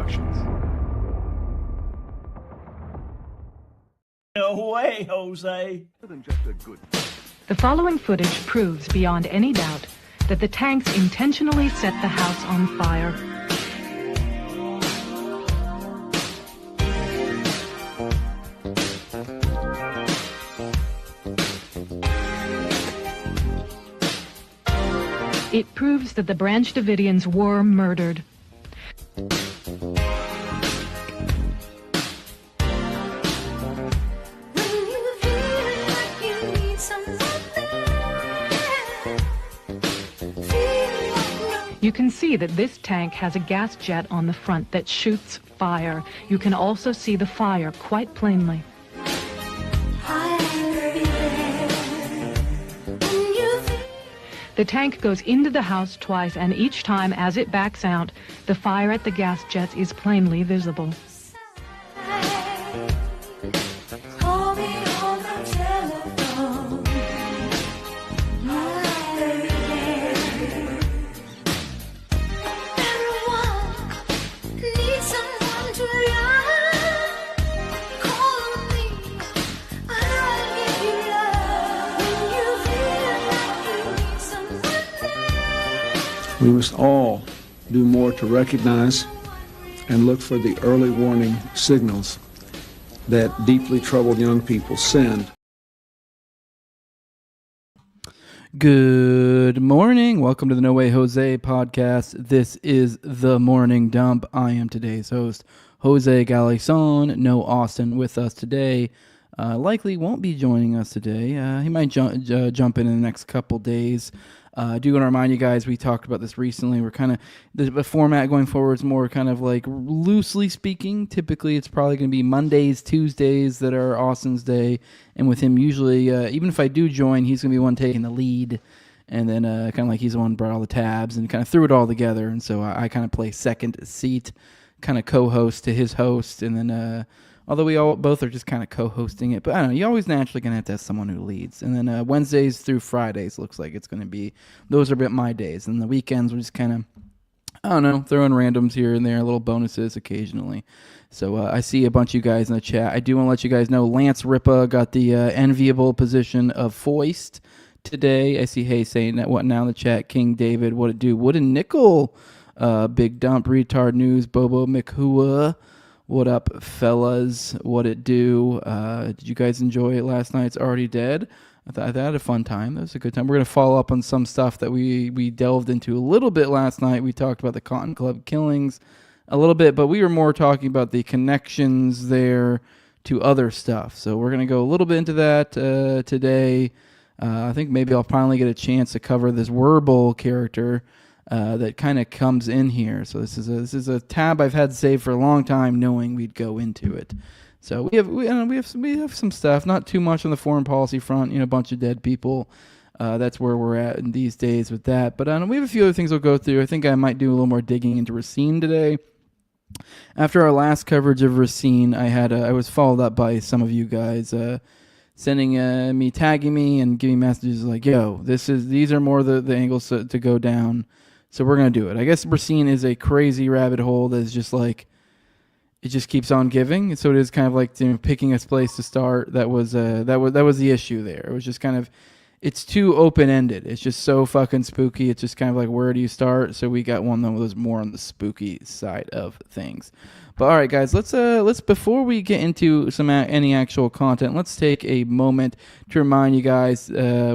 Productions. No way, Jose. The following footage proves beyond any doubt that the tanks intentionally set the house on fire. It proves that the Branch Davidians were murdered. You can see that this tank has a gas jet on the front that shoots fire. You can also see the fire quite plainly. The tank goes into the house twice, and each time as it backs out, the fire at the gas jets is plainly visible. We must all do more to recognize and look for the early warning signals that deeply troubled young people send. Good morning. Welcome to the No Way Jose podcast. This is The Morning Dump. I am today's host, Jose Galison. No Austin with us today. Likely won't be joining us today. He might jump in the next couple days. I do want to remind you guys, we talked about this recently. We're kind of, the format going forward is more kind of like loosely speaking. Typically, it's probably going to be Mondays, Tuesdays that are Austin's day. And with him, usually, even if I do join, he's going to be one taking the lead. And then kind of like he's the one who brought all the tabs and kind of threw it all together. And so I kind of play second seat, kind of co-host to his host. And then, although we all both are just kind of co-hosting it. But I don't know, you're always naturally going to have someone who leads. And then Wednesdays through Fridays looks like it's going to be, those are a bit my days. And the weekends we're just kind of, I don't know, throwing randoms here and there, little bonuses occasionally. So I see a bunch of you guys in the chat. I do want to let you guys know Lance Ripa got the enviable position of foist today. I see Hay saying that, what now in the chat. King David, what it do? Wooden Nickel, Big Dump, Retard News, Bobo McHua. What up, fellas? What it do? Did you guys enjoy it last night? It's already dead. I had a fun time. That was a good time. We're going to follow up on some stuff that we delved into a little bit last night. We talked about the Cotton Club killings a little bit, but we were more talking about the connections there to other stuff. So we're going to go a little bit into that today. I think maybe I'll finally get a chance to cover this Werble character that kind of comes in here. So this is a tab I've had saved for a long time, knowing we'd go into it. So we have some stuff, not too much on the foreign policy front. A bunch of dead people. That's where we're at in these days with that. But we have a few other things we'll go through. I think I might do a little more digging into Racine today. After our last coverage of Racine, I was followed up by some of you guys sending me, tagging me, and giving messages like, "Yo, these are more the angles to go down." So we're going to do it. I guess Racine is a crazy rabbit hole that is just like, it just keeps on giving. And so it is kind of like picking a place to start. That was the issue there. It was just kind of, it's too open-ended. It's just so fucking spooky. It's just kind of like, where do you start? So we got one that was more on the spooky side of things. But all right, guys, let's before we get into any actual content, let's take a moment to remind you guys who's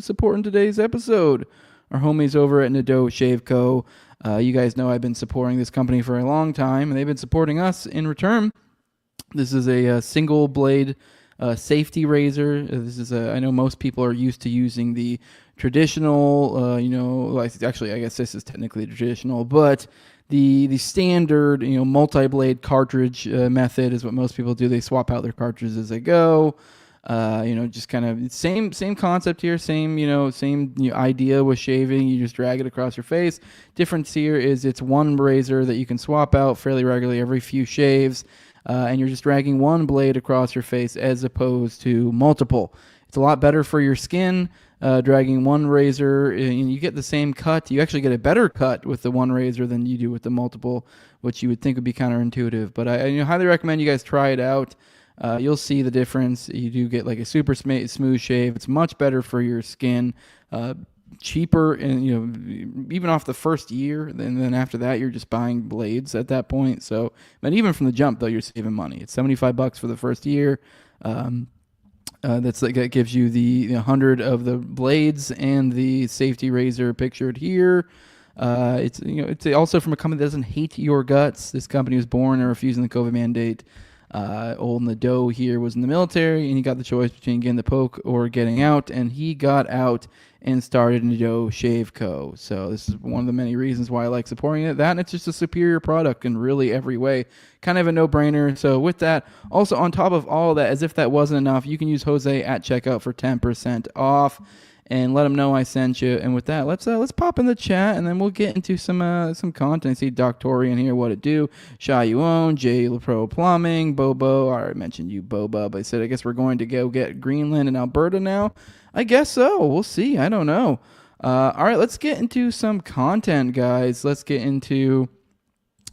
supporting today's episode. Our homies over at Nadeau Shave Co. You guys know I've been supporting this company for a long time, and they've been supporting us in return. This is a single blade safety razor. This is I know most people are used to using the traditional, actually I guess this is technically traditional, but the standard, multi-blade cartridge method is what most people do. They swap out their cartridges as they go. Just kind of same concept here, same idea with shaving. You just drag it across your face. Difference here is it's one razor that you can swap out fairly regularly every few shaves, and you're just dragging one blade across your face as opposed to multiple. It's a lot better for your skin. Dragging one razor, and you get the same cut. You actually get a better cut with the one razor than you do with the multiple, which you would think would be counterintuitive. But I highly recommend you guys try it out. You'll see the difference. You do get like a super smooth shave. It's much better for your skin. Cheaper, and even off the first year, and then after that you're just buying blades at that point. So, but even from the jump though, you're saving money. It's $75 for the first year. That gives you the 100 of the blades and the safety razor pictured here. It's also from a company that doesn't hate your guts. This company was born and refusing the COVID mandate. Old Nadeau here was in the military, and he got the choice between getting the poke or getting out, and he got out and started Nadeau Shave Co. So this is one of the many reasons why I like supporting it. That, and it's just a superior product in really every way. Kind of a no-brainer. So with that, also on top of all of that, as if that wasn't enough, you can use Jose at checkout for 10% off. And let them know I sent you. And with that, let's pop in the chat, and then we'll get into some content. I see Doctorian here, what it do. Sha Yuon, Jay LaPro Plumbing, Bobo. I already mentioned you, Boba, but I said I guess we're going to go get Greenland and Alberta now. I guess so. We'll see. I don't know. All right, let's get into some content, guys. Let's get into.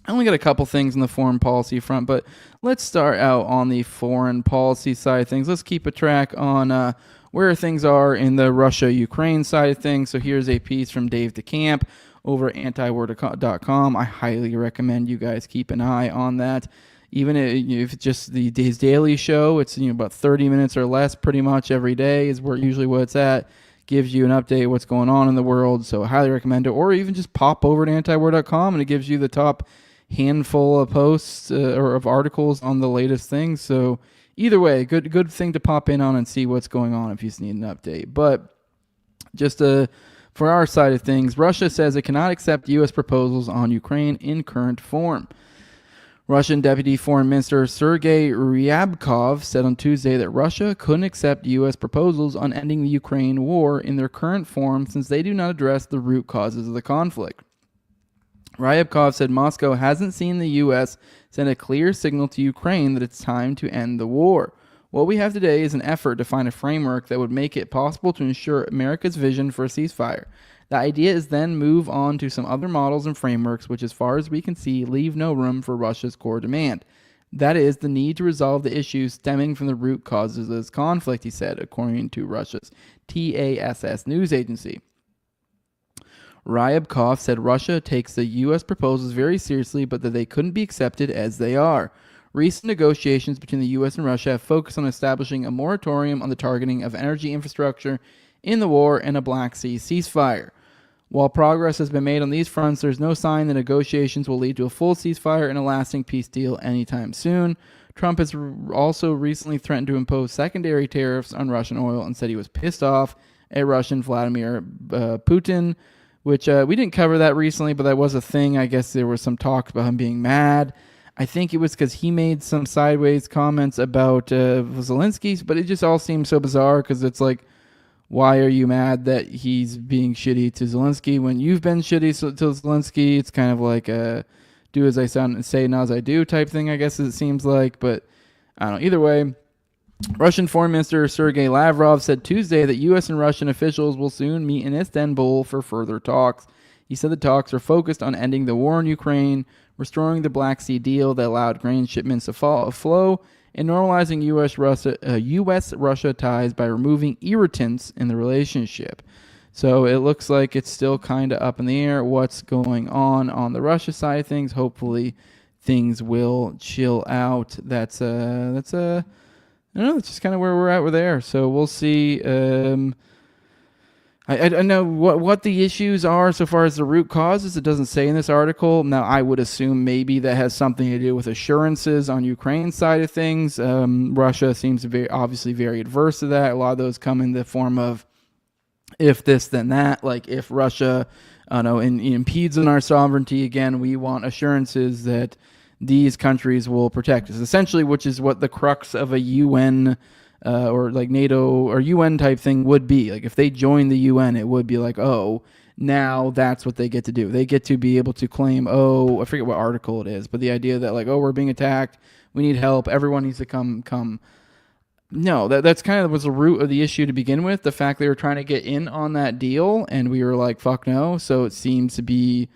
I only got a couple things in the foreign policy front, but let's start out on the foreign policy side of things. Let's keep a track on where things are in the Russia-Ukraine side of things. So here's a piece from Dave DeCamp over at antiwar.com. I highly recommend you guys keep an eye on that. Even if it's just his daily show, it's about 30 minutes or less pretty much every day is usually what it's at. Gives you an update of what's going on in the world. So I highly recommend it. Or even just pop over to antiwar.com, and it gives you the top handful of posts or of articles on the latest things. So either way, good thing to pop in on and see what's going on if you need an update. But just for our side of things, Russia says it cannot accept U.S. proposals on Ukraine in current form. Russian Deputy Foreign Minister Sergei Ryabkov said on Tuesday that Russia couldn't accept U.S. proposals on ending the Ukraine war in their current form since they do not address the root causes of the conflict. Ryabkov said Moscow hasn't seen the U.S. send a clear signal to Ukraine that it's time to end the war. What we have today is an effort to find a framework that would make it possible to ensure America's vision for a ceasefire. The idea is then move on to some other models and frameworks which, as far as we can see, leave no room for Russia's core demand. That is, the need to resolve the issues stemming from the root causes of this conflict, he said, according to Russia's TASS news agency. Ryabkov said Russia takes the U.S. proposals very seriously, but that they couldn't be accepted as they are. Recent negotiations between the U.S. and Russia have focused on establishing a moratorium on the targeting of energy infrastructure in the war and a Black Sea ceasefire. While progress has been made on these fronts, there's no sign that negotiations will lead to a full ceasefire and a lasting peace deal anytime soon. Trump has also recently threatened to impose secondary tariffs on Russian oil and said he was pissed off at Russian Vladimir Putin, which we didn't cover that recently, but that was a thing. I guess there was some talk about him being mad. I think it was because he made some sideways comments about Zelensky, but it just all seems so bizarre because it's like, why are you mad that he's being shitty to Zelensky when you've been shitty to Zelensky? It's kind of like a do as I say, not as I do type thing, I guess it seems like. But I don't know. Either way, Russian Foreign Minister Sergei Lavrov said Tuesday that U.S. and Russian officials will soon meet in Istanbul for further talks. He said the talks are focused on ending the war in Ukraine, restoring the Black Sea deal that allowed grain shipments to flow, and normalizing U.S.-Russia ties by removing irritants in the relationship. So it looks like it's still kind of up in the air what's going on the Russia side of things. Hopefully things will chill out. That's I don't know, that's just kind of where we're at with there. So we'll see. I don't know what the issues are so far as the root causes. It doesn't say in this article. Now, I would assume maybe that has something to do with assurances on Ukraine's side of things. Russia seems to be obviously very adverse to that. A lot of those come in the form of if this, then that. Like if Russia impedes on our sovereignty, again, we want assurances that these countries will protect us. Essentially, which is what the crux of a UN or like NATO or UN type thing would be. Like if they join the UN, it would be like, oh, now that's what they get to do. They get to be able to claim, oh, I forget what article it is, but the idea that like, oh, we're being attacked, we need help, everyone needs to come. No, that's kind of was the root of the issue to begin with. The fact they were trying to get in on that deal, and we were like, fuck no. So it seems to be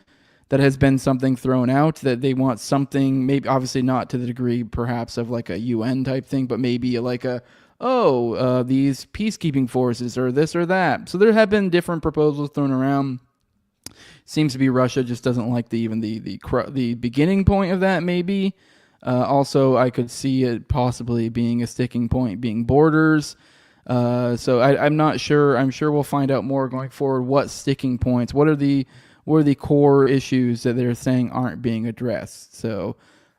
that has been something thrown out, that they want something, maybe obviously not to the degree perhaps of like a UN type thing, but maybe like these peacekeeping forces or this or that. So there have been different proposals thrown around. Seems to be Russia just doesn't like the beginning point of that, maybe. Also, I could see it possibly being a sticking point, being borders. So I'm not sure. I'm sure we'll find out more going forward. What sticking points? What are the core issues that they're saying aren't being addressed? So,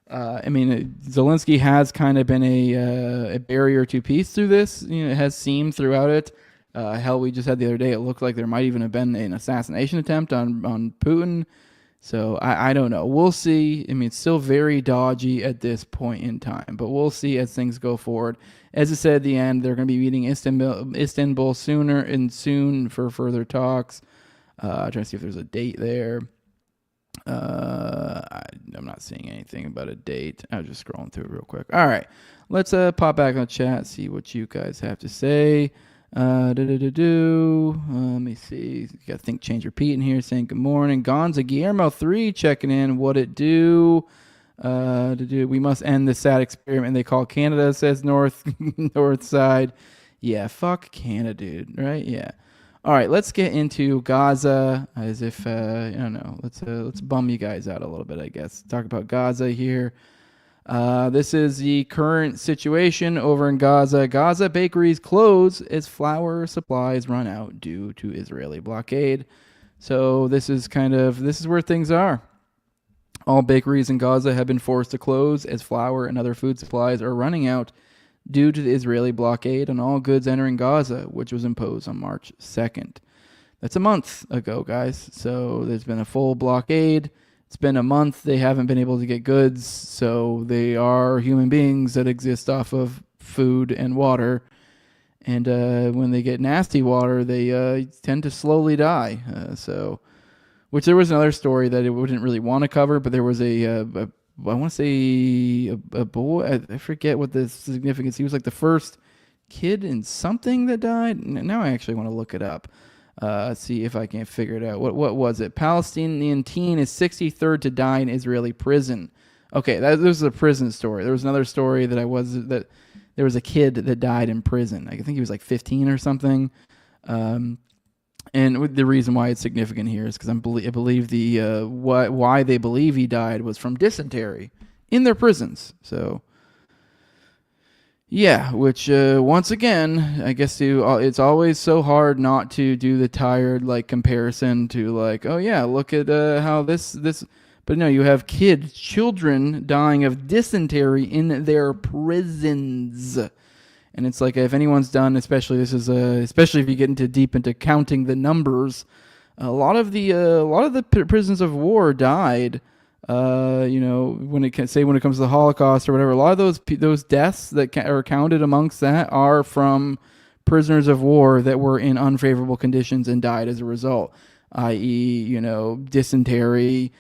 Zelensky has kind of been a barrier to peace through this. It has seemed throughout it. Hell, we just had the other day, it looked like there might even have been an assassination attempt on Putin. So I don't know. We'll see. It's still very dodgy at this point in time, but we'll see as things go forward. As I said at the end, they're going to be meeting Istanbul soon for further talks. Trying to see if there's a date there. I'm not seeing anything about a date. I was just scrolling through it real quick. All right, let's pop back on the chat, see what you guys have to say. Let me see. You got Think Change Repeat in here saying good morning. Gonza Guillermo 3 checking in. What it do? We must end the sad experiment they call Canada, says North Side. Yeah, fuck Canada, dude. Right? Yeah. All right, let's get into Gaza. As if I don't know. Let's bum you guys out a little bit, I guess. Talk about Gaza here. This is the current situation over in Gaza. Gaza bakeries close as flour supplies run out due to Israeli blockade. So this is where things are. All bakeries in Gaza have been forced to close as flour and other food supplies are running out due to the Israeli blockade on all goods entering Gaza, which was imposed on March 2nd. That's a month ago, guys. So there's been a full blockade. It's been a month. They haven't been able to get goods, so they are human beings that exist off of food and water. And when they get nasty water, they tend to slowly die. Which there was another story that it wouldn't really want to cover, but there was I want to say a boy. I forget what the significance. He was like the first kid in something that died. Now I actually want to look it up. See if I can figure it out. What was it? Palestinian teen is 63rd to die in Israeli prison. Okay, this is a prison story. There was another story that there was a kid that died in prison. I think he was like 15 or something. And the reason why it's significant here is because I believe why they believe he died was from dysentery in their prisons. So. Yeah, which once again, I guess it's always so hard not to do the tired comparison to oh yeah, look at how this, but no, you have children dying of dysentery in their prisons, and it's like if anyone's done, especially if you get deep into counting the numbers, a lot of the prisoners of war died. When it comes to the Holocaust or whatever, a lot of those deaths that are counted amongst that are from prisoners of war that were in unfavorable conditions and died as a result, i.e., dysentery,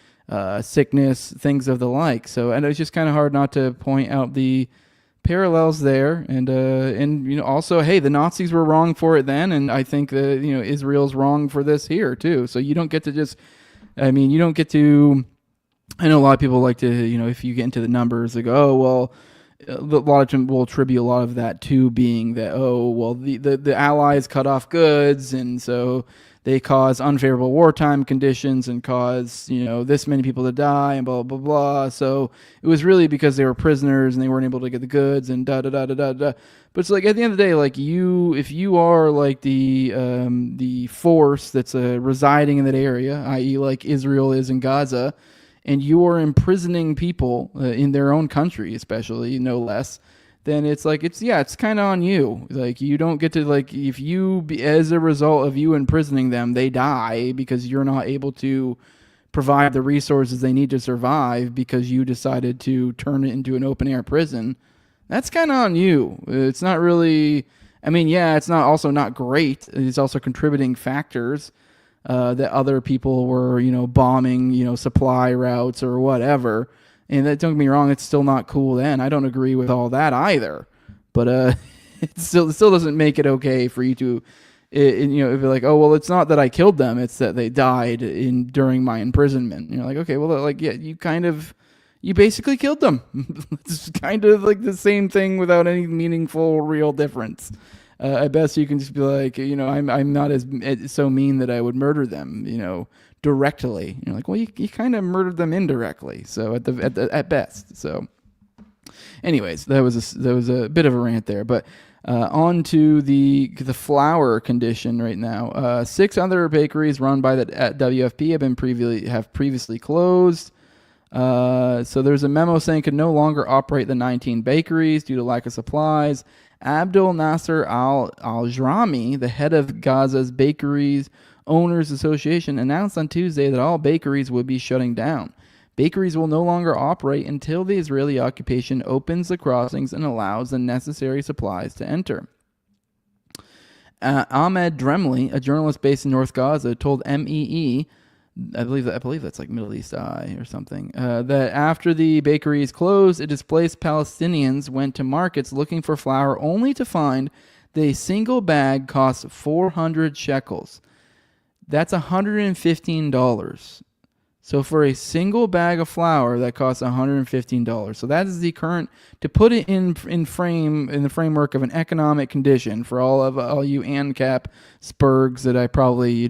sickness, things of the like. So, and it's just kind of hard not to point out the parallels there, and also, hey, the Nazis were wrong for it then, and I think that Israel's wrong for this here too. So you don't get to. I know a lot of people like to, if you get into the numbers, they go, oh, well, a lot of them will attribute a lot of that to being that, oh, well, the Allies cut off goods, and so they caused unfavorable wartime conditions and caused, this many people to die and blah, blah, blah. So it was really because they were prisoners and they weren't able to get the goods and da-da-da-da-da-da. But it's at the end of the day, if you are the force that's residing in that area, i.e. Israel is in Gaza, and you are imprisoning people in their own country, especially, no less, then it's kind of on you. You don't get to, if you, as a result of you imprisoning them, they die because you're not able to provide the resources they need to survive because you decided to turn it into an open-air prison, that's kind of on you. It's not really, it's not great. It's also contributing factors. That other people were, bombing, supply routes or whatever. And that, don't get me wrong, it's still not cool then. I don't agree with all that either. But it still doesn't make it okay for you to, if you're like, oh well, it's not that I killed them, it's that they died during my imprisonment. And you're like, okay, well, like yeah, you basically killed them. It's kind of like the same thing without any meaningful real difference. At best, you can just be like, I'm not as so mean that I would murder them, directly. You're like, well, you kind of murdered them indirectly. So at best. So, anyways, that was a bit of a rant there. But on to the flour condition right now. 6 other bakeries run by at WFP have previously closed. So there's a memo saying could no longer operate the 19 bakeries due to lack of supplies. Abdul Nasser al-Jrami, the head of Gaza's Bakeries Owners Association, announced on Tuesday that all bakeries would be shutting down. Bakeries will no longer operate until the Israeli occupation opens the crossings and allows the necessary supplies to enter. Ahmed Dremley, a journalist based in North Gaza, told MEE, I believe that's like Middle East Eye or something, that after the bakeries closed, displaced Palestinians went to markets looking for flour only to find that a single bag costs 400 shekels. That's $115. So for a single bag of flour, that costs $115. So that is the current, to put it in the framework of an economic condition for all you ANCAP spurgs that I probably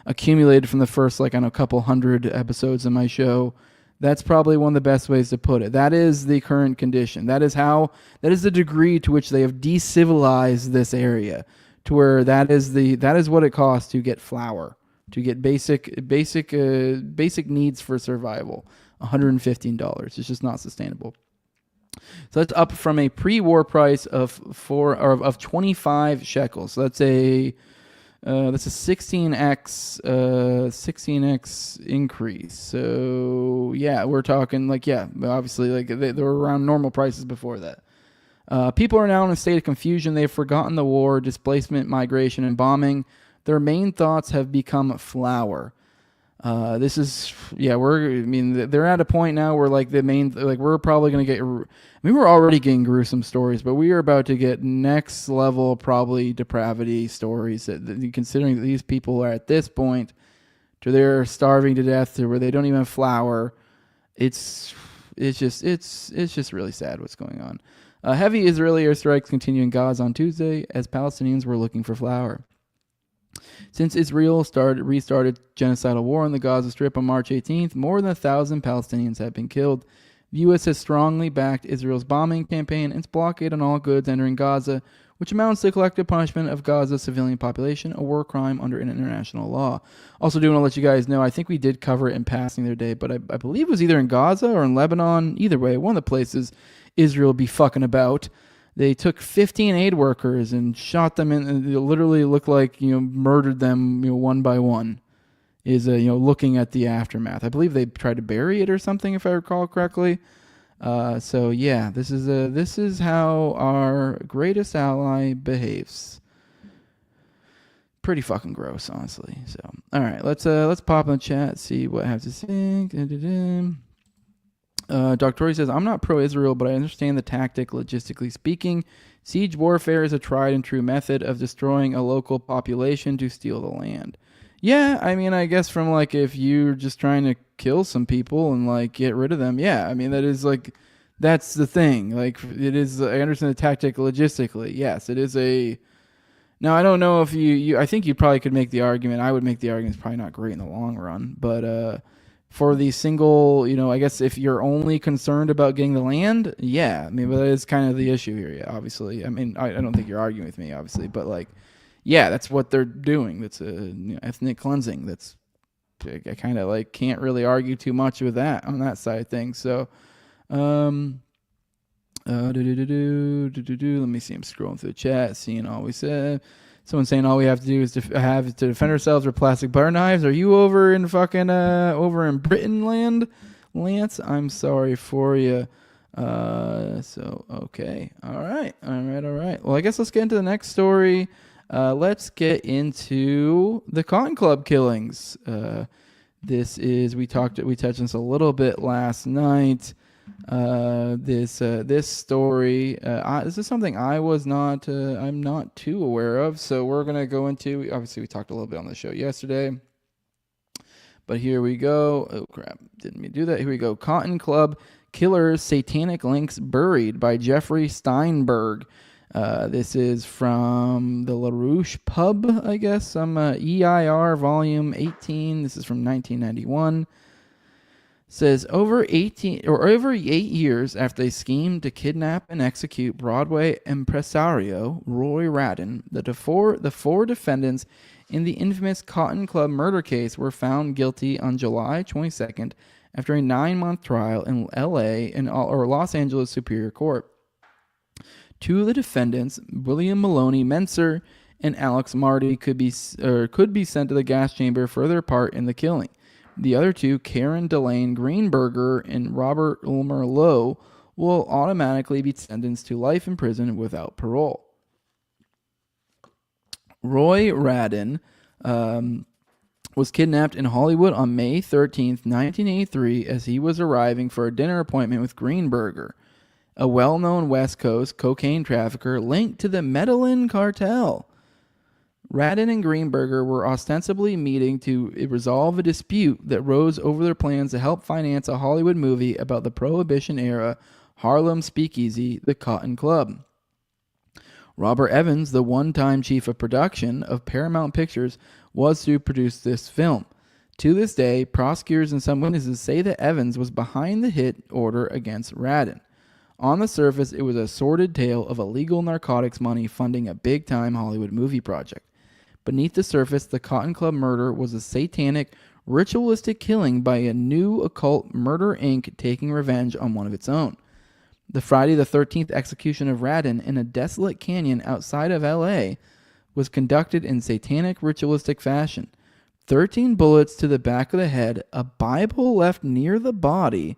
accumulated from the first couple hundred episodes of my show. That's probably one of the best ways to put it. That is the current condition. That is the degree to which they have decivilized this area, to where that is what it costs to get flour. To get basic needs for survival, $115. It's just not sustainable. So that's up from a pre-war price of 25 shekels. So that's a 16x increase. So yeah, we're talking obviously they were around normal prices before that. People are now in a state of confusion. They've forgotten the war, displacement, migration, and bombing. Their main thoughts have become flour. They're at a point now where we're probably going to get, we're already getting gruesome stories, but we are about to get next level, probably depravity stories considering that these people are at this point to they're starving to death to where they don't even have flour. It's just really sad what's going on. Heavy Israeli airstrikes continue in Gaza on Tuesday as Palestinians were looking for flour. Since Israel restarted genocidal war on the Gaza Strip on March 18th, more than 1,000 Palestinians have been killed. The U.S. has strongly backed Israel's bombing campaign and its blockade on all goods entering Gaza, which amounts to collective punishment of Gaza's civilian population, a war crime under international law. Also do want to let you guys know, I think we did cover it in passing the other day, but I believe it was either in Gaza or in Lebanon. Either way, one of the places Israel be fucking about. They took 15 aid workers and shot them in, and it literally looked like, murdered them, one by one. Looking at the aftermath. I believe they tried to bury it or something, if I recall correctly. So yeah, this is how our greatest ally behaves. Pretty fucking gross, honestly. So, all right, let's pop in the chat, see what I have to say. Dr. Tori says, I'm not pro-Israel, but I understand the tactic logistically speaking. Siege warfare is a tried and true method of destroying a local population to steal the land. Yeah, I mean, I guess from if you're just trying to kill some people and get rid of them, yeah, I mean, that is that's the thing. It is, I understand the tactic logistically. Yes, it is a... Now, I don't know if I think you probably could make the argument. I would make the argument it's probably not great in the long run, but for the single, I guess if you're only concerned about getting the land, yeah, I mean, but that is kind of the issue here, yeah, obviously. I mean, I don't think you're arguing with me, obviously, but yeah, that's what they're doing. That's ethnic cleansing. That's, I kind of can't really argue too much with that on that side of things. So, let me see. I'm scrolling through the chat, seeing all we said. Someone saying all we have to do is have to defend ourselves with plastic butter knives. Are you over in over in Britain land, Lance? I'm sorry for you. So okay, all right. Well, I guguess let's get into the next story. Let's get into the Cotton Club killings. We touched on this a little bit last night. This story. This is something I'm not too aware of. So we're gonna go into. Obviously, we talked a little bit on the show yesterday, but here we go. Oh crap! Didn't mean to do that. Here we go. Cotton Club Killers: Satanic Links Buried by Jeffrey Steinberg. This is from the LaRouche Pub, I guess. Some EIR Volume 18. This is from 1991. Says over 8 years after they schemed to kidnap and execute Broadway impresario Roy Radin, the four defendants in the infamous Cotton Club murder case were found guilty on July 22nd after a 9-month trial in Los Angeles Superior Court. Two of the defendants, William Maloney Menser and Alex Marty, could be sent to the gas chamber for their part in the killing. The other two, Karen Delane Greenberger and Robert Ulmer Lowe, will automatically be sentenced to life in prison without parole. Roy Radin was kidnapped in Hollywood on May 13th, 1983, as he was arriving for a dinner appointment with Greenberger, a well-known West Coast cocaine trafficker linked to the Medellin cartel. Radin and Greenberger were ostensibly meeting to resolve a dispute that rose over their plans to help finance a Hollywood movie about the Prohibition-era Harlem speakeasy, the Cotton Club. Robert Evans, the one-time chief of production of Paramount Pictures, was to produce this film. To this day, prosecutors and some witnesses say that Evans was behind the hit order against Radin. On the surface, it was a sordid tale of illegal narcotics money funding a big-time Hollywood movie project. Beneath the surface, the Cotton Club murder was a satanic, ritualistic killing by a new occult Murder Inc. taking revenge on one of its own. The Friday the 13th execution of Radin in a desolate canyon outside of L.A. was conducted in satanic, ritualistic fashion. 13 bullets to the back of the head, a Bible left near the body,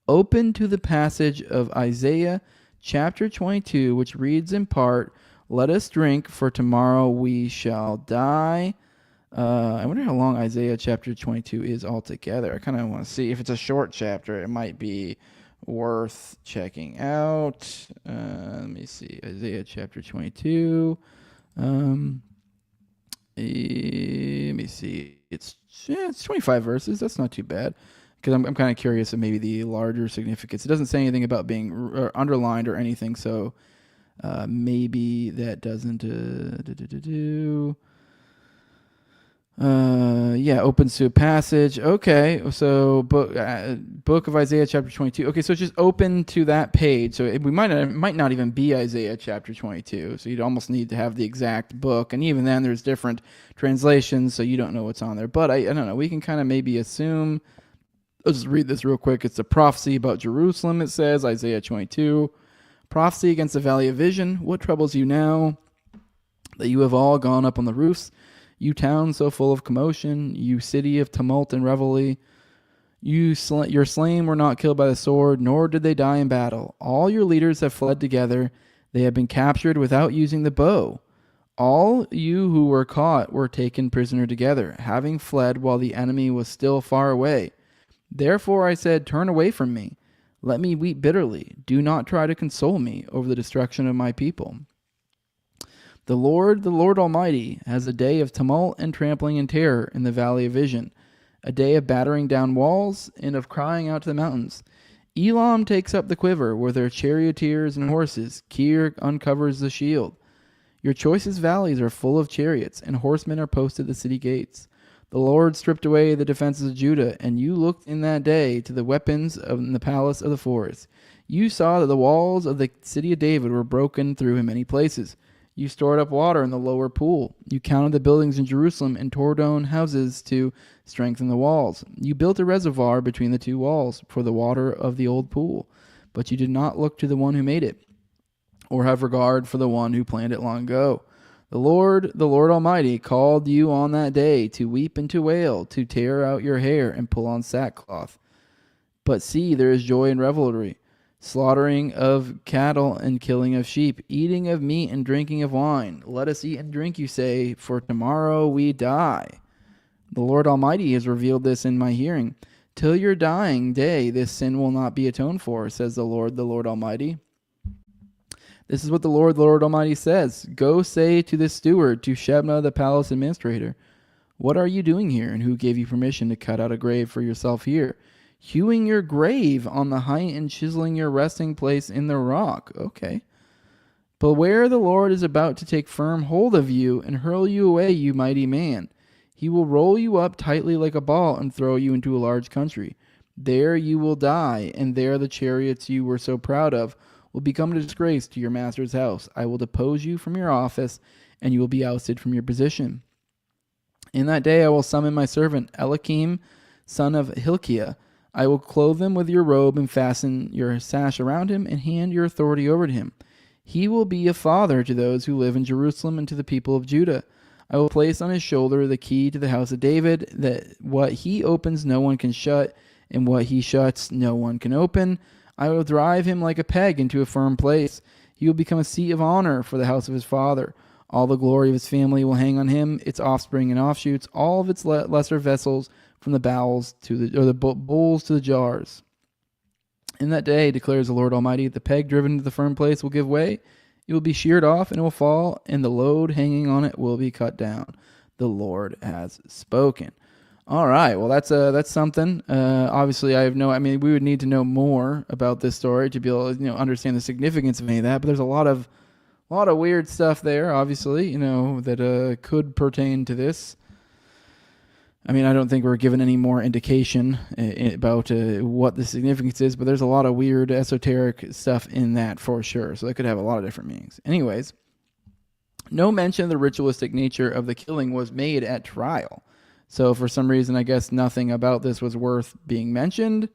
open to the passage of Isaiah chapter 22, which reads in part, "Let us drink, for tomorrow we shall die." I wonder how long Isaiah chapter 22 is altogether. I kind of want to see. If it's a short chapter, it might be worth checking out. Let me see. Isaiah chapter 22. Let me see. It's 25 verses. That's not too bad. Because I'm kind of curious of maybe the larger significance. It doesn't say anything about being underlined or anything, so maybe that doesn't opens to a passage. Okay, so book of Isaiah chapter 22. Okay, so it's just open to that page. So we might not even be Isaiah chapter 22. So you'd almost need to have the exact book, and even then there's different translations, so you don't know what's on there. But I don't know. We can kind of maybe assume. I'll just read this real quick. It's a prophecy about Jerusalem. It says Isaiah 22. Prophecy against the valley of vision. What troubles you now? That you have all gone up on the roofs, you town so full of commotion, you city of tumult and revelry. Your slain were not killed by the sword, nor did they die in battle. All your leaders have fled together. They have been captured without using the bow. All you who were caught were taken prisoner together, having fled while the enemy was still far away. Therefore I said, turn away from me. Let me weep bitterly. Do not try to console me over the destruction of my people. The Lord Almighty, has a day of tumult and trampling and terror in the valley of vision, a day of battering down walls and of crying out to the mountains. Elam takes up the quiver with their charioteers and horses. Kir uncovers the shield. Your choicest valleys are full of chariots, and horsemen are posted at the city gates. The Lord stripped away the defenses of Judah, and you looked in that day to the weapons in the palace of the forest. You saw that the walls of the city of David were broken through in many places. You stored up water in the lower pool. You counted the buildings in Jerusalem and tore down houses to strengthen the walls. You built a reservoir between the two walls for the water of the old pool, but you did not look to the one who made it, or have regard for the one who planned it long ago. The Lord Almighty, called you on that day to weep and to wail, to tear out your hair and pull on sackcloth. But see, there is joy and revelry, slaughtering of cattle and killing of sheep, eating of meat and drinking of wine. Let us eat and drink, you say, for tomorrow we die. The Lord Almighty has revealed this in my hearing. Till your dying day, this sin will not be atoned for, says the Lord Almighty. This is what the Lord Almighty says. Go say to this steward, to Shebna, the palace administrator, what are you doing here, and who gave you permission to cut out a grave for yourself here? Hewing your grave on the height and chiseling your resting place in the rock. Okay. Beware, the Lord is about to take firm hold of you and hurl you away, you mighty man. He will roll you up tightly like a ball and throw you into a large country. There you will die, and there the chariots you were so proud of will become a disgrace to your master's house. I will depose you from your office, and you will be ousted from your position. In that day I will summon my servant Eliakim, son of Hilkiah. I will clothe him with your robe and fasten your sash around him and hand your authority over to him. He will be a father to those who live in Jerusalem and to the people of Judah. I will place on his shoulder the key to the house of David, that what he opens no one can shut, and what he shuts no one can open. I will drive him like a peg into a firm place. He will become a seat of honor for the house of his father. All the glory of his family will hang on him, its offspring and offshoots, all of its lesser vessels, from the bowls to the bowls to the jars. In that day, declares the Lord Almighty, the peg driven to the firm place will give way. It will be sheared off and it will fall, and the load hanging on it will be cut down. The Lord has spoken. All right, well, that's something. Obviously, we would need to know more about this story to be able to understand the significance of any of that. But there's a lot of weird stuff there, obviously, that could pertain to this. I mean, I don't think we're given any more indication about what the significance is, but there's a lot of weird esoteric stuff in that for sure. So that could have a lot of different meanings. Anyways, no mention of the ritualistic nature of the killing was made at trial. So for some reason, I guess nothing about this was worth being mentioned.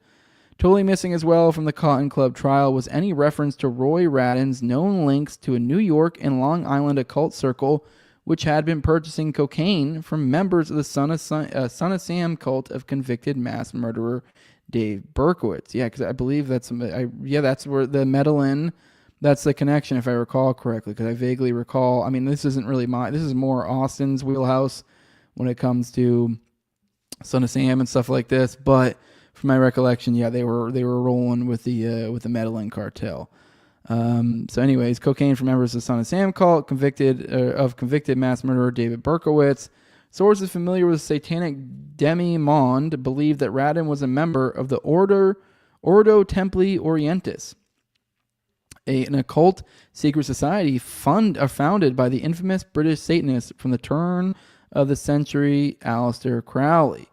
Totally missing as well from the Cotton Club trial was any reference to Roy Radin's known links to a New York and Long Island occult circle which had been purchasing cocaine from members of the Son of Sam cult of convicted mass murderer Dave Berkowitz. Yeah, because I believe that's where the Medellin, that's the connection, if I recall correctly, because I vaguely recall. I mean, this isn't really this is more Austin's wheelhouse when it comes to Son of Sam and stuff like this. But from my recollection, yeah, they were rolling with the Medellin cartel. So anyways, cocaine from members of the Son of Sam cult, convicted mass murderer David Berkowitz. Sources familiar with the satanic demi-monde believe that Radin was a member of the Ordo Templi Orientis, an occult secret society founded by the infamous British Satanist from the turn of the century, Aleister Crowley.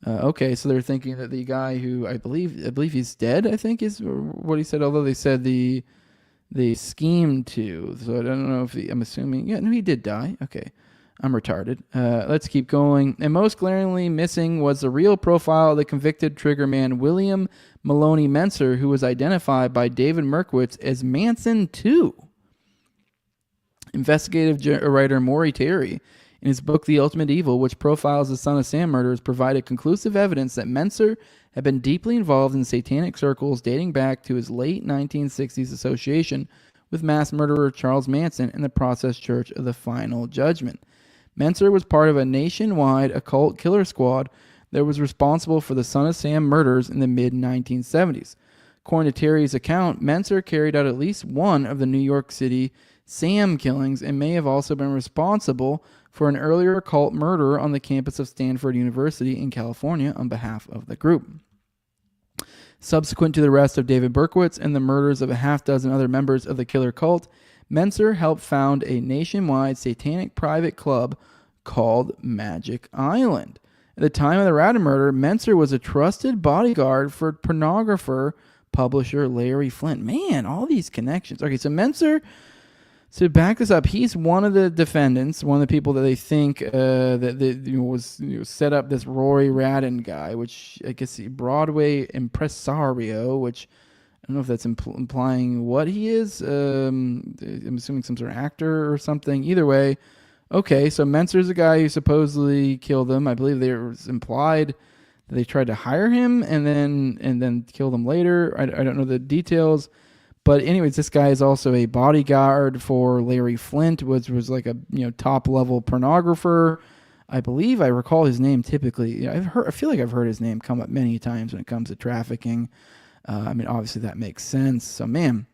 Okay, so they're thinking that the guy who I believe he's dead, I think is what he said, although they said they schemed to, so I don't know if I'm assuming, yeah, no, he did die. Okay, I'm retarded. Let's keep going. And most glaringly missing was the real profile of the convicted trigger man, William Maloney Menser, who was identified by David Merkowitz as Manson 2. Investigative writer Maury Terry, in his book The Ultimate Evil, which profiles the Son of Sam murders, provided conclusive evidence that Menser had been deeply involved in satanic circles dating back to his late 1960s association with mass murderer Charles Manson and the Process Church of the Final Judgment. Menser was part of a nationwide occult killer squad that was responsible for the Son of Sam murders in the mid-1970s. According to Terry's account, Menser carried out at least one of the New York City Sam killings and may have also been responsible for an earlier occult murder on the campus of Stanford University in California on behalf of the group. Subsequent to the arrest of David Berkowitz and the murders of a half-dozen other members of the killer cult, Menser helped found a nationwide satanic private club called Magic Island. At the time of the Radin murder, Menser was a trusted bodyguard for pornographer publisher Larry Flint. Man, all these connections. Okay, so Menser, to back this up, he's one of the defendants, one of the people that they think was set up this Roy Radin guy, which I guess Broadway impresario, which I don't know if that's implying what he is. I'm assuming some sort of actor or something. Either way, okay, so Menser's a guy who supposedly killed them. I believe it was implied that they tried to hire him and then killed him later. I don't know the details. But anyways, this guy is also a bodyguard for Larry Flint, which was like a top level pornographer. I believe I recall his name typically. I feel like I've heard his name come up many times when it comes to trafficking. I mean, obviously that makes sense. So, man,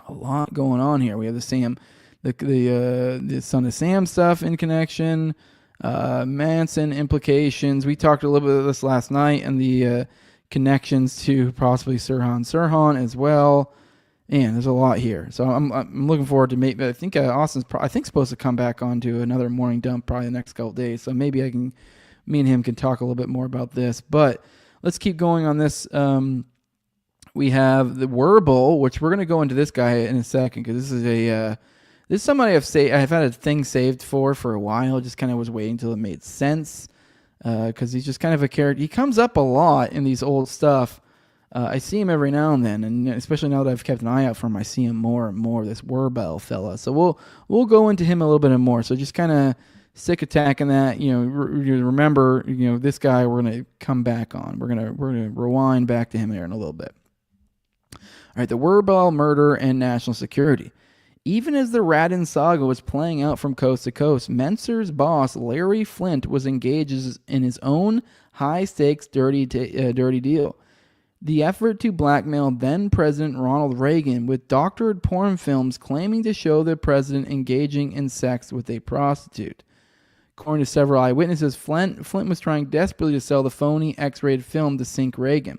a lot going on here. We have the Son of Sam stuff in connection, Manson implications. We talked a little bit of this last night, and the connections to possibly Sirhan as well. Man, there's a lot here. So I'm looking forward to maybe. I think Austin's supposed to come back onto another morning dump probably the next couple days. So maybe me and him can talk a little bit more about this. But let's keep going on this. We have the Werble, which we're going to go into this guy in a second because this is somebody I've had a thing saved for a while. Just kind of was waiting until it made sense because he's just kind of a character. He comes up a lot in these old stuff. I see him every now and then, and especially now that I've kept an eye out for him, I see him more and more. This Werble fella. So we'll go into him a little bit more. So just kind of stick attacking that. Remember, this guy we're gonna come back on. We're gonna rewind back to him here in a little bit. All right, the Werble murder and national security. Even as the Racine saga was playing out from coast to coast, Mentzer's boss Larry Flynt was engaged in his own high-stakes dirty deal. The effort to blackmail then-President Ronald Reagan with doctored porn films claiming to show the president engaging in sex with a prostitute. According to several eyewitnesses, Flynt was trying desperately to sell the phony X-rated film to sink Reagan.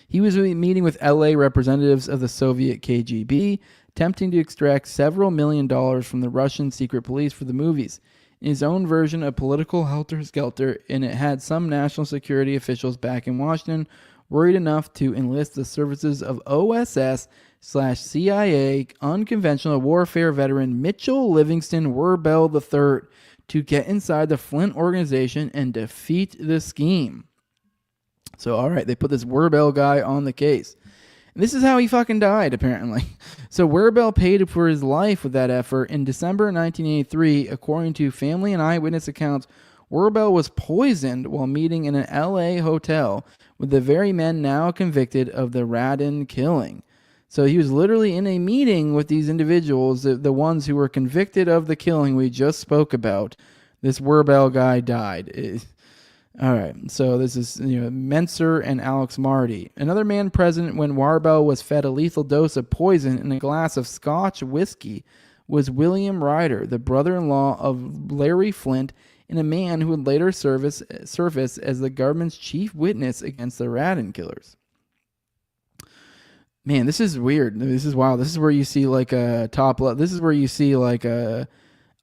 He was meeting with LA representatives of the Soviet KGB, attempting to extract several $1 million from the Russian secret police for the movies. In his own version of political helter-skelter, and it had some national security officials back in Washington worried enough to enlist the services of OSS/CIA unconventional warfare veteran Mitchell Livingston Werble III to get inside the Flynt organization and defeat the scheme. So, all right, they put this Werble guy on the case. And this is how he fucking died, apparently. So Werble paid for his life with that effort. In December 1983, according to family and eyewitness accounts, Werble was poisoned while meeting in an L.A. hotel with the very men now convicted of the Racine killing. So he was literally in a meeting with these individuals, the ones who were convicted of the killing we just spoke about. This Werble guy died. All right, so this is Mentzer and Alex Marty. Another man present when Werble was fed a lethal dose of poison in a glass of Scotch whiskey was William Ryder, the brother-in-law of Larry Flynt, and a man who would later surface as the government's chief witness against the Racine killers. Man, this is weird. This is wild. This is where you see like a top level. This is where you see like a.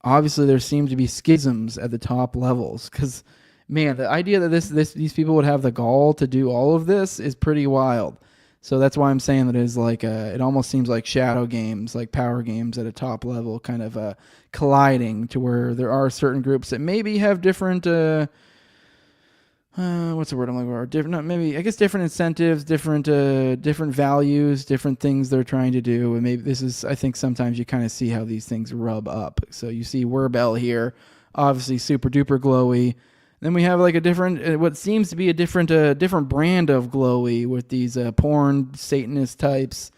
Obviously, there seem to be schisms at the top levels because. Man, the idea that these people would have the gall to do all of this is pretty wild. So that's why I'm saying that it is like it almost seems like shadow games, like power games at a top level, kind of colliding to where there are certain groups that maybe have different what's the word I'm looking for? Different incentives, different values, different things they're trying to do, and maybe this is. I think sometimes you kind of see how these things rub up. So you see Werble here, obviously super duper glowy. Then we have like a different, what seems to be a different brand of glowy with these porn Satanist types.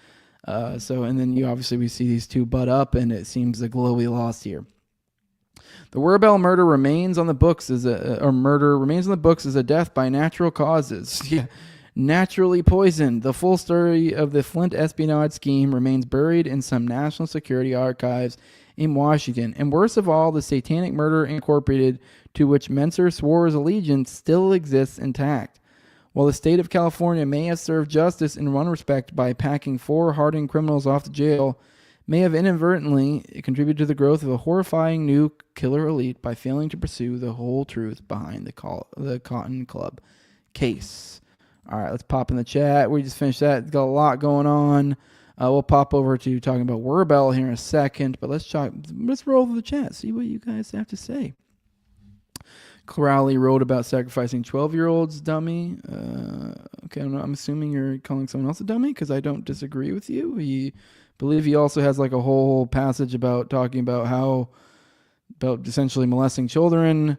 And then we see these two butt up, and it seems the glowy lost here. The Werble murder remains on the books as a death by natural causes. Yeah, naturally poisoned. The full story of the Flynt espionage scheme remains buried in some national security archives in Washington, and worst of all, the Satanic Murder Incorporated, to which Mentzer swore his allegiance, still exists intact. While the state of California may have served justice in one respect by packing 4 hardened criminals off to jail, may have inadvertently contributed to the growth of a horrifying new killer elite by failing to pursue the whole truth behind the Cotton Club case. All right, let's pop in the chat. We just finished that. Got a lot going on. We'll pop over to talking about Werble here in a second, but let's roll over the chat, see what you guys have to say. Crowley wrote about sacrificing 12-year-olds, dummy. Okay, I'm assuming you're calling someone else a dummy because I don't disagree with you. He also has like a whole passage about talking about essentially molesting children.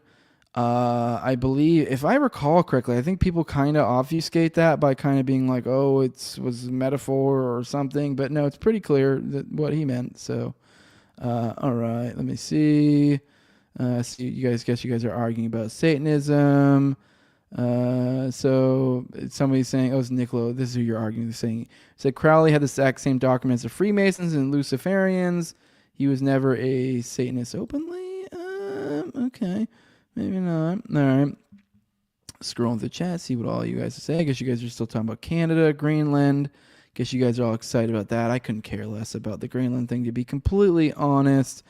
I believe, if I recall correctly, I think people kind of obfuscate that by kind of being like, oh, it was a metaphor or something. But no, it's pretty clear that what he meant. So, all right, let me see. So you guys are arguing about Satanism. So somebody's saying, oh, it's Niccolo. This is who you're arguing. They're saying, said Crowley had the exact same documents of Freemasons and Luciferians. He was never a Satanist openly. Okay, maybe not. All right. Scrolling through the chat, see what all you guys say. I guess you guys are still talking about Canada, Greenland. Guess you guys are all excited about that. I couldn't care less about the Greenland thing, to be completely honest.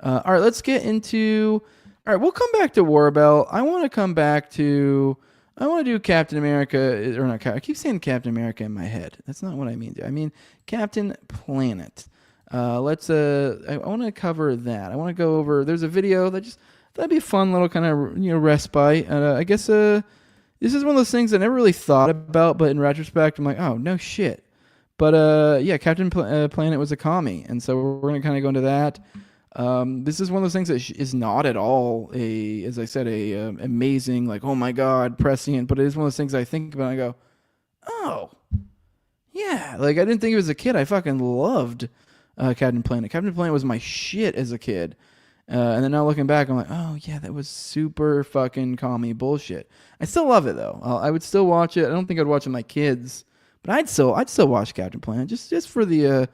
All right, let's get into. All right, we'll come back to Warbell. I want to do Captain America, or not. I keep saying Captain America in my head. That's not what I mean. I mean Captain Planet. I want to cover that. I want to go over. There's a video that'd be a fun little kind of respite. I guess this is one of those things I never really thought about, but in retrospect, I'm like, oh no shit. But yeah, Captain Planet was a commie, and so we're gonna kind of go into that. This is one of those things that is not at all as I said, amazing, like, oh my god, prescient, but it is one of those things I think about and I go, oh, yeah, like I didn't think it was a kid. I fucking loved Captain Planet. Captain Planet was my shit as a kid. And then now looking back, I'm like, oh yeah, that was super fucking commie bullshit. I still love it though. I would still watch it. I don't think I'd watch it with my kids, but I'd still watch Captain Planet just for the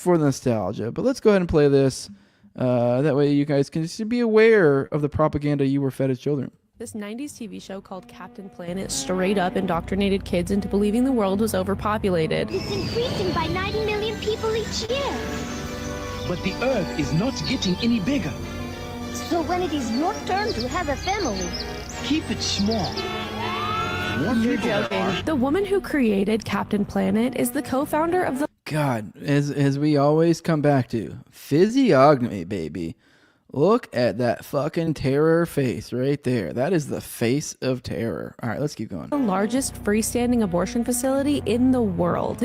nostalgia. But let's go ahead and play this. That way you guys can just be aware of the propaganda you were fed as children. This 90s TV show called Captain Planet straight up indoctrinated kids into believing the world was overpopulated. It's increasing by 90 million people each year. But the Earth is not getting any bigger. So when it is your turn to have a family, Keep it small. You're joking. The woman who created Captain Planet is the co-founder of the God, as we always come back to, physiognomy, baby. Look at that fucking terror face right there. That is the face of terror. All right, let's keep going. largest freestanding abortion facility in the world.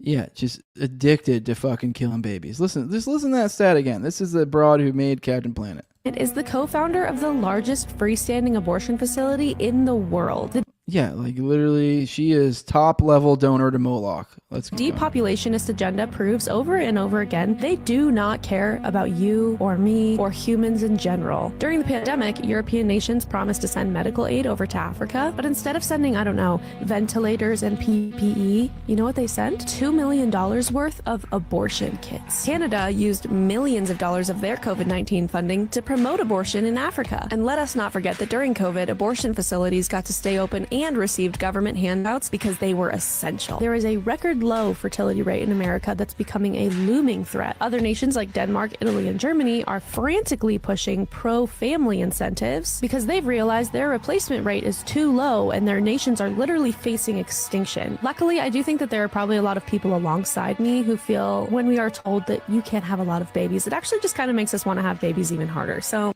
Yeah, just addicted to fucking killing babies. Listen to that stat again. This is the broad who made Captain Planet. It is the co-founder of the largest freestanding abortion facility in the world. Yeah, like literally, she is top level donor to Moloch. Let's keep going. Depopulationist agenda proves over and over again they do not care about you or me or humans in general. During the pandemic, European nations promised to send medical aid over to Africa, but instead of sending, I don't know, ventilators and PPE, you know what they sent? $2 million worth of abortion kits. Canada used millions of dollars of their COVID-19 funding to promote abortion in Africa. And let us not forget that during COVID, abortion facilities got to stay open and received government handouts because they were essential. There is a record low fertility rate in America that's becoming a looming threat. Other nations like Denmark, Italy, and Germany are frantically pushing pro-family incentives because they've realized their replacement rate is too low and their nations are literally facing extinction. Luckily, I do think that there are probably a lot of people alongside me who feel when we are told that you can't have a lot of babies, it actually just kind of makes us want to have babies even harder. So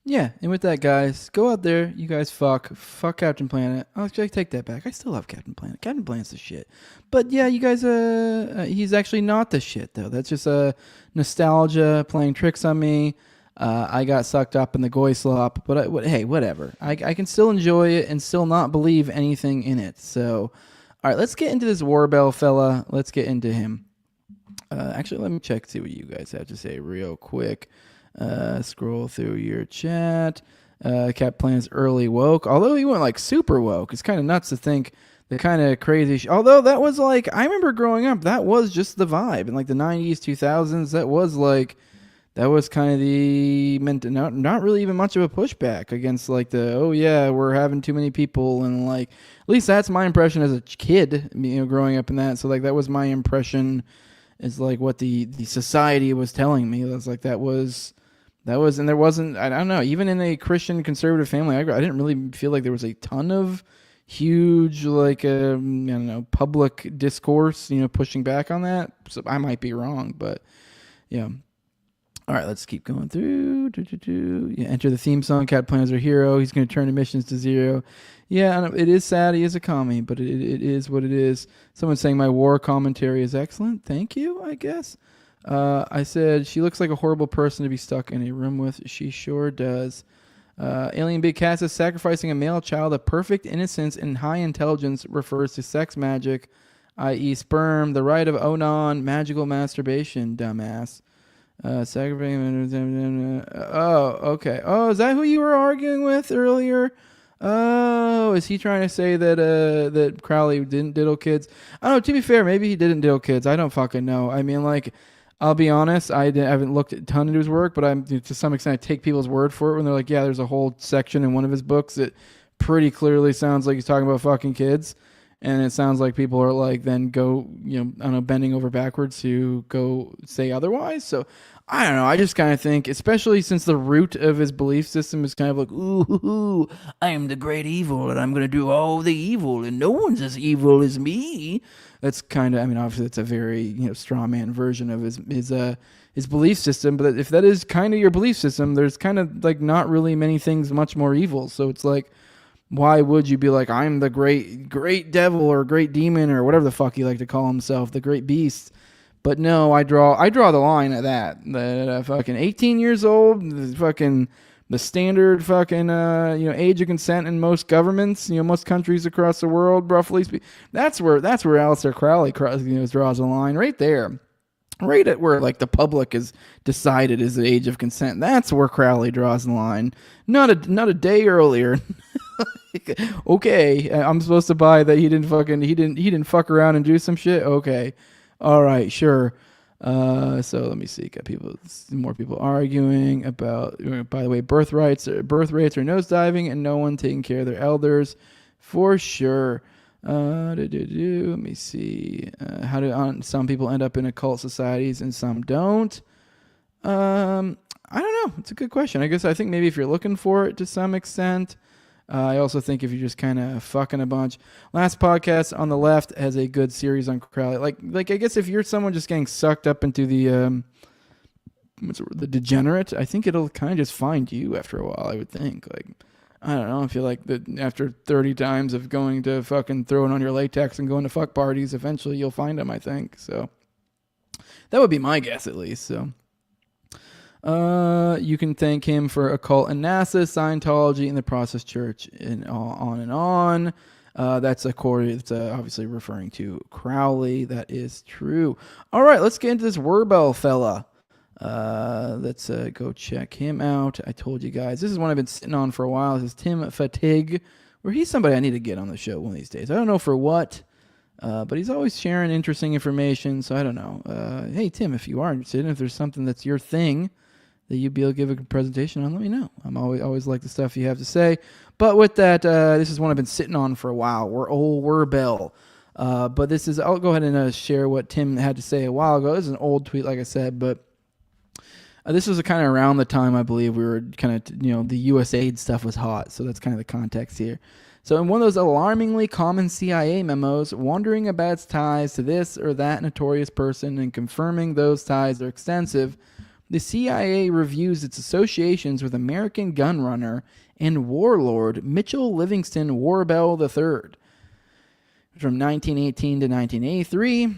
yeah, and with that, guys, go out there. You guys fuck Captain Planet. I'll actually take that back. I still love Captain Planet. Captain Planet's the shit. But yeah, you guys, he's actually not the shit, though. That's just nostalgia playing tricks on me. I got sucked up in the goy slop, but hey, whatever. I can still enjoy it and still not believe anything in it. So, all right, let's get into this Warbell fella. Let's get into him. Actually, let me check, see what you guys have to say real quick. Scroll through your chat. Cap Planet's early woke, although he went like super woke. It's kind of nuts to think the kind of crazy although that was like, I remember growing up, that was just the vibe in like the 90s, 2000s. That was kind of the not really even much of a pushback against like the, oh yeah, we're having too many people, and like at least that's my impression as a kid, growing up in that. So like that was my impression, is like what the society was telling me. And there wasn't, I don't know, even in a Christian conservative family, I didn't really feel like there was a ton of huge, like, public discourse, pushing back on that. So I might be wrong, but yeah. All right, let's keep going through. Yeah, enter the theme song. Cat Planet's our hero. He's going to turn emissions to zero. Yeah, it is sad. He is a commie, but it is what it is. Someone's saying my war commentary is excellent. Thank you, I guess. I said, she looks like a horrible person to be stuck in a room with. She sure does. Alien Big Cat says, sacrificing a male child of perfect innocence and high intelligence refers to sex magic, i.e. sperm, the rite of Onan, magical masturbation, dumbass. Oh, okay. Oh, is that who you were arguing with earlier? Oh, is he trying to say that that Crowley didn't diddle kids? I don't know. To be fair, maybe he didn't diddle kids. I don't fucking know. I mean, like, I'll be honest. I haven't looked a ton into his work, but I'm to some extent I take people's word for it when they're like, yeah, there's a whole section in one of his books that pretty clearly sounds like he's talking about fucking kids. And it sounds like people are like then go, I don't know, bending over backwards to go say otherwise. So I don't know. I just kind of think, especially since the root of his belief system is kind of like, ooh, I am the great evil and I'm going to do all the evil and no one's as evil as me. That's kind of, I mean, obviously that's a very, straw man version of his belief system. But if that is kind of your belief system, there's kind of like not really many things much more evil. So it's like, why would you be like, I'm the great devil or great demon or whatever the fuck he like to call himself, the great beast? But no, I draw the line at that. That fucking 18 years old, the standard fucking age of consent in most governments, most countries across the world, roughly speaking. That's where Aleister Crowley draws a line right there. Right at where like the public has decided is the age of consent. That's where Crowley draws the line. Not a day earlier. Okay, I'm supposed to buy that he didn't fuck around and do some shit. Okay, all right, sure. So let me see. Got more people arguing about. By the way, birth rates are nosediving, and no one taking care of their elders, for sure. Let me see. How do some people end up in occult societies and some don't? I don't know. It's a good question. I think maybe if you're looking for it to some extent. I also think if you're just kind of fucking a bunch. Last podcast on the left has a good series on Crowley. Like I guess if you're someone just getting sucked up into the degenerate, I think it'll kind of just find you after a while. I would think. Like, I don't know. I feel like that after 30 times of going to fucking throwing on your latex and going to fuck parties, eventually you'll find them. I think so. That would be my guess, at least. So. You can thank him for occult and NASA, Scientology, and the Process Church, and on and on. That's obviously referring to Crowley. That is true. All right, let's get into this Werbel fella. Let's go check him out. I told you guys, this is one I've been sitting on for a while. This is Tim Fatigue, where he's somebody I need to get on the show one of these days. I don't know for what. But he's always sharing interesting information, so I don't know. Hey, Tim, if you are interested, if there's something that's your thing that you'd be able to give a presentation on, let me know. I'm always like the stuff you have to say. But with that, this is one I've been sitting on for a while. We're Bell. But this is, I'll go ahead and share what Tim had to say a while ago. This is an old tweet, like I said, but this was kind of around the time I believe we were kind of, the USAID stuff was hot. So that's kind of the context here. So in one of those alarmingly common CIA memos, wondering about its ties to this or that notorious person and confirming those ties are extensive, the CIA reviews its associations with American gunrunner and warlord Mitchell Livingston Warbell III. From 1918 to 1983,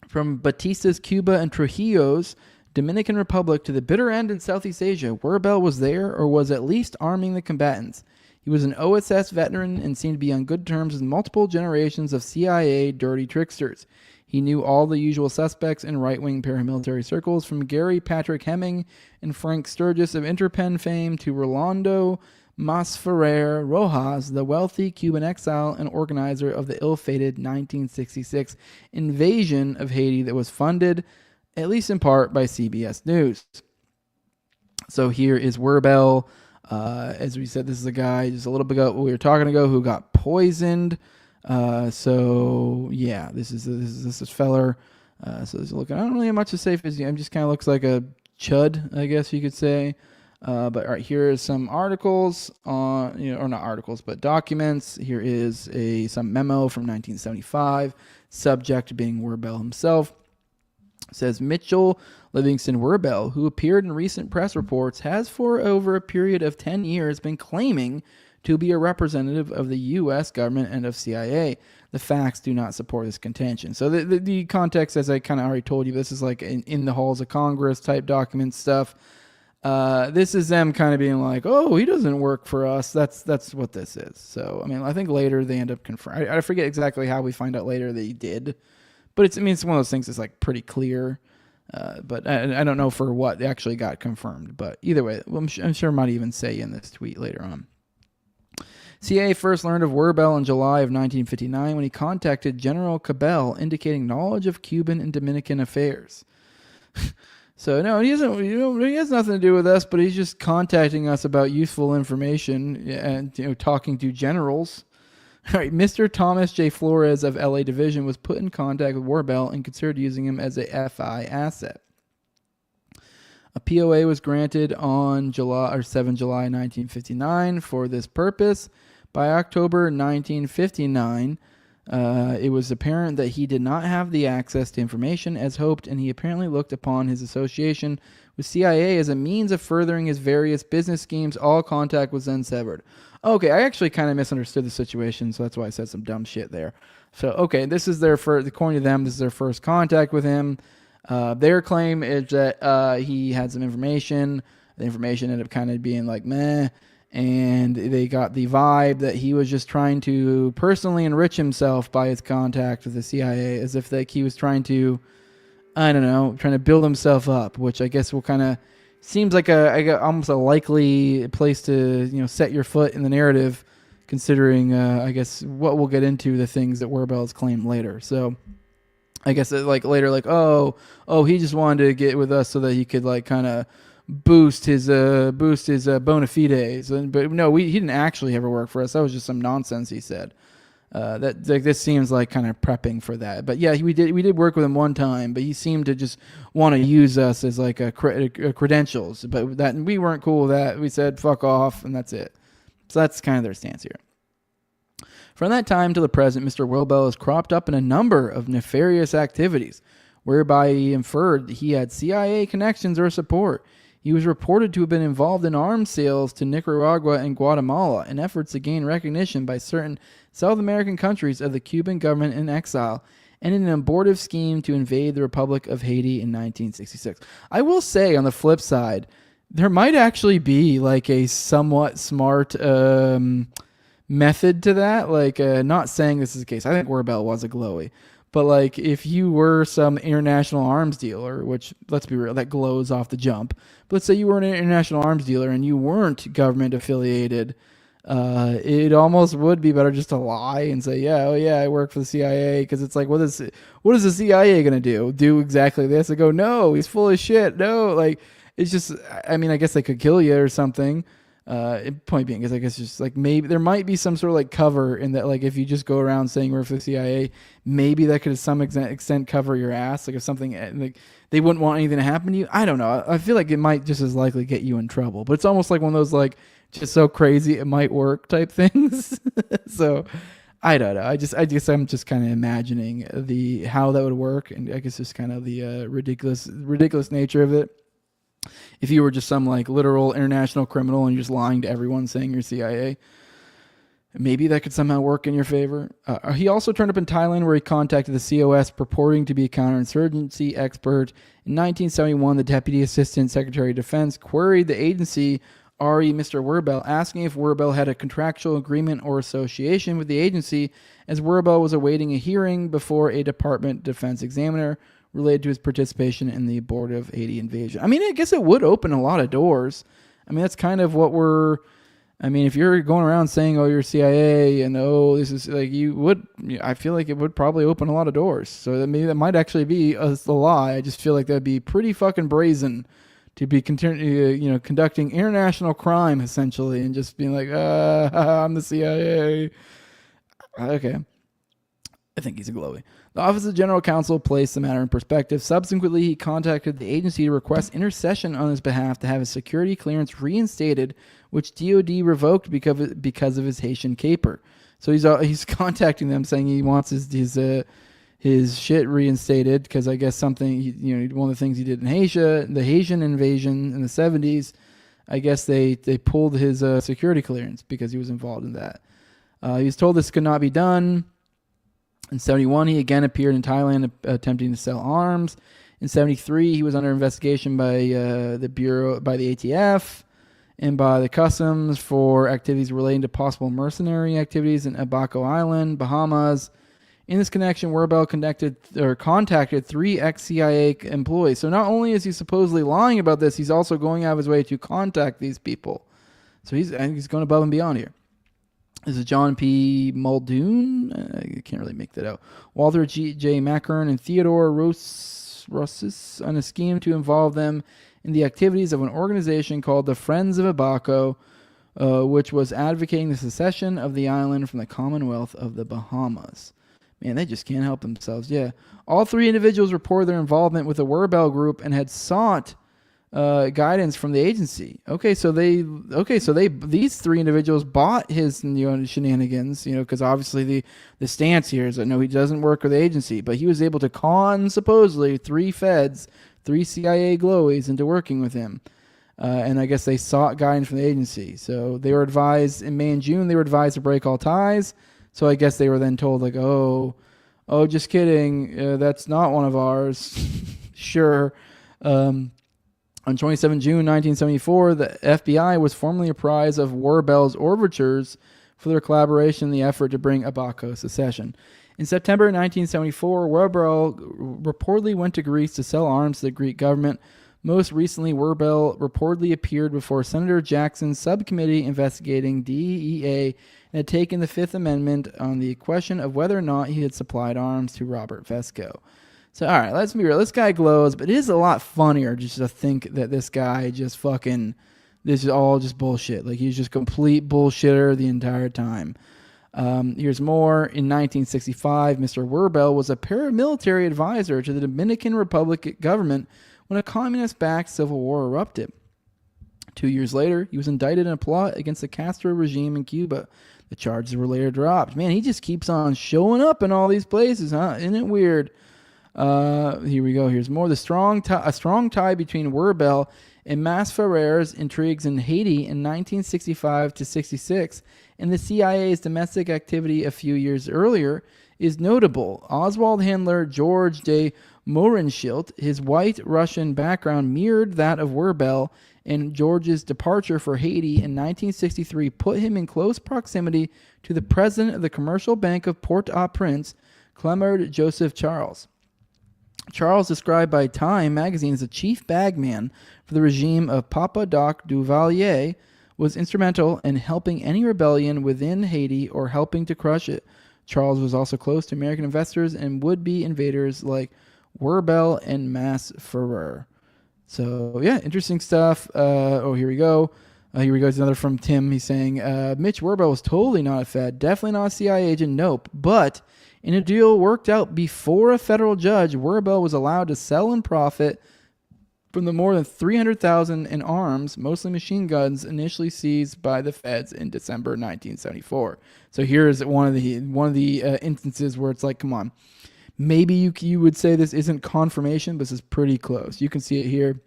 from Batista's Cuba and Trujillo's Dominican Republic to the bitter end in Southeast Asia, Warbell was there or was at least arming the combatants. He was an OSS veteran and seemed to be on good terms with multiple generations of CIA dirty tricksters. He knew all the usual suspects in right-wing paramilitary circles, from Gary Patrick Hemming and Frank Sturgis of Interpen fame to Rolando Masferrer Rojas, the wealthy Cuban exile and organizer of the ill-fated 1966 invasion of Haiti that was funded, at least in part, by CBS News. So here is Werbel. As we said, this is a guy just a little bit ago we were talking ago who got poisoned. So yeah, this is feller. So there's looking. I don't really have much to say for him. Just kind of looks like a chud, I guess you could say. But all right, here is some articles on, or not articles, but documents. Here is some memo from 1975. Subject being Werbel himself. It says Mitchell Livingston Werbel, who appeared in recent press reports, has for over a period of 10 years been claiming to be a representative of the U.S. government and of CIA. The facts do not support this contention. So the context, as I kind of already told you, this is like in the halls of Congress type document stuff. This is them kind of being like, oh, he doesn't work for us. That's what this is. So, I mean, I think later they end up confirming. I forget exactly how we find out later that he did. But it's one of those things that's like pretty clear. But I don't know for what actually got confirmed. But either way, I'm sure it might even say in this tweet later on. CIA first learned of Werbel in July of 1959 when he contacted General Cabell, indicating knowledge of Cuban and Dominican affairs. So no, he has nothing to do with us, but he's just contacting us about useful information and talking to generals. All right, Mr. Thomas J. Flores of LA Division was put in contact with Werbel and considered using him as a FI asset. A POA was granted on 7 July 1959 for this purpose. By October 1959, it was apparent that he did not have the access to information as hoped, and he apparently looked upon his association with CIA as a means of furthering his various business schemes. All contact was then severed. Okay, I actually kind of misunderstood the situation, so that's why I said some dumb shit there. So, okay, this is their first, according to them, this is their first contact with him. Their claim is that he had some information. The information ended up kind of being like, meh. And they got the vibe that he was just trying to personally enrich himself by his contact with the CIA, as if like he was trying to, I don't know, trying to build himself up, which I guess will kind of seems like almost a likely place to set your foot in the narrative, considering I guess what we'll get into the things that Werbel's claimed later. So I guess like later, like oh he just wanted to get with us so that he could like kind of boost his bona fides, but no, he didn't actually ever work for us. That was just some nonsense he said. That like this seems like kind of prepping for that. But yeah, we did work with him one time, but he seemed to just want to use us as like a credentials. But that we weren't cool with that. We said fuck off, and that's it. So that's kind of their stance here. From that time to the present, Mr. Werbel has cropped up in a number of nefarious activities, whereby he inferred that he had CIA connections or support. He was reported to have been involved in arms sales to Nicaragua and Guatemala in efforts to gain recognition by certain South American countries of the Cuban government in exile, and in an abortive scheme to invade the Republic of Haiti in 1966. I will say, on the flip side, there might actually be like a somewhat smart method to that. Like, not saying this is the case. I think Werbel was a glowy. But like, if you were some international arms dealer, which, let's be real, that glows off the jump. But let's say you were an international arms dealer and you weren't government affiliated, it almost would be better just to lie and say, I work for the CIA, because it's like, what is the CIA gonna do? Do exactly this? They go, no, he's full of shit. No, like, it's just, I mean, I guess they could kill you or something. Point being is, I guess, just like maybe there might be some sort of like cover in that, like if you just go around saying we're for the CIA, maybe that could to some extent cover your ass. Like if something like they wouldn't want anything to happen to you. I don't know. I feel like it might just as likely get you in trouble. But it's almost like one of those like just so crazy it might work type things. So I don't know. I guess I'm just kind of imagining how that would work, and I guess just kind of the ridiculous nature of it. If you were just some like literal international criminal and you're just lying to everyone saying you're CIA, maybe that could somehow work in your favor. He also turned up in Thailand, where he contacted the COS purporting to be a counterinsurgency expert. In 1971, the Deputy Assistant Secretary of Defense queried the agency, Mr. Werbel, asking if Werbel had a contractual agreement or association with the agency, as Werbel was awaiting a hearing before a Department of Defense examiner related to his participation in the abortive Haiti invasion. I mean, I guess it would open a lot of doors. I mean, that's kind of what if you're going around saying, oh, you're CIA, and oh, this is like, I feel like it would probably open a lot of doors. So maybe that might actually be a lie. I just feel like that'd be pretty fucking brazen to be conducting international crime, essentially, and just being like, I'm the CIA. Okay. I think he's a glowy. The Office of General Counsel placed the matter in perspective. Subsequently, he contacted the agency to request intercession on his behalf to have his security clearance reinstated, which DOD revoked because of his Haitian caper. So he's contacting them saying he wants his shit reinstated, because I guess something, one of the things he did in Haiti, the Haitian invasion in the 70s, I guess they pulled his security clearance because he was involved in that. He was told this could not be done. In 71, he again appeared in Thailand attempting to sell arms. In 73, he was under investigation by the ATF and by the Customs for activities relating to possible mercenary activities in Abaco Island, Bahamas. In this connection, Werbel contacted 3 ex-CIA employees. So not only is he supposedly lying about this, he's also going out of his way to contact these people. So he's going above and beyond here. This is John P. Muldoon. I can't really make that out. Walter J. Mackern and Theodore Rossis on a scheme to involve them in the activities of an organization called the Friends of Abaco, which was advocating the secession of the island from the Commonwealth of the Bahamas. Man, they just can't help themselves. Yeah. All 3 individuals reported their involvement with the Werbel group and had sought guidance from the agency. So these 3 individuals bought his shenanigans, because obviously the stance here is that no, he doesn't work with the agency, but he was able to con supposedly 3 feds, 3 CIA glowies into working with him. And I guess they sought guidance from the agency. So they were advised in May and June, they were advised to break all ties. So I guess they were then told like, oh, just kidding. That's not one of ours. Sure. On 27 June 1974, the FBI was formally apprised of Werbel's overtures for their collaboration in the effort to bring Abaco secession. In September 1974, Werbel reportedly went to Greece to sell arms to the Greek government. Most recently, Werbel reportedly appeared before Senator Jackson's subcommittee investigating DEA and had taken the Fifth Amendment on the question of whether or not he had supplied arms to Robert Vesco. So, all right, let's be real. This guy glows, but it is a lot funnier just to think that this guy just this is all just bullshit. Like, he's just complete bullshitter the entire time. Here's more. In 1965, Mr. Werbel was a paramilitary advisor to the Dominican Republic government when a communist-backed civil war erupted. 2 years later, he was indicted in a plot against the Castro regime in Cuba. The charges were later dropped. Man, he just keeps on showing up in all these places, huh? Isn't it weird? Here we go. Here's more. A strong tie between Werbel and Masferrer's intrigues in Haiti in 1965 to 66 and the CIA's domestic activity a few years earlier is notable. Oswald handler George de Mohrenschildt, his white Russian background mirrored that of Werbel, and George's departure for Haiti in 1963 put him in close proximity to the president of the Commercial Bank of Port-au-Prince, Clément Joseph Charles. Charles, described by Time magazine as a chief bagman for the regime of Papa Doc Duvalier, was instrumental in helping any rebellion within Haiti or helping to crush it. Charles was also close to American investors and would-be invaders like Werbel and Masferrer. So, yeah, interesting stuff. Here we go. Here we go. It's another from Tim. He's saying, Mitch Werbel was totally not a Fed, definitely not a CIA agent, nope. But in a deal worked out before a federal judge, Werbel was allowed to sell and profit from the more than $300,000 in arms, mostly machine guns, initially seized by the feds in December 1974. So here's one of the instances where it's like, come on, maybe you would say this isn't confirmation, but this is pretty close. You can see it here.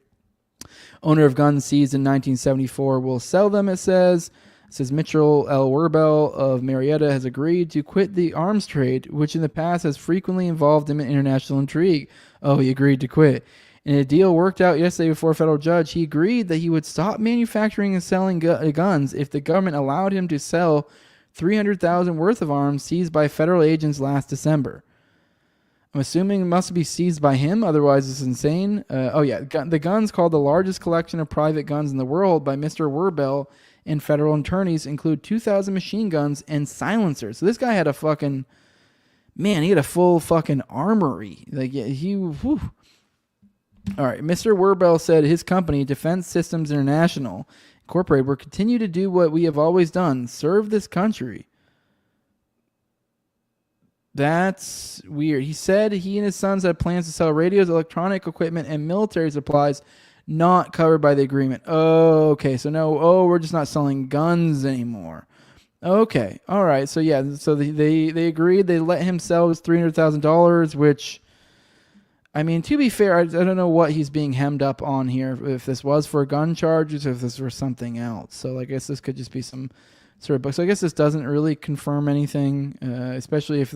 Owner of guns seized in 1974 will sell them, it says. It says Mitchell L. Werbel of Marietta has agreed to quit the arms trade, which in the past has frequently involved him in international intrigue. Oh, he agreed to quit. In a deal worked out yesterday before a federal judge, he agreed that he would stop manufacturing and selling guns if the government allowed him to sell $300,000 worth of arms seized by federal agents last December. I'm assuming it must be seized by him, otherwise it's insane. The guns, called the largest collection of private guns in the world by Mr. Werbel and federal attorneys, include 2,000 machine guns and silencers. So this guy had he had a full fucking armory. All right, Mr. Werbel said his company, Defense Systems International, Incorporated, will continue to do what we have always done, serve this country. That's weird. He said he and his sons had plans to sell radios, electronic equipment, and military supplies not covered by the agreement. Oh, okay. So we're just not selling guns anymore. Okay. All right. So yeah, so they agreed. They let him sell his $300,000, which, I mean, to be fair, I don't know what he's being hemmed up on here. If this was for gun charges, or if this was something else. So I guess this could just be some sort of book. So I guess this doesn't really confirm anything, especially if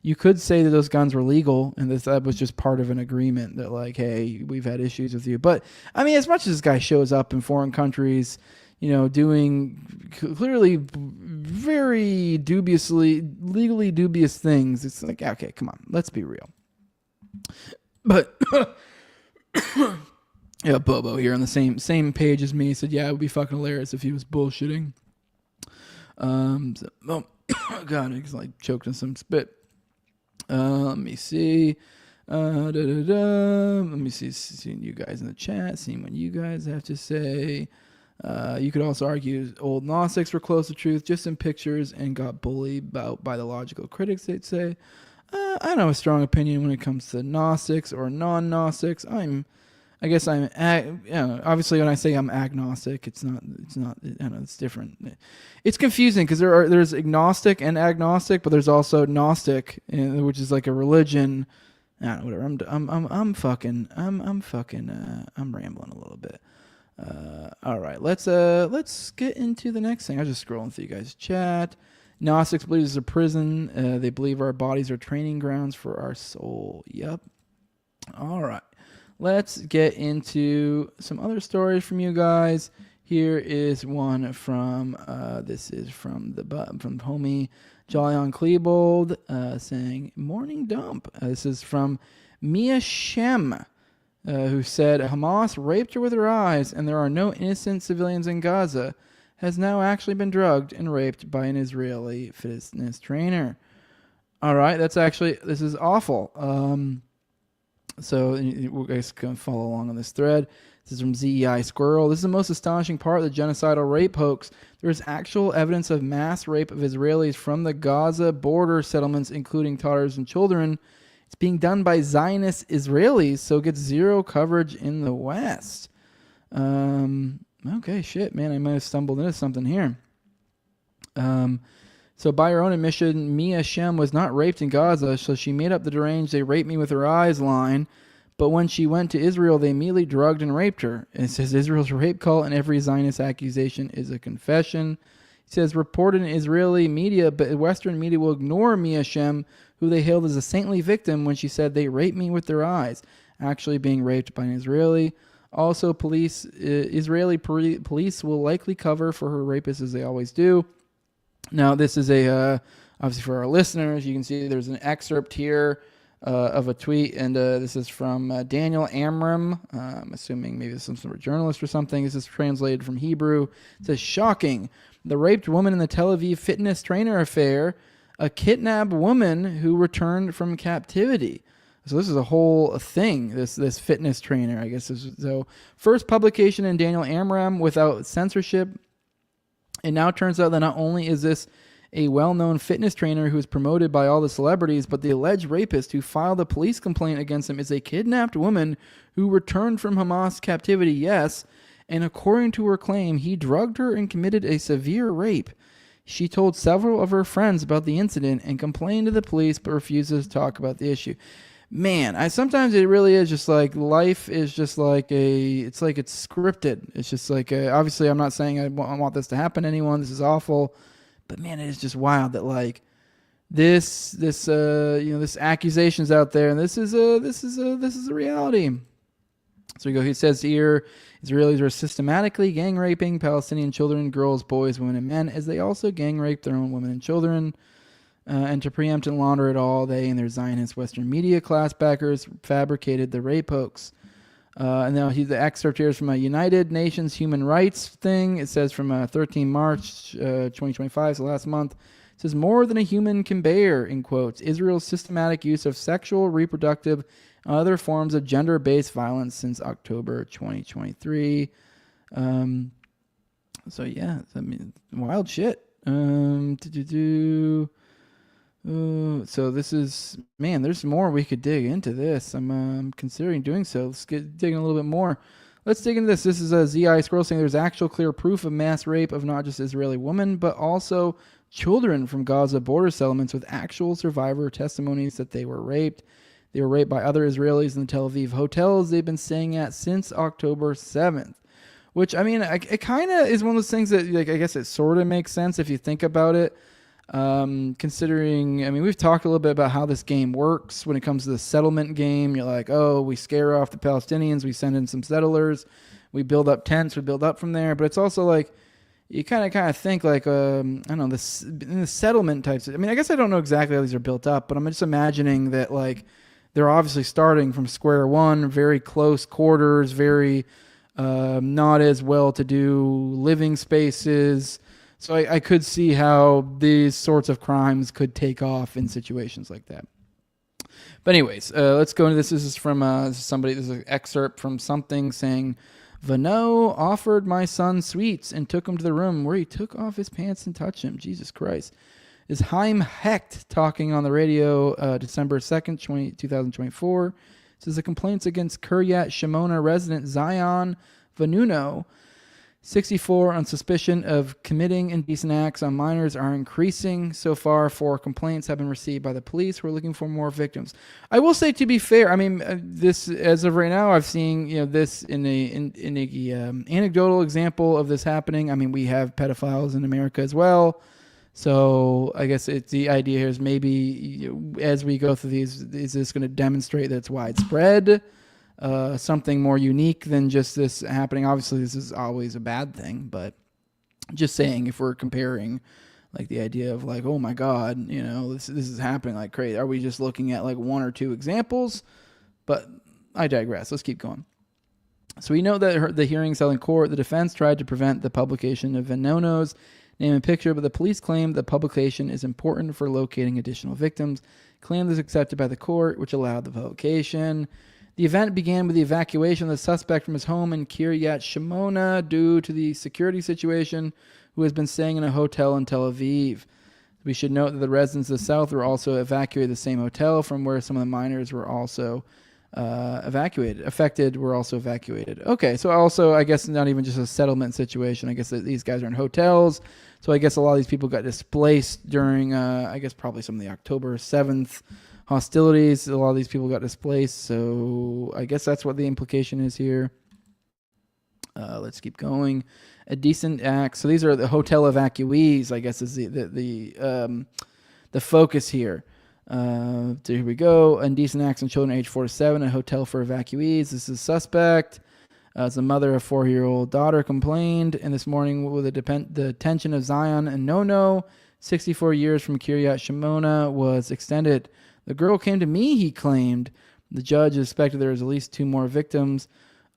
you could say that those guns were legal and that was just part of an agreement that, like, hey, we've had issues with you. But I mean, as much as this guy shows up in foreign countries, doing clearly very legally dubious things. It's like, okay, come on, let's be real. But yeah, Bobo here on the same page as me said, yeah, it would be fucking hilarious if he was bullshitting. Oh God, I just like choked on some spit. Let me see. Let me see. Seeing you guys in the chat, seeing what you guys have to say. You could also argue old Gnostics were close to truth just in pictures and got bullied about by the logical critics, they'd say. I don't have a strong opinion when it comes to Gnostics or non-Gnostics. Obviously when I say I'm agnostic, it's not, it's different. It's confusing because there's agnostic and agnostic, but there's also Gnostic, which is like a religion. I don't know, whatever. I'm rambling a little bit. All right, let's get into the next thing. I was just scrolling through you guys' chat. Gnostics believe this is a prison. They believe our bodies are training grounds for our soul. Yep. All right, let's get into some other stories from you guys. Here is one from this is from homie Jolyon Klebold saying morning dump. This is from Mia Shem. Who said Hamas raped her with her eyes and there are no innocent civilians in Gaza, has now actually been drugged and raped by an Israeli fitness trainer. All right, this is awful. So you guys can follow along on this thread. This is from ZEI Squirrel. This is the most astonishing part of the genocidal rape hoax. There is actual evidence of mass rape of Israelis from the Gaza border settlements, including toddlers and children. It's being done by Zionist Israelis, so it gets zero coverage in the West. Okay, shit, man, I might have stumbled into something here. So by her own admission, Mia Shem was not raped in Gaza, so she made up the deranged "they raped me with her eyes" line. But when she went to Israel, they immediately drugged and raped her. And it says Israel's rape cult and every Zionist accusation is a confession. It says reported in Israeli media, but Western media will ignore Mia Shem, who they hailed as a saintly victim when she said they raped me with their eyes, actually being raped by an Israeli. Also, Israeli police will likely cover for her rapists as they always do. Now, this is obviously for our listeners, you can see there's an excerpt here of a tweet, and this is from Daniel Amram. I'm assuming maybe this is some sort of journalist or something. This is translated from Hebrew. It says, shocking. The raped woman in the Tel Aviv fitness trainer affair, a kidnapped woman who returned from captivity. So this is a whole thing, this fitness trainer, I guess. So first publication in Daniel Amram without censorship. It now turns out that not only is this a well-known fitness trainer who is promoted by all the celebrities, but the alleged rapist who filed a police complaint against him is a kidnapped woman who returned from Hamas captivity, yes, and according to her claim, he drugged her and committed a severe rape. She told several of her friends about the incident and complained to the police, but refuses to talk about the issue. Man, sometimes it really is just like life is just like it's like it's scripted. It's just like, obviously I'm not saying I want this to happen to anyone. This is awful. But man, it is just wild that like this accusation's out there, and this is a reality. So we go. He says here, Israelis are systematically gang raping Palestinian children, girls, boys, women, and men, as they also gang rape their own women and children. And to preempt and launder it all, they and their Zionist Western media class backers fabricated the rape hoax. And now the excerpt here is from a United Nations Human Rights thing. It says from 13 March 2025, so last month. It says, more than a human can bear, in quotes, Israel's systematic use of sexual, reproductive, and other forms of gender-based violence since October 2023. So yeah, I mean, wild shit. So this is, man, there's more we could dig into this. I'm considering doing so. Let's get digging a little bit more. Let's dig into this. This is a ZI Scroll saying there's actual clear proof of mass rape of not just Israeli women, but also children from Gaza border settlements with actual survivor testimonies that they were raped. They were raped by other Israelis in the Tel Aviv hotels they've been staying at since October 7th. Which, I mean, it kind of is one of those things that, like, I guess it sort of makes sense if you think about it. Considering, I mean, we've talked a little bit about how this game works when it comes to the settlement game. You're like, oh, we scare off the Palestinians, we send in some settlers, we build up tents, we build up from there. But it's also like, you kind of think like, I don't know, this in the settlement types. I mean, I guess I don't know exactly how these are built up, but I'm just imagining that like they're obviously starting from square one, very close quarters, very not as well-to-do living spaces. So I could see how these sorts of crimes could take off in situations like that. But anyways, let's go into this. This is from somebody. This is an excerpt from something saying, Vano offered my son sweets and took him to the room where he took off his pants and touched him. Jesus Christ. Is Chaim Hecht talking on the radio December 2nd, 2024. It says the complaints against Kiryat Shimona resident Zion Vanuno, 64, on suspicion of committing indecent acts on minors are increasing. So far, 4 complaints have been received by the police who are looking for more victims. I will say, to be fair, I mean, this, as of right now, I've seen, this in a anecdotal example of this happening. I mean, we have pedophiles in America as well. So I guess it's the idea here is maybe as we go through these, is this going to demonstrate that it's widespread? Something more unique than just this happening. Obviously, this is always a bad thing, but just saying, if we're comparing like the idea of like, oh my God, this is happening like crazy. Are we just looking at like 1 or 2 examples? But I digress. Let's keep going. So we know that the hearings held in court, the defense tried to prevent the publication of Vanono's name and picture, but the police claimed the publication is important for locating additional victims. Claim was accepted by the court, which allowed the publication. The event began with the evacuation of the suspect from his home in Kiryat Shimona due to the security situation, who has been staying in a hotel in Tel Aviv. We should note that the residents of the south were also evacuated to the same hotel from where some of the minors were also affected were also evacuated. Okay, so also, I guess not even just a settlement situation. I guess that these guys are in hotels. So I guess a lot of these people got displaced during, I guess probably some of the October 7th hostilities. A lot of these people got displaced, so I guess that's what the implication is here. Let's keep going. A decent act. So these are the hotel evacuees, I guess, is the focus here. So here we go. Indecent acts on children age 4 to 7, a hotel for evacuees. This is suspect. As a mother of 4-year-old daughter complained, and this morning with the detention of Zion and Nono, 64 years from Kiryat Shimona, was extended. The girl came to me, he claimed. The judge suspected there was at least 2 more victims.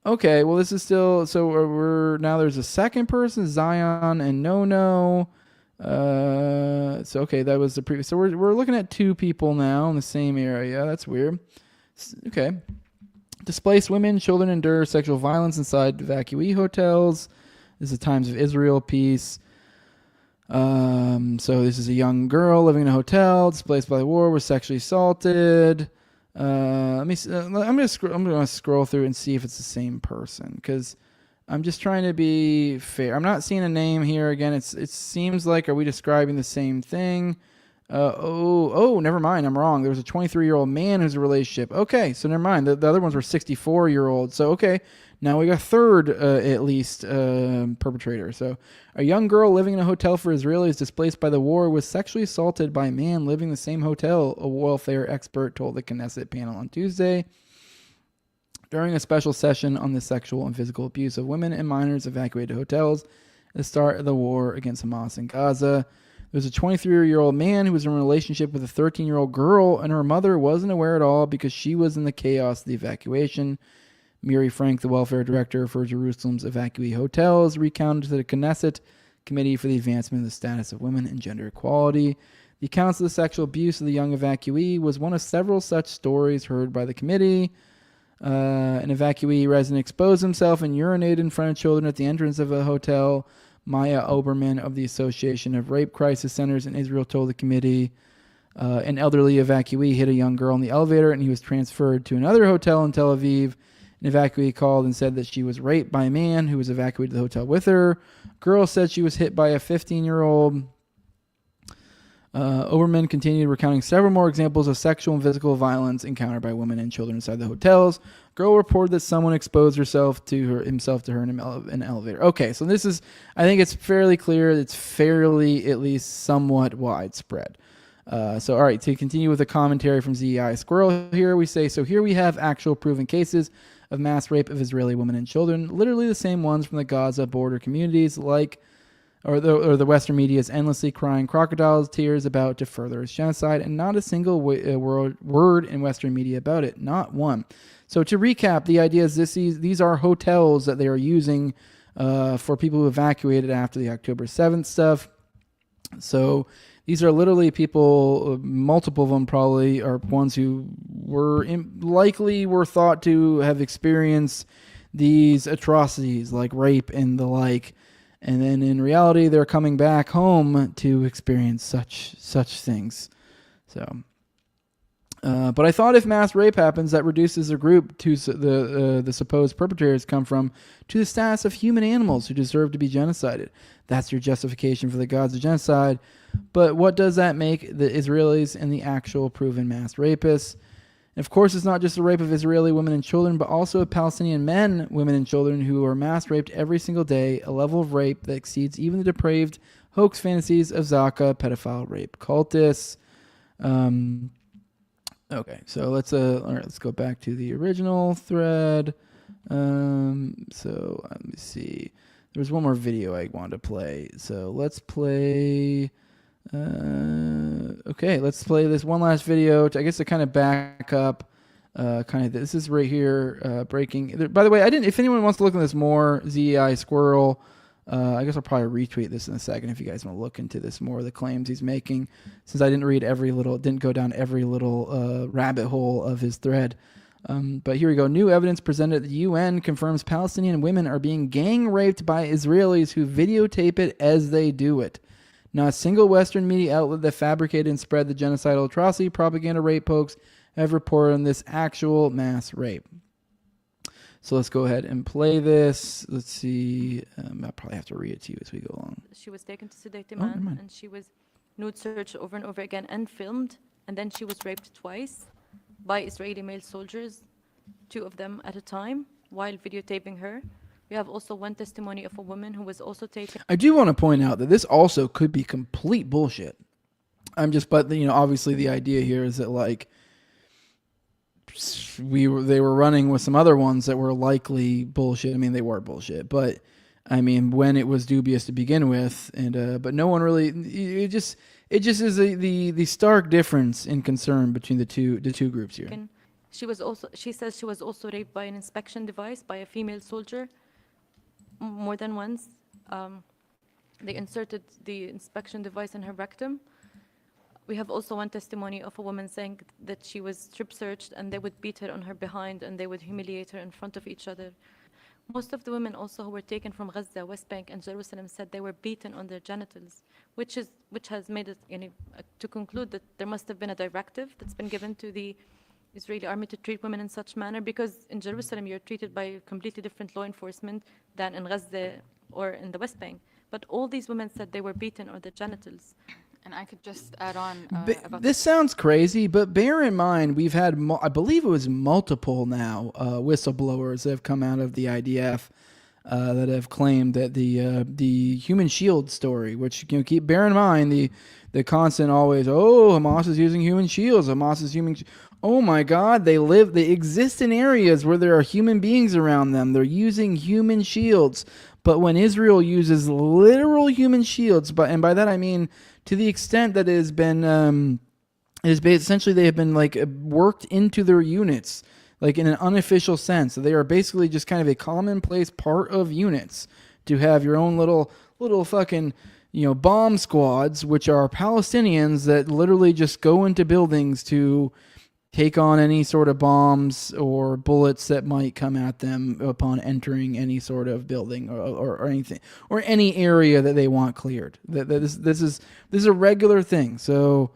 Okay, well, this is still, so we're now there's a second person, Zion and Nono. So okay, that was the previous. So we're looking at 2 people now in the same area. That's weird. Okay. Displaced women, children endure sexual violence inside evacuee hotels. This is Times of Israel piece. So this is a young girl living in a hotel, displaced by the war, was sexually assaulted. I'm going to scroll through and see if it's the same person, because I'm just trying to be fair. I'm not seeing a name here again. It seems like, are we describing the same thing? Never mind. I'm wrong. There was a 23-year-old man who's a relationship. Okay, so never mind. The other ones were 64-year-olds. So, okay, now we got a third, at least, perpetrator. So, a young girl living in a hotel for Israelis displaced by the war was sexually assaulted by a man living in the same hotel, a welfare expert told the Knesset panel on Tuesday. During a special session on the sexual and physical abuse of women and minors evacuated hotels at the start of the war against Hamas in Gaza. There was a 23-year-old man who was in a relationship with a 13-year-old girl, and her mother wasn't aware at all because she was in the chaos of the evacuation. Miri Frank, the welfare director for Jerusalem's evacuee hotels, recounted to the Knesset Committee for the Advancement of the Status of Women and Gender Equality. The accounts of the sexual abuse of the young evacuee was one of several such stories heard by the committee. An evacuee resident exposed himself and urinated in front of children at the entrance of a hotel. Maya Oberman of the Association of Rape Crisis Centers in Israel told the committee an elderly evacuee hit a young girl in the elevator and he was transferred to another hotel in Tel Aviv. An evacuee called and said that she was raped by a man who was evacuated to the hotel with her. Girl said she was hit by a 15-year-old. Oberman continued recounting several more examples of sexual and physical violence encountered by women and children inside the hotels. Girl reported that someone exposed himself to her in an elevator. Okay, so this is, I think it's fairly clear. It's fairly, at least somewhat widespread. So, all right, to continue with the commentary from ZEI Squirrel here, we say, so here we have actual proven cases of mass rape of Israeli women and children, literally the same ones from the Gaza border communities, like or the Western media is endlessly crying crocodiles' tears about to further its genocide, and not a single word in Western media about it, not one. So to recap, the idea is these are hotels that they are using for people who evacuated after the October 7th stuff. So these are literally people, multiple of them probably are ones who likely were thought to have experienced these atrocities like rape and the like. And then in reality, they're coming back home to experience such things. So, but I thought if mass rape happens, that reduces the group to the supposed perpetrators come from to the status of human animals who deserve to be genocided. That's your justification for the gods of genocide. But what does that make the Israelis and the actual proven mass rapists? And of course, it's not just the rape of Israeli women and children, but also of Palestinian men, women, and children who are mass raped every single day, a level of rape that exceeds even the depraved hoax fantasies of Zaka pedophile rape cultists. Okay, so let's go back to the original thread. So let me see. There was one more video I wanted to play. So let's play. Okay, let's play this one last video I guess to kind of back up this is right here, breaking. By the way, if anyone wants to look at this more, ZEI Squirrel, I guess I'll probably retweet this in a second if you guys want to look into this more, the claims he's making, since I didn't go down every little rabbit hole of his thread. But here we go. New evidence presented at the UN confirms Palestinian women are being gang raped by Israelis who videotape it as they do it. Not a single Western media outlet that fabricated and spread the genocidal atrocity, propaganda, rape hoax have reported on this actual mass rape. So let's go ahead and play this. Let's see. I'll probably have to read it to you as we go along. She was taken to sedate a man, and she was nude searched over and over again and filmed, and then she was raped twice by Israeli male soldiers, 2 of them at a time, while videotaping her. We have also one testimony of a woman who was also taken. I do want to point out that this also could be complete bullshit. But obviously the idea here is that like they were running with some other ones that were likely bullshit. I mean, they were bullshit, but I mean, when it was dubious to begin with, and but no one really. It just is the stark difference in concern between the two groups here. She says she was also raped by an inspection device by a female soldier. More than once. They inserted the inspection device in her rectum. We have also one testimony of a woman saying that she was strip searched and they would beat her on her behind and they would humiliate her in front of each other. Most of the women also who were taken from Gaza, West Bank, and Jerusalem said they were beaten on their genitals, which has made it to conclude that there must have been a directive that's been given to the Israeli army to treat women in such manner, because in Jerusalem you're treated by completely different law enforcement than in Gaza or in the West Bank. But all these women said they were beaten on their genitals. And I could just add on about this sounds crazy, but bear in mind we've had I believe it was multiple now whistleblowers that have come out of the IDF that have claimed that the human shield story, which keep bear in mind the constant always, Hamas is using human shields, Hamas is using. Oh my God, they exist in areas where there are human beings around them. They're using human shields. But when Israel uses literal human shields, and by that I mean to the extent that it has been, essentially they have been like worked into their units, like in an unofficial sense. So they are basically just kind of a commonplace part of units to have your own little fucking, bomb squads, which are Palestinians that literally just go into buildings to take on any sort of bombs or bullets that might come at them upon entering any sort of building or anything, or any area that they want cleared. This is a regular thing. So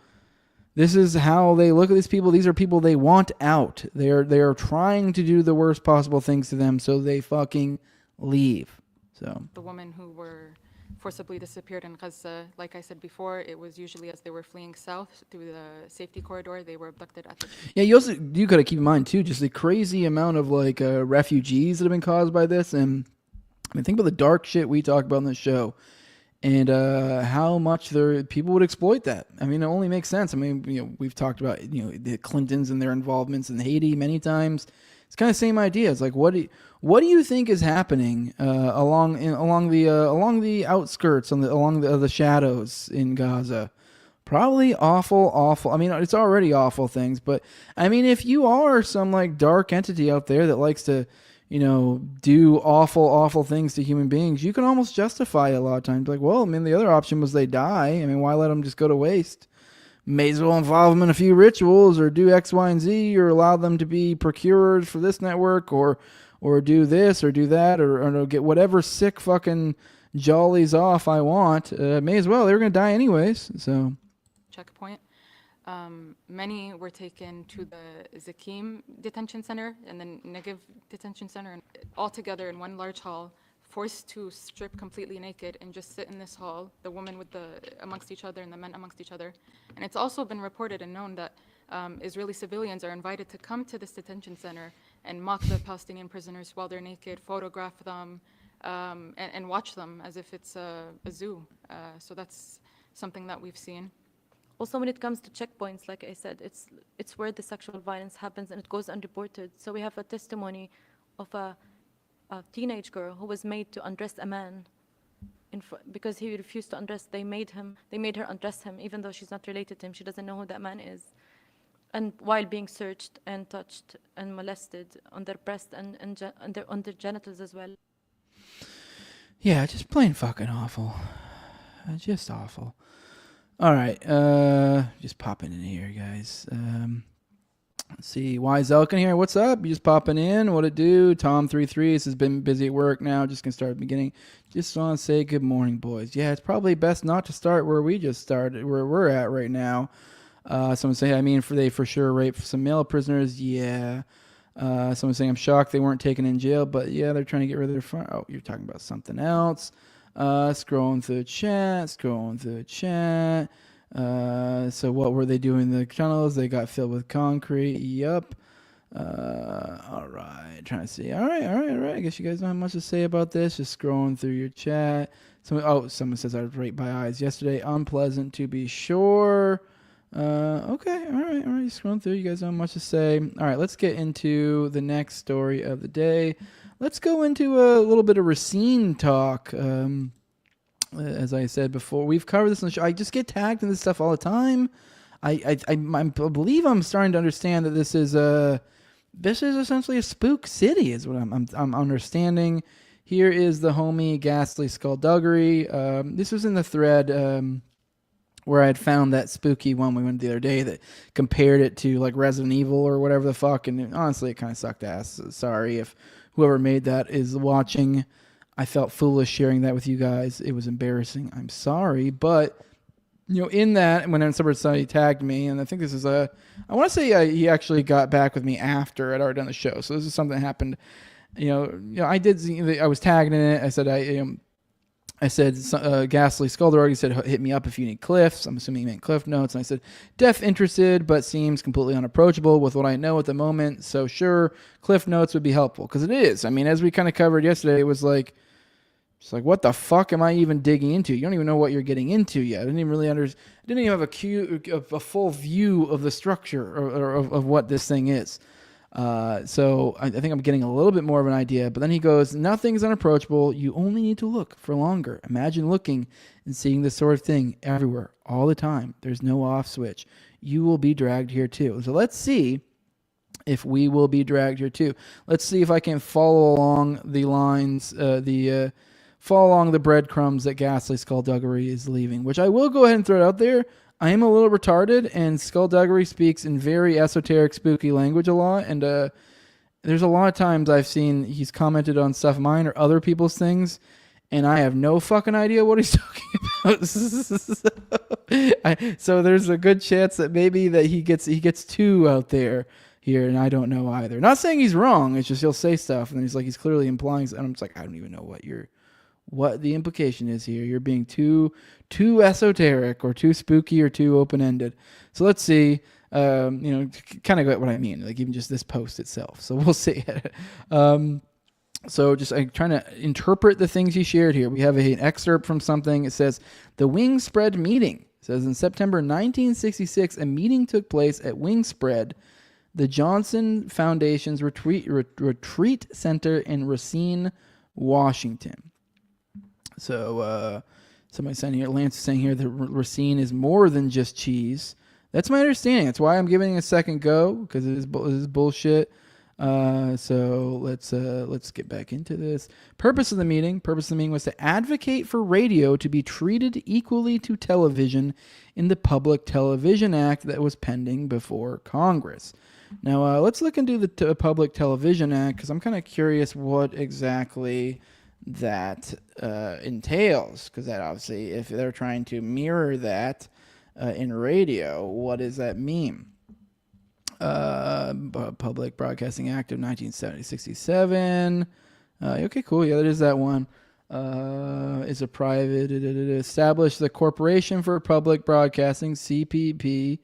this is how they look at these people. These are people they want out. They are trying to do the worst possible things to them, so they fucking leave. So the women who were forcibly disappeared in Gaza, like I said before, it was usually as they were fleeing south through the safety corridor. They were abducted at the... Yeah, you got to keep in mind too, just the crazy amount of like refugees that have been caused by this. And I mean, think about the dark shit we talk about in this show, and how much people would exploit that. I mean, it only makes sense. I mean, we've talked about the Clintons and their involvements in Haiti many times. It's kind of the same idea. It's like, what do you think is happening along the outskirts, along the shadows in Gaza? Probably awful. I mean, it's already awful things, but I mean, if you are some like dark entity out there that likes to, do awful things to human beings, you can almost justify it a lot of times. Like, well, I mean, the other option was they die. I mean, why let them just go to waste? May as well involve them in a few rituals or do X, Y, and Z, or allow them to be procurers for this network, or do this or do that, or get whatever sick fucking jollies off I want. May as well. They were going to die anyways. So, checkpoint. Many were taken to the Zakim detention center and the Negev detention center, and all together in one large hall, forced to strip completely naked and just sit in this hall, the women amongst each other and the men amongst each other. And it's also been reported and known that Israeli civilians are invited to come to this detention center and mock the Palestinian prisoners while they're naked, photograph them, and watch them as if it's a zoo. So that's something that we've seen. Also, when it comes to checkpoints, like I said, it's where the sexual violence happens and it goes unreported. So we have a testimony of a teenage girl who was made to undress a man because he refused to undress. They made her undress him, even though she's not related to him. She doesn't know who that man is. And while being searched and touched and molested on their breast and on their genitals as well. Yeah, just plain fucking awful. Just awful. All right, just popping in here, guys. Let's see, Wise Elkin here. What's up? You just popping in? What it do? Tom33 has been busy at work now. Just gonna start at the beginning. Just want to say good morning, boys. Yeah, it's probably best not to start where we just started, where we're at right now. Someone say, I mean, they for sure raped some male prisoners. Yeah. Someone saying, I'm shocked they weren't taken in jail, but yeah, they're trying to get rid of their front. Oh, you're talking about something else. Scrolling through the chat. So what were they doing in the tunnels? They got filled with concrete. Yep. All right. Trying to see. All right. I guess you guys don't have much to say about this. Just scrolling through your chat. Someone says I was raped by eyes yesterday. Unpleasant to be sure. Okay. All right. Just scrolling through. You guys don't have much to say. All right. Let's get into the next story of the day. Let's go into a little bit of Racine talk. As I said before, we've covered this on the show. I just get tagged in this stuff all the time. I believe I'm starting to understand that this is essentially a spook city, is what I'm understanding. Here is the homie Ghastly Skullduggery. This was in the thread where I had found that spooky one we went the other day that compared it to like Resident Evil or whatever the fuck, and honestly, it kind of sucked ass. Sorry if whoever made that is watching. I felt foolish sharing that with you guys. It was embarrassing. I'm sorry. But, in that, when somebody tagged me, and I think this is I want to say he actually got back with me after I'd already done the show. So this is something that happened. I was tagged in it. I said, Ghastly Skullduggery said, hit me up if you need cliffs. I'm assuming he meant cliff notes. And I said, def interested, but seems completely unapproachable with what I know at the moment. So sure, cliff notes would be helpful. Because it is. I mean, as we kind of covered yesterday, it was like, what the fuck am I even digging into? You don't even know what you're getting into yet. I didn't even really I didn't even have a full view of the structure or of what this thing is. So I think I'm getting a little bit more of an idea. But then he goes, nothing's unapproachable. You only need to look for longer. Imagine looking and seeing this sort of thing everywhere, all the time. There's no off switch. You will be dragged here too. So let's see if we will be dragged here too. Let's see if I can follow along the lines, follow along the breadcrumbs that Ghastly Skullduggery is leaving, which I will go ahead and throw it out there. I am a little retarded, and Skullduggery speaks in very esoteric, spooky language a lot, and there's a lot of times I've seen he's commented on stuff of mine or other people's things, and I have no fucking idea what he's talking about. So there's a good chance that maybe that he gets two out there here, and I don't know either. Not saying he's wrong, it's just he'll say stuff, and then he's clearly implying, and I'm just like, I don't even know what the implication is here. You're being too esoteric or too spooky or too open-ended. So let's see, kind of get what I mean, like even just this post itself. So we'll see. So just I'm trying to interpret the things he shared here. We have an excerpt from something. It says, the Wingspread meeting. It says, in September 1966, a meeting took place at Wingspread, the Johnson Foundation's retreat center in Racine, Washington. So somebody saying here, Lance is saying here that Racine is more than just cheese. That's my understanding. That's why I'm giving it a second go, because it is bullshit. So let's get back into this. Purpose of the meeting was to advocate for radio to be treated equally to television in the Public Television Act that was pending before Congress. Now let's look into the Public Television Act, because I'm kind of curious what exactly that entails, because that obviously, if they're trying to mirror that in radio, what does that mean? Public Broadcasting Act of 1967. Okay, cool. Yeah, that is that one. Is a private establish the Corporation for Public Broadcasting, CPP,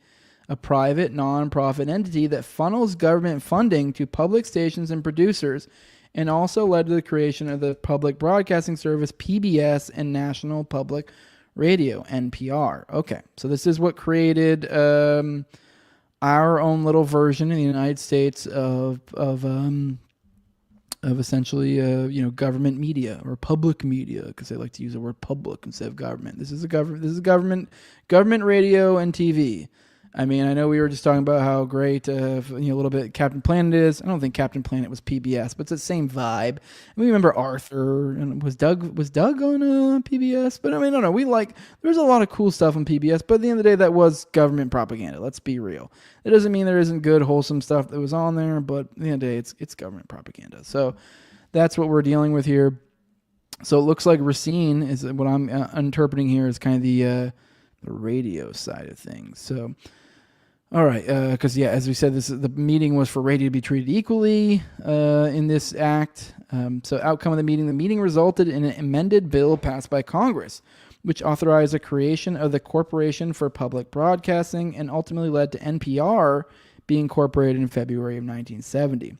a private non-profit entity that funnels government funding to public stations and producers, and also led to the creation of the Public Broadcasting Service, PBS, and National Public Radio, NPR. Okay, so this is what created our own little version in the United States of essentially government media, or public media, because they like to use the word public instead of government. This is government radio and TV. I mean, I know we were just talking about how great, a little bit Captain Planet is. I don't think Captain Planet was PBS, but it's the same vibe. And we remember Arthur, and was Doug on PBS? But I mean, no, there's a lot of cool stuff on PBS, but at the end of the day, that was government propaganda. Let's be real. It doesn't mean there isn't good, wholesome stuff that was on there, but at the end of the day, it's government propaganda. So that's what we're dealing with here. So it looks like Racine is what I'm interpreting here as kind of the radio side of things. So. All right, because as we said, the meeting was for radio to be treated equally in this act. So outcome of the meeting resulted in an amended bill passed by Congress, which authorized the creation of the Corporation for Public Broadcasting, and ultimately led to NPR being incorporated in February of 1970.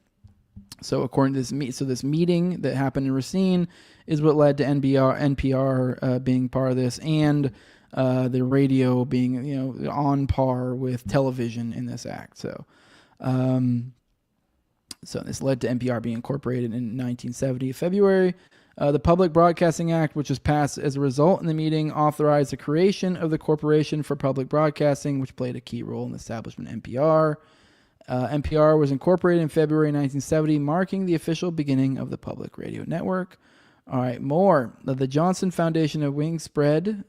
So according to this meeting that happened in Racine is what led to NPR being part of this, and the radio being, on par with television in this act. So this led to NPR being incorporated in 1970 February. The Public Broadcasting Act, which was passed as a result in the meeting, authorized the creation of the Corporation for Public Broadcasting, which played a key role in the establishment of NPR. NPR was incorporated in February 1970, marking the official beginning of the public radio network. All right, more. The Johnson Foundation of Wing Spread.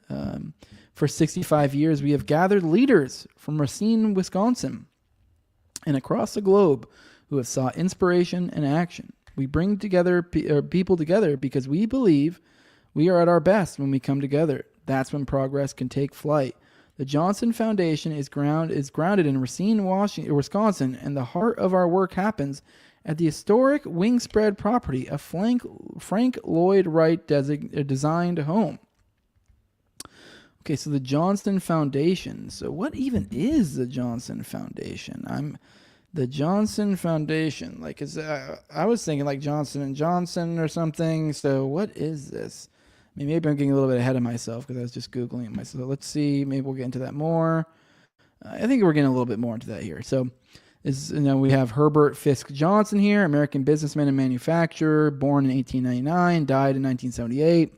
For 65 years, we have gathered leaders from Racine, Wisconsin, and across the globe who have sought inspiration and action. We bring together people together because we believe we are at our best when we come together. That's when progress can take flight. The Johnson Foundation is grounded in Racine, Wisconsin, and the heart of our work happens at the historic wing spread property of Frank Lloyd Wright designed home. Okay, so the Johnson Foundation. So what even is the Johnson Foundation? The Johnson Foundation. I was thinking like Johnson & Johnson or something. So what is this? Maybe I'm getting a little bit ahead of myself because I was just Googling it myself. Let's see. Maybe we'll get into that more. I think we're getting a little bit more into that here. So we have Herbert Fisk Johnson here, American businessman and manufacturer, born in 1899, died in 1978.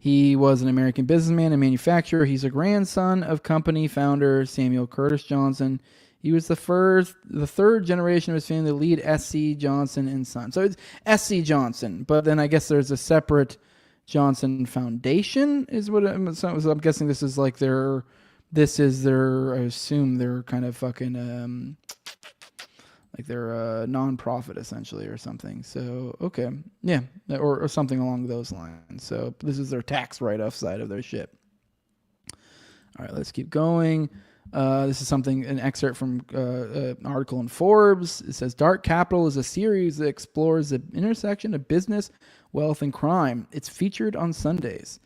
He was an American businessman and manufacturer. He's a grandson of company founder Samuel Curtis Johnson. He was the third generation of his family to lead S.C. Johnson and Son. So it's S.C. Johnson, but then I guess there's a separate Johnson Foundation is what I'm guessing this is like I assume they're kind of fucking, like they're a non-profit essentially or something. So, okay. Yeah. Or something along those lines. So this is their tax write-off side of their shit. All right, let's keep going. This is an excerpt from an article in Forbes. It says, Dark Capital is a series that explores the intersection of business, wealth, and crime. It's featured on Sundays.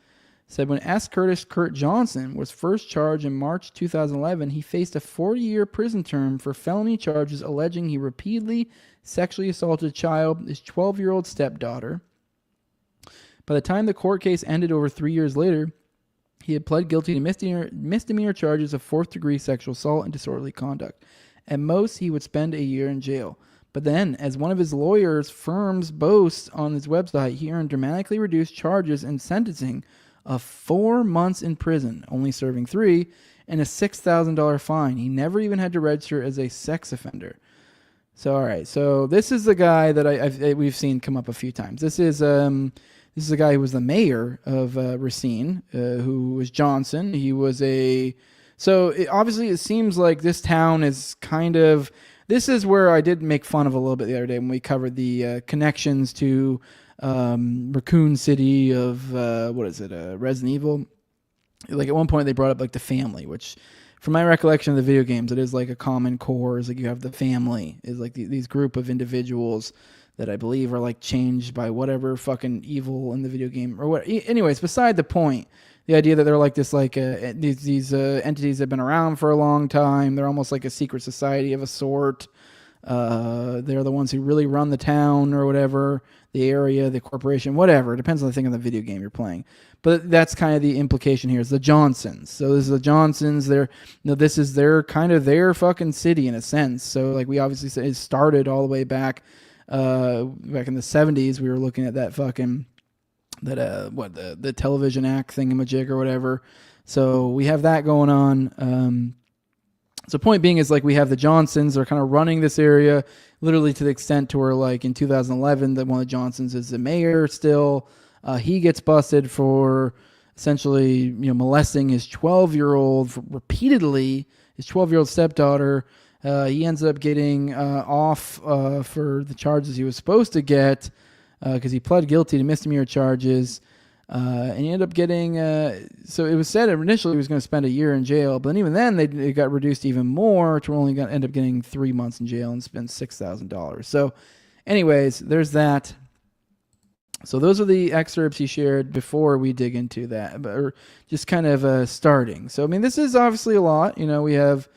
Said when S. Kurt Johnson was first charged in March 2011, he faced a 40-year prison term for felony charges alleging he repeatedly sexually assaulted a child, his 12-year-old stepdaughter. By the time the court case ended over 3 years later, he had pled guilty to misdemeanor charges of fourth-degree sexual assault and disorderly conduct. At most, he would spend a year in jail. But then, as one of his lawyers' firms boasts on his website, he earned dramatically reduced charges and sentencing of 4 months in prison, only serving 3, and a $6,000 fine. He never even had to register as a sex offender. So, all right. So this is the guy that we've seen come up a few times. This is a guy who was the mayor of Racine, who was Johnson. He was obviously it seems like this town is kind of. This is where I did make fun of a little bit the other day when we covered the connections to Raccoon City of Resident Evil. Like at one point they brought up like the family, which from my recollection of the video games, it is like a common core. Is like you have the family, is like these group of individuals that I believe are like changed by whatever fucking evil in the video game or what. Anyways, beside the point, the idea that they're like this, like these entities have been around for a long time. They're almost like a secret society of a sort. They're the ones who really run the town or whatever, the area, the corporation, whatever. It depends on the thing of the video game you're playing. But that's kind of the implication here is the Johnsons. So this is the Johnsons. This is their fucking city in a sense. So like we obviously said, it started all the way back in the 70s. We were looking at that fucking the television act thingamajig or whatever. So we have that going on. So point being is like we have the Johnsons. They're kind of running this area literally to the extent to where like in 2011 that one of the Johnsons is the mayor still. He gets busted for essentially molesting his 12-year-old repeatedly, his 12-year-old stepdaughter. He ends up getting off for the charges he was supposed to get because he pled guilty to misdemeanor charges. And he ended up getting, so it was said initially he was going to spend a year in jail, but even then it got reduced even more to only end up getting 3 months in jail and spend $6,000. So anyways, there's that. So those are the excerpts he shared before we dig into that, or just kind of starting. So, I mean, this is obviously a lot. We have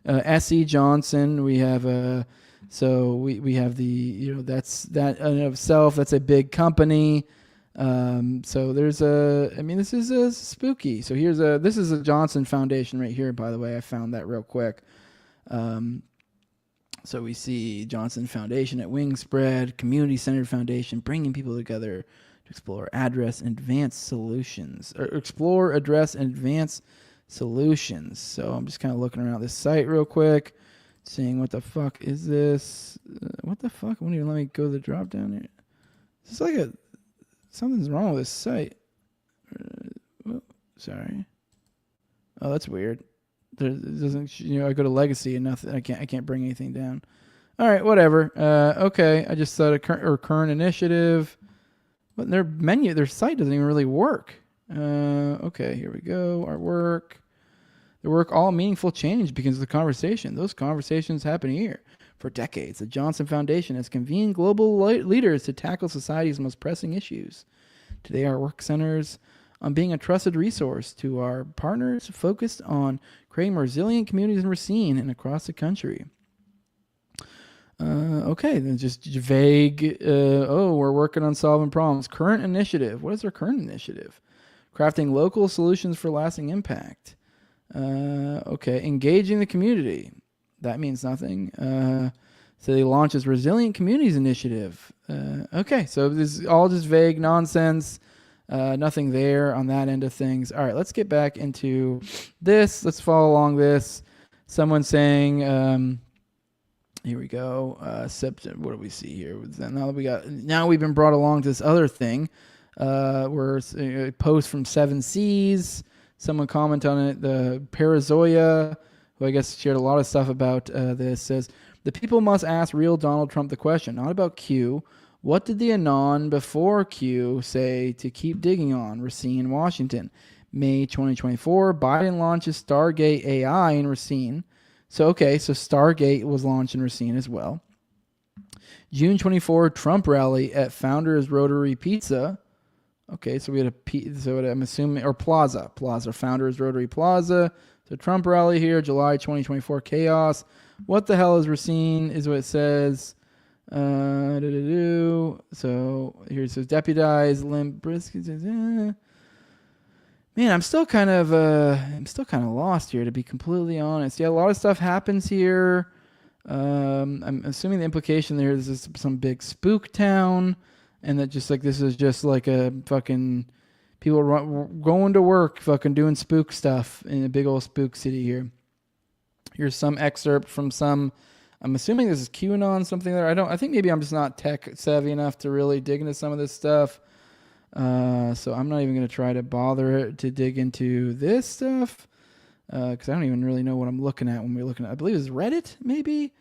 S.E. Johnson. We have, we have that's that in and of itself. That's a big company. So there's this is spooky. So this is a Johnson Foundation right here, by the way. I found that real quick. So we see Johnson Foundation at Wingspread, community-centered foundation, bringing people together to explore, address, and advance solutions. So I'm just kind of looking around this site real quick, seeing what the fuck is this? What the fuck? Won't even let me go to the drop down here. Is this like something's wrong with this site? Sorry. Oh, that's weird. It doesn't, I go to legacy and nothing. I can't bring anything down. All right, whatever. Okay, I just thought current initiative, but their site doesn't even really work. Okay, here we go. Our work. The work, all meaningful change begins with the conversation. Those conversations happen here. For decades, the Johnson Foundation has convened global leaders to tackle society's most pressing issues. Today, our work centers on being a trusted resource to our partners focused on creating more resilient communities in Racine and across the country. Okay, then just vague, we're working on solving problems. Current initiative. What is our current initiative? Crafting local solutions for lasting impact. Okay, engaging the community. That means nothing. So they launch this Resilient Communities Initiative. Okay, so this is all just vague nonsense. Nothing there on that end of things. All right, let's get back into this. Let's follow along this. Someone saying, here we go. What do we see here? Now we've been brought along to this other thing. Where a post from 7 Seas. Someone comment on it. The Parazoya, who I guess shared a lot of stuff about this, says, the people must ask real Donald Trump the question, not about Q. What did the Anon before Q say to keep digging on? Racine, Washington. May 2024, Biden launches Stargate AI in Racine. So Stargate was launched in Racine as well. June 24, Trump rally at Founders Rotary Pizza. Okay, so we had I'm assuming, or Plaza, Founders Rotary Plaza. So Trump rally here, July 2024, chaos. What the hell is Racine, is what it says. So here it says deputize Limp Bizkit. Man, I'm still kind of lost here, to be completely honest. Yeah, a lot of stuff happens here. I'm assuming the implication there is this is some big spook town, and that just like this is just like a fucking people going to work, fucking doing spook stuff in a big old spook city here. Here's some excerpt from some. I'm assuming this is QAnon, something there. I think maybe I'm just not tech savvy enough to really dig into some of this stuff. So I'm not even going to try to bother to dig into this stuff because I don't even really know what I'm looking at when we're looking at. I believe it's Reddit, maybe.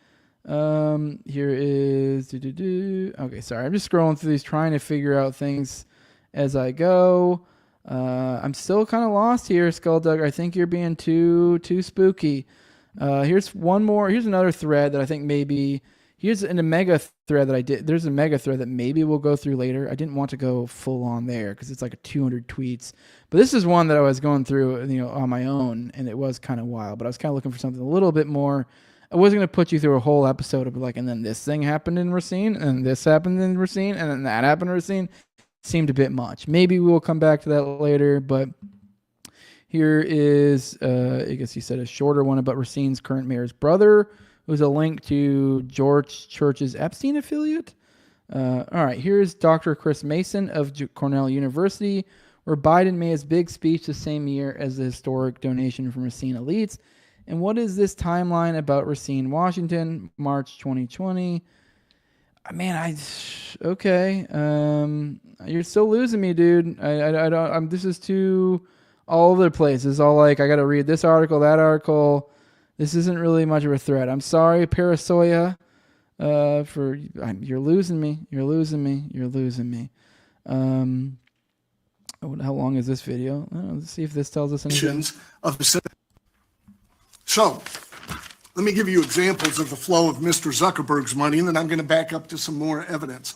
Here is okay. Sorry, I'm just scrolling through these, trying to figure out things as I go. I'm still kind of lost here, Skulldugger. I think you're being too spooky. Here's one more. Here's another thread that I think maybe. Here's in a mega thread that I did. There's a mega thread that maybe we'll go through later. I didn't want to go full on there because it's like a 200 tweets. But this is one that I was going through, on my own, and it was kind of wild. But I was kind of looking for something a little bit more. I wasn't going to put you through a whole episode of like, and then this thing happened in Racine, and this happened in Racine, and then that happened in Racine. Seemed a bit much. Maybe we will come back to that later, but here is, I guess he said a shorter one about Racine's current mayor's brother. It was a link to George Church's Epstein affiliate. All right, here's Dr. Chris Mason of Cornell University, where Biden made his big speech the same year as the historic donation from Racine elites. And what is this timeline about Racine, Washington, March 2020? Man, okay. You're still losing me, dude. I don't. This is too all over the place. It's all like I got to read this article, that article. This isn't really much of a threat. I'm sorry, Parasoya, you're losing me. You're losing me. You're losing me. How long is this video? Let's see if this tells us anything. So, let me give you examples of the flow of Mr. Zuckerberg's money, and then I'm going to back up to some more evidence.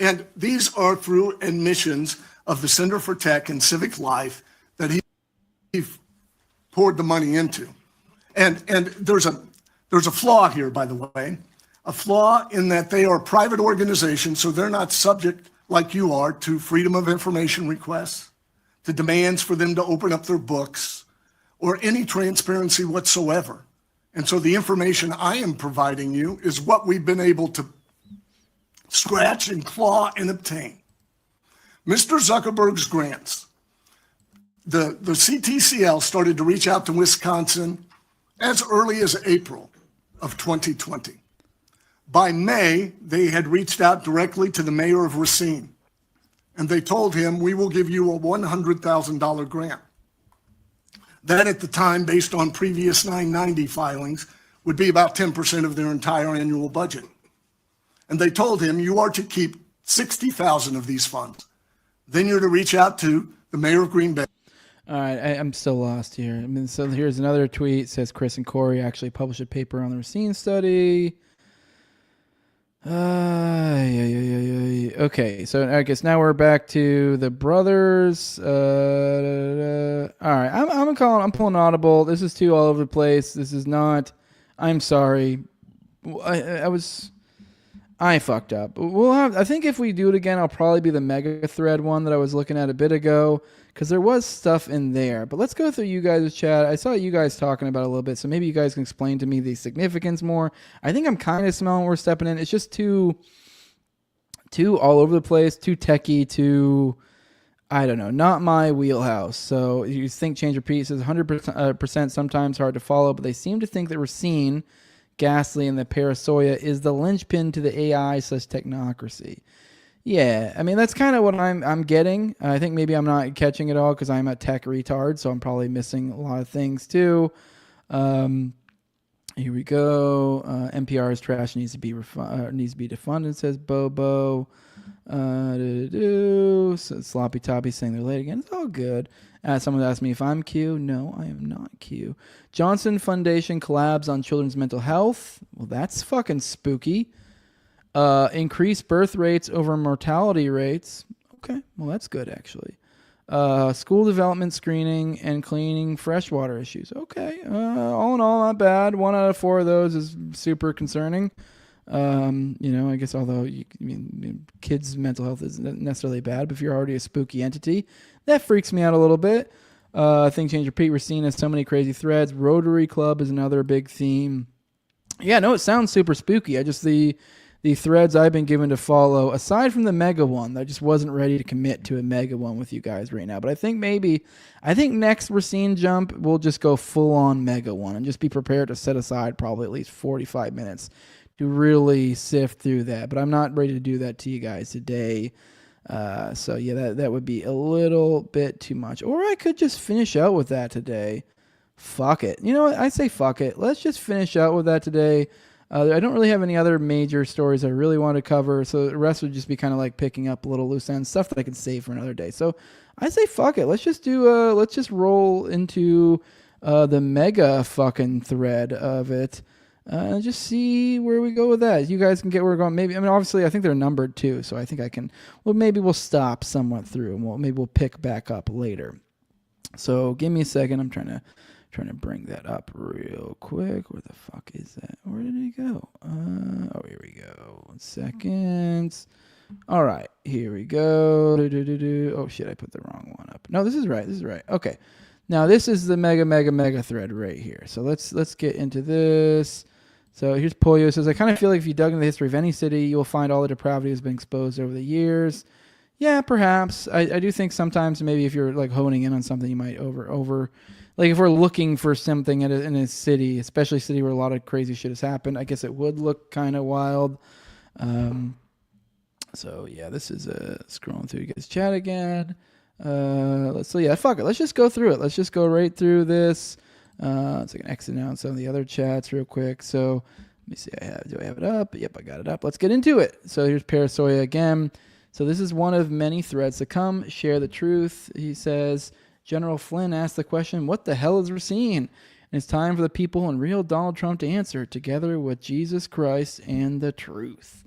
And these are through admissions of the Center for Tech and Civic Life that he poured the money into. And there's a flaw here, by the way, a flaw in that they are a private organizations, so they're not subject, like you are, to freedom of information requests, to demands for them to open up their books, or any transparency whatsoever. And so the information I am providing you is what we've been able to scratch and claw and obtain. Mr. Zuckerberg's grants. The CTCL started to reach out to Wisconsin as early as April of 2020. By May, they had reached out directly to the mayor of Racine, and they told him, we will give you a $100,000 grant. That at the time, based on previous 990 filings, would be about 10% of their entire annual budget. And they told him, you are to keep 60,000 of these funds. Then you're to reach out to the mayor of Green Bay. All right, I'm still lost here. So here's another tweet. It says Chris and Corey actually published a paper on the Racine study. Okay, so I guess now we're back to the brothers. All right, I'm pulling audible. This is too all over the place. This is not. I'm sorry. I fucked up. I think if we do it again, I'll probably be the mega thread one that I was looking at a bit ago, because there was stuff in there. But let's go through you guys' chat. I saw you guys talking about it a little bit, so maybe you guys can explain to me the significance more. I think I'm kind of smelling we're stepping in. It's just too all over the place, too techie, too, I don't know, not my wheelhouse. So you think Change Repeat says 100% sometimes hard to follow, but they seem to think that Racine, Ghastly, and the Parasoya is the linchpin to the AI/technocracy. Yeah, I mean, that's kind of what I'm getting. I think maybe I'm not catching it all because I'm a tech retard, so I'm probably missing a lot of things too. Here we go. NPR's trash needs to be defunded, says Bobo. So Sloppy Toppy saying they're late again. It's all good. Someone asked me if I'm Q. No, I am not Q. Johnson Foundation collabs on children's mental health. Well, that's fucking spooky. Increase birth rates over mortality rates. Okay, well, that's good, actually. School development screening and cleaning freshwater issues. Okay, all in all, not bad. 1 out of 4 of those is super concerning. I guess although kids' mental health isn't necessarily bad, but if you're already a spooky entity, that freaks me out a little bit. Think Change Repeat. Racine has so many crazy threads. Rotary Club is another big theme. Yeah, no, it sounds super spooky. I just the threads I've been given to follow, aside from the mega one, I just wasn't ready to commit to a mega one with you guys right now. But I think next Racine jump we'll just go full on mega one and just be prepared to set aside probably at least 45 minutes to really sift through that. But I'm not ready to do that to you guys today. So yeah, that would be a little bit too much. Or I could just finish out with that today. Fuck it. You know what? I say fuck it. Let's just finish out with that today. I don't really have any other major stories I really want to cover, so the rest would just be kind of like picking up little loose ends, stuff that I can save for another day. So I say fuck it. Let's just roll into the mega fucking thread of it. Just see where we go with that. You guys can get where we're going. Maybe, I mean, obviously, I think they're numbered too, so I think I can. Well, maybe we'll stop somewhat through, and maybe we'll pick back up later. So give me a second. I'm trying to bring that up real quick. Where the fuck is that? Where did it go? Oh, here we go. 1 second. All right, here we go. Oh shit, I put the wrong one up. No, this is right. Okay. Now this is the mega thread right here. So let's get into this. So here's Pollo. It says, I kind of feel like if you dug into the history of any city, you will find all the depravity has been exposed over the years. Yeah, perhaps. I do think sometimes maybe if you're like honing in on something, you might over like if we're looking for something in a city, especially a city where a lot of crazy shit has happened, I guess it would look kind of wild. So yeah, this is scrolling through you guys' chat again. Fuck it. Let's just go through it. Let's just go right through this. So I can exit out some of the other chats real quick. So let me see. Do I have it up? Yep, I got it up. Let's get into it. So here's Parasoya again. So this is one of many threads to come. Share the truth. He says, General Flynn asked the question, what the hell is Racine? And it's time for the people and real Donald Trump to answer, together with Jesus Christ and the truth.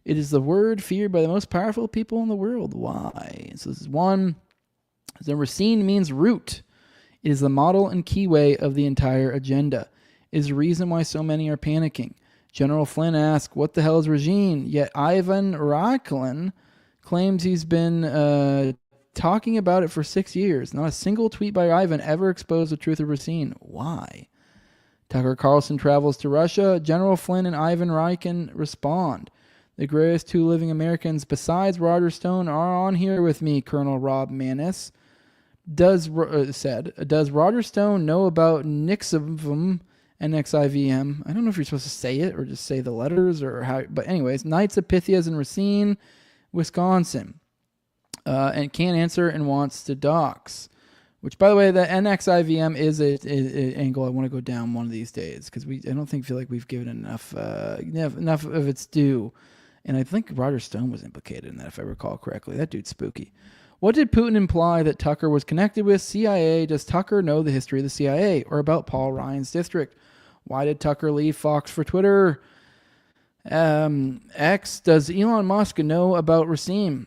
It is the word feared by the most powerful people in the world. Why? So this is one. So Racine means root. It is the model and keyway of the entire agenda. It is the reason why so many are panicking. General Flynn asked, what the hell is Racine? Yet Ivan Racine claims he's been talking about it for 6 years. Not a single tweet by Ivan ever exposed the truth of Racine. Why? Tucker Carlson travels to Russia. General Flynn and Ivan Racine respond. The greatest two living Americans besides Roger Stone are on here with me, Colonel Rob Maness. Does Roger Stone know about Nixivm, NXIVM? I don't know if you're supposed to say it or just say the letters or how. But anyways, Knights of Pythias in Racine, Wisconsin. And can't answer and wants to dox. Which, by the way, the NXIVM is an angle I want to go down one of these days because I don't feel like we've given enough of its due. And I think Roger Stone was implicated in that, if I recall correctly. That dude's spooky. What did Putin imply that Tucker was connected with? CIA. Does Tucker know the history of the CIA or about Paul Ryan's district? Why did Tucker leave Fox for Twitter? X. Does Elon Musk know about Racine?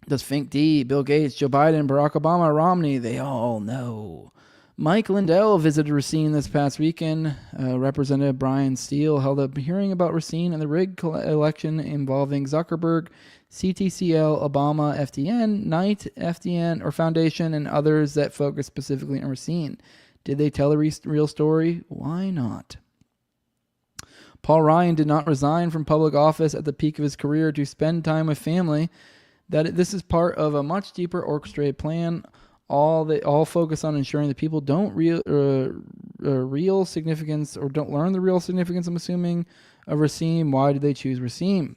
Does Fink D, Bill Gates, Joe Biden, Barack Obama, Romney, they all know. Mike Lindell visited Racine this past weekend. Representative Brian Steele held a hearing about Racine and the rigged election involving Zuckerberg, CTCL, Obama, FDN, Knight, FDN, or Foundation, and others that focus specifically on Racine. Did they tell the real story? Why not? Paul Ryan did not resign from public office at the peak of his career to spend time with family. That this is part of a much deeper orchestrated plan. All focus on ensuring that people don't real significance or don't learn the real significance, I'm assuming, of Racine. Why did they choose Racine?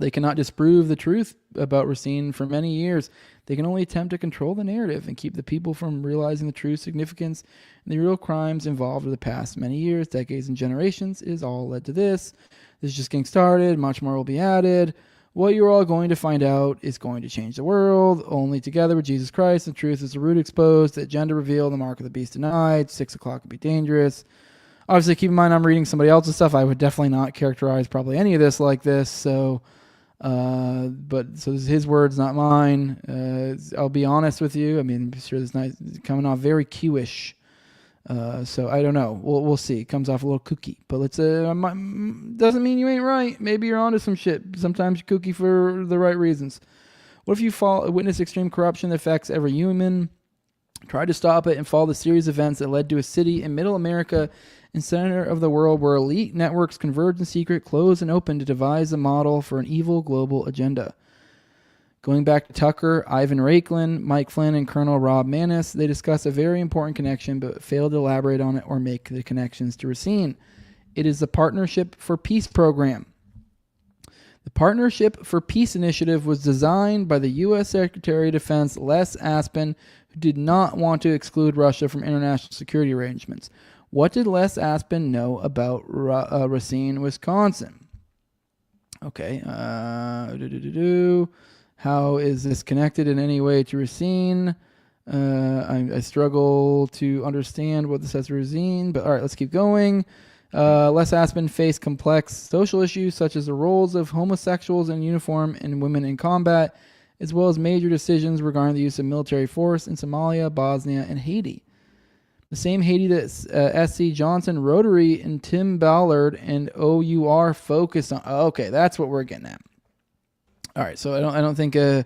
They cannot disprove the truth about Racine for many years. They can only attempt to control the narrative and keep the people from realizing the true significance and the real crimes involved over the past many years, decades, and generations. It has all led to this. This is just getting started. Much more will be added. What you're all going to find out is going to change the world. Only together with Jesus Christ, the truth is the root exposed, the agenda revealed, the mark of the beast denied. 6 o'clock would be dangerous. Obviously, keep in mind I'm reading somebody else's stuff. I would definitely not characterize probably any of this like this. So this is his words, not mine. I'll be honest with you. I mean, I'm sure this night coming off very Q-ish. So I don't know. We'll see. It comes off a little kooky, but doesn't mean you ain't right. Maybe you're onto some shit. Sometimes you're kooky for the right reasons. What if you witness extreme corruption that affects every human? Try to stop it and follow the series of events that led to a city in middle America and center of the world where elite networks converge in secret, close and open to devise a model for an evil global agenda. Going back to Tucker, Ivan Raiklin, Mike Flynn, and Colonel Rob Maness, they discuss a very important connection but fail to elaborate on it or make the connections to Racine. It is the Partnership for Peace program. The Partnership for Peace initiative was designed by the U.S. Secretary of Defense Les Aspin, who did not want to exclude Russia from international security arrangements. What did Les Aspin know about Racine, Wisconsin? Okay. How is this connected in any way to Racine? I struggle to understand what this has to Racine, but all right, let's keep going. Les Aspin faced complex social issues such as the roles of homosexuals in uniform and women in combat, as well as major decisions regarding the use of military force in Somalia, Bosnia, and Haiti. The same Haiti that S.C. Johnson, Rotary, and Tim Ballard and OUR focused on. Okay, that's what we're getting at. All right, so I don't think. All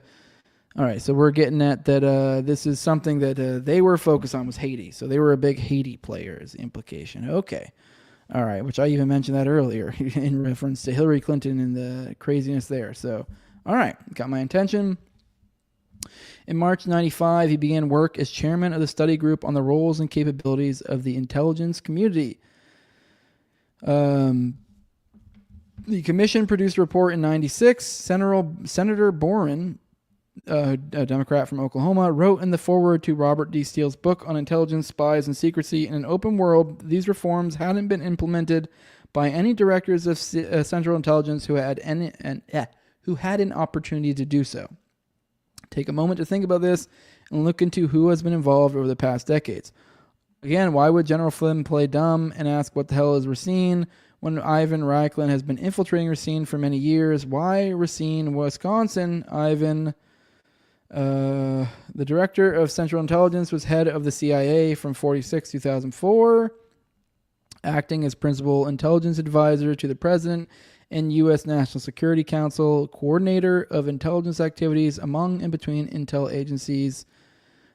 right, so we're getting at that. This is something that they were focused on was Haiti. So they were a big Haiti player, is the implication. Okay. All right, which I even mentioned that earlier in reference to Hillary Clinton and the craziness there. So, all right, got my attention. In March 95, he began work as chairman of the study group on the roles and capabilities of the intelligence community. The commission produced a report in 96. Senator Boren, a Democrat from Oklahoma, wrote in the foreword to Robert D. Steele's book on intelligence, spies, and secrecy in an open world, these reforms hadn't been implemented by any directors of Central Intelligence who had an opportunity to do so. Take a moment to think about this and look into who has been involved over the past decades. Again, why would General Flynn play dumb and ask what the hell is Racine when Ivan Raiklin has been infiltrating Racine for many years? Why Racine, Wisconsin? Ivan... the director of Central Intelligence was head of the CIA from 46 to 2004, acting as principal intelligence advisor to the president and U.S. National Security Council, coordinator of intelligence activities among and between intel agencies.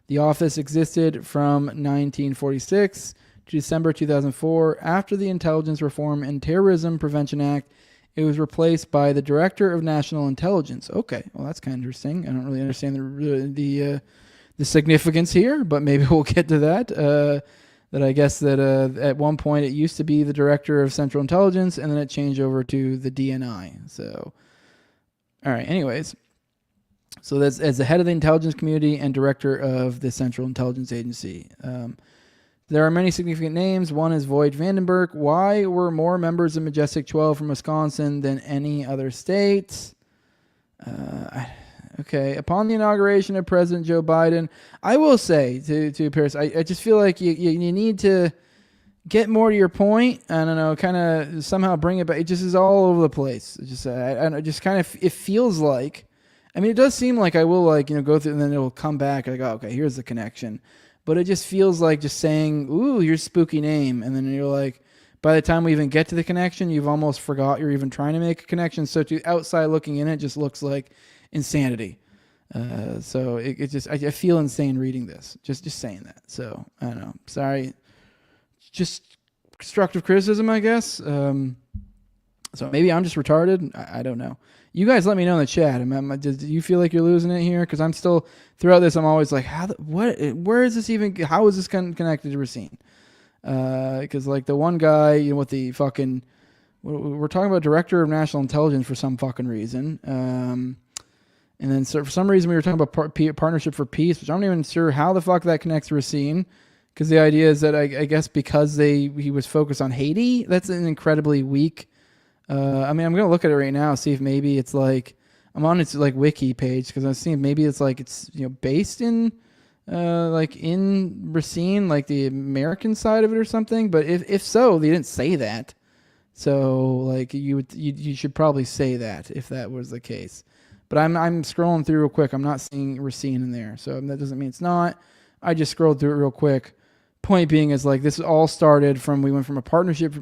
The office existed from 1946 to December 2004. After the Intelligence Reform and Terrorism Prevention Act, it was replaced by the Director of National Intelligence. Okay, well, that's kind of interesting. I don't really understand the significance here, but maybe we'll get to that. That I guess that at one point it used to be the Director of Central Intelligence, and then it changed over to the DNI. So, all right, anyways. So that's as the head of the intelligence community and director of the Central Intelligence Agency. There are many significant names. One is Voigt Vandenberg. Why were more members of Majestic 12 from Wisconsin than any other state? Okay. Upon the inauguration of President Joe Biden, I will say to Paris, I just feel like you need to get more to your point. I don't know, kind of somehow bring it back. It just is all over the place. It just, I just kind of, it feels like, I mean, it does seem like I will go through and then it will come back. Like, oh, okay, here's the connection. But it just feels like just saying, ooh, your spooky name. And then you're like, by the time we even get to the connection, you've almost forgot you're even trying to make a connection. So to outside looking in, it just looks like insanity. So it just, I feel insane reading this. Just saying that. So I don't know. Sorry. Just constructive criticism, I guess. So maybe I'm just retarded. I don't know. You guys let me know in the chat. Do you feel like you're losing it here? Because I'm still, throughout this, I'm always like, where is this even, how is this connected to Racine? Because like the one guy, with the fucking, we're talking about Director of National Intelligence for some fucking reason. And then for some reason we were talking about Partnership for Peace, which I'm not even sure how the fuck that connects to Racine. Because the idea is that I guess because he was focused on Haiti, that's an incredibly weak. I'm going to look at it right now, see if maybe it's like, I'm on its like wiki page because I'm seeing maybe it's like it's based in like in Racine, like the American side of it or something. But if so, they didn't say that. So like you should probably say that if that was the case. But I'm scrolling through real quick. I'm not seeing Racine in there, so that doesn't mean it's not. I just scrolled through it real quick. Point being is like this all started from we went from a partnership.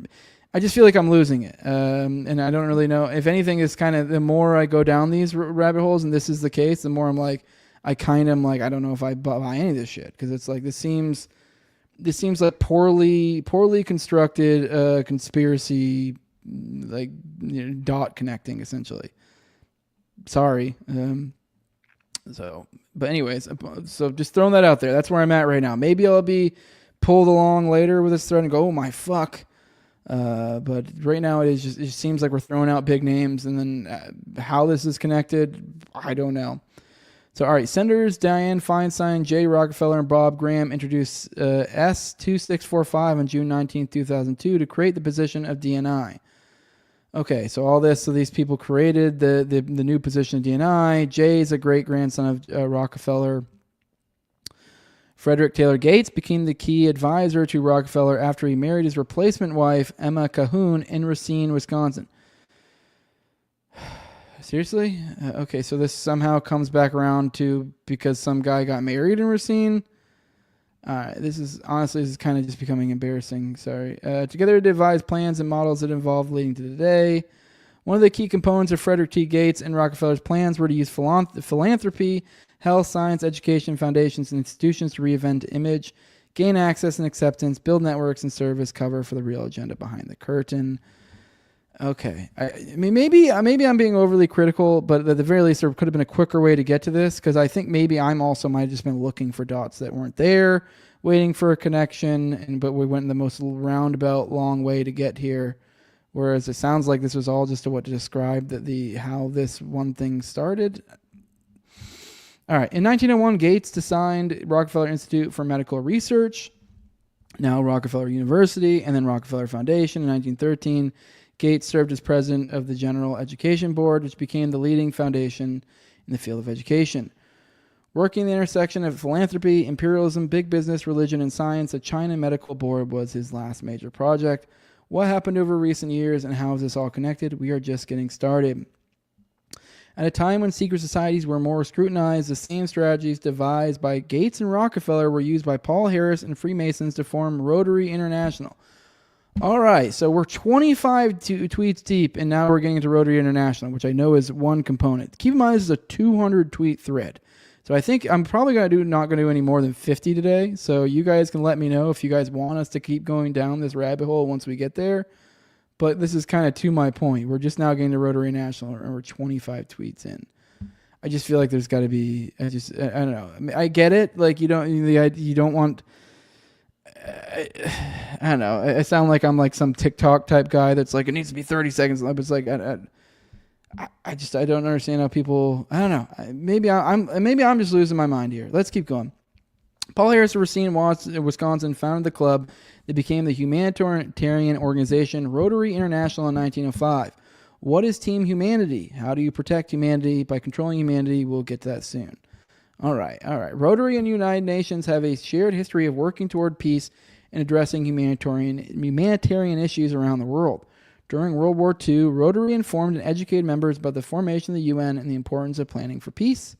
I just feel like I'm losing it, and I don't really know. If anything, is kind of the more I go down these rabbit holes, and this is the case, the more I'm like, I kind of am like, I don't know if I buy any of this shit because it's like this seems this seems like poorly constructed conspiracy, like dot connecting essentially. Sorry. But anyways, so just throwing that out there. That's where I'm at right now. Maybe I'll be pulled along later with this thread and go, oh my fuck. But right now it just seems like we're throwing out big names, and then how this is connected, I don't know. So, all right, Senators Dianne Feinstein, Jay Rockefeller, and Bob Graham introduced S2645 on June 19, 2002 to create the position of DNI. Okay, so these people created the new position of DNI. Jay is a great-grandson of Rockefeller. Frederick Taylor Gates became the key advisor to Rockefeller after he married his replacement wife, Emma Cahoon, in Racine, Wisconsin. Seriously? Okay, so this somehow comes back around to because some guy got married in Racine? This is kind of just becoming embarrassing. Sorry. Together to devise plans and models that involved leading to today. One of the key components of Frederick T. Gates and Rockefeller's plans were to use philanthropy, health, science, education, foundations, and institutions to reinvent image, gain access and acceptance, build networks and service cover for the real agenda behind the curtain. Okay. I mean, maybe I'm being overly critical, but at the very least, there could have been a quicker way to get to this, because I think maybe I'm also might have just been looking for dots that weren't there, waiting for a connection, but we went in the most roundabout, long way to get here. Whereas it sounds like this was all just what to describe how this one thing started. All right. In 1901, Gates designed Rockefeller Institute for Medical Research, now Rockefeller University, and then Rockefeller Foundation. In 1913, Gates served as president of the General Education Board, which became the leading foundation in the field of education. Working the intersection of philanthropy, imperialism, big business, religion, and science, the China Medical Board was his last major project. What happened over recent years, and how is this all connected? We are just getting started. At a time when secret societies were more scrutinized, the same strategies devised by Gates and Rockefeller were used by Paul Harris and Freemasons to form Rotary International. All right, so we're 25 tweets deep, and now we're getting into Rotary International, which I know is one component. Keep in mind, this is a 200-tweet thread. So I think I'm probably not going to do any more than 50 today. So you guys can let me know if you guys want us to keep going down this rabbit hole once we get there. But this is kind of to my point. We're just now getting to Rotary International, and we're 25 tweets in. I just feel like there's got to be. I don't know. I mean, I get it. Like you don't want. I don't know. I sound like I'm like some TikTok type guy that's like it needs to be 30 seconds. But it's like I don't understand how people. I don't know. Maybe I'm just losing my mind here. Let's keep going. Paul Harris of Racine, Wisconsin, founded the club that became the humanitarian organization Rotary International in 1905. What is Team Humanity? How do you protect humanity by controlling humanity? We'll get to that soon. All right. Rotary and United Nations have a shared history of working toward peace and addressing humanitarian issues around the world. During World War II, Rotary informed and educated members about the formation of the UN and the importance of planning for peace.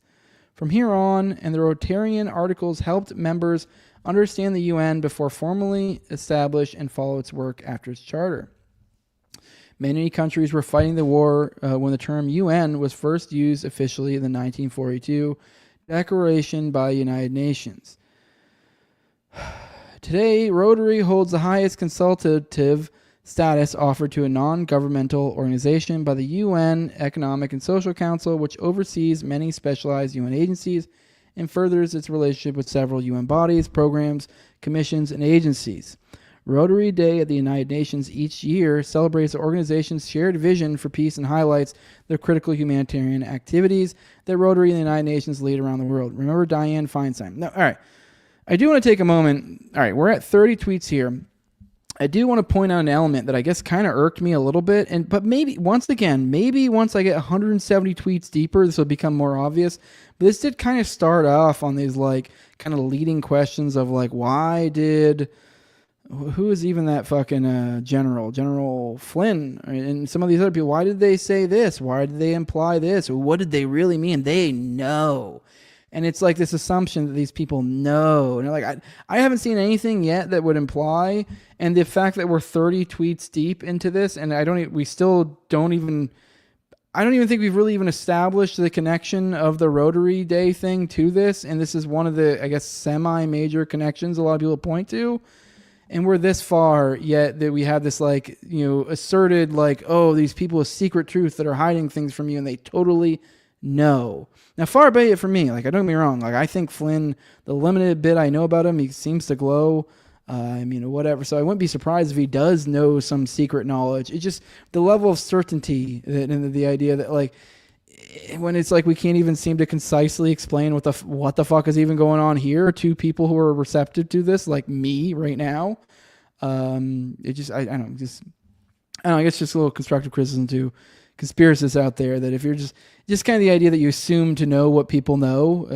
From here on, and the Rotarian articles helped members understand the UN before formally established and follow its work after its charter. Many countries were fighting the war when the term UN was first used officially in the 1942 Declaration by the United Nations. Today, Rotary holds the highest consultative status offered to a non-governmental organization by the UN Economic and Social Council, which oversees many specialized UN agencies and furthers its relationship with several UN bodies, programs, commissions, and agencies. Rotary Day at the United Nations each year celebrates the organization's shared vision for peace and highlights the critical humanitarian activities that Rotary and the United Nations lead around the world. Remember Dianne Feinstein. Now, all right. I do want to take a moment. All right, we're at 30 tweets here. I do want to point out an element that I guess kind of irked me a little bit, but maybe once I get 170 tweets deeper, this will become more obvious. But this did kind of start off on these like kind of leading questions of like, who is even that fucking General Flynn and some of these other people? Why did they say this? Why did they imply this? What did they really mean? They know. And it's like this assumption that these people know. And they're like, I haven't seen anything yet that would imply. And the fact that we're 30 tweets deep into this, and we still don't even, I don't even think we've really even established the connection of the Rotary Day thing to this. And this is one of the, I guess, semi-major connections a lot of people point to. And we're this far, yet that we have this, like, you know, asserted, like, oh, these people with secret truth that are hiding things from you, and they totally know. Now, far be it from me. Like, don't get me wrong. Like, I think Flynn, the limited bit I know about him, he seems to glow. I mean, whatever. So I wouldn't be surprised if he does know some secret knowledge. It's just the level of certainty and the idea that, like, when it's like we can't even seem to concisely explain what the fuck is even going on here to people who are receptive to this, like me right now. It just, I don't know. I guess just a little constructive criticism to conspiracists out there, that if you're just kind of the idea that you assume to know what people know,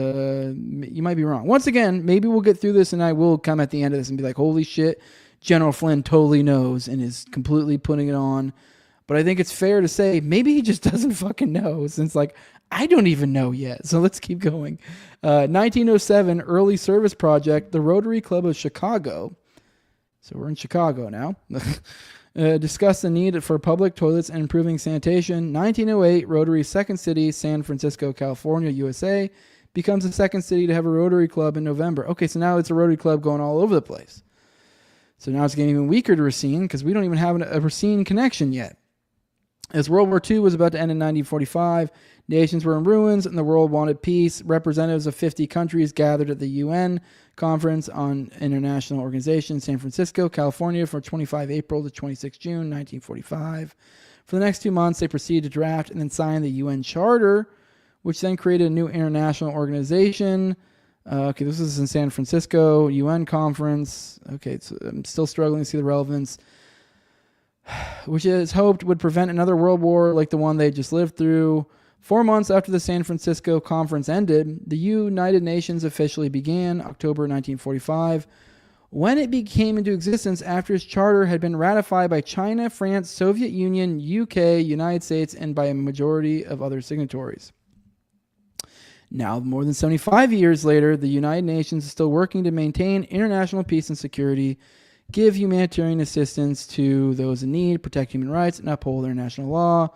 you might be wrong. Once again, maybe we'll get through this and I will come at the end of this and be like, holy shit, General Flynn totally knows and is completely putting it on. But I think it's fair to say maybe he just doesn't fucking know, since, like, I don't even know yet. So let's keep going. 1907 early service project, the Rotary Club of Chicago. So we're in Chicago now. Discussed the need for public toilets and improving sanitation. 1908, Rotary's second city, San Francisco, California, USA, becomes the second city to have a Rotary Club in November. Okay, so now it's a Rotary Club going all over the place. So now it's getting even weaker to Racine because we don't even have a Racine connection yet. As World War II was about to end in 1945, nations were in ruins and the world wanted peace. Representatives of 50 countries gathered at the UN Conference on International Organization in San Francisco, California, from 25 April to 26 June 1945. For the next 2 months, they proceeded to draft and then sign the UN Charter, which then created a new international organization. Okay, this is in San Francisco, UN Conference. Okay, so I'm still struggling to see the relevance, which is hoped would prevent another world war like the one they just lived through. 4 months after the San Francisco conference ended, the United Nations officially began, October 1945, when it came into existence after its charter had been ratified by China, France, Soviet Union, UK, United States, and by a majority of other signatories. Now, more than 75 years later, the United Nations is still working to maintain international peace and security, give humanitarian assistance to those in need, protect human rights, and uphold international law.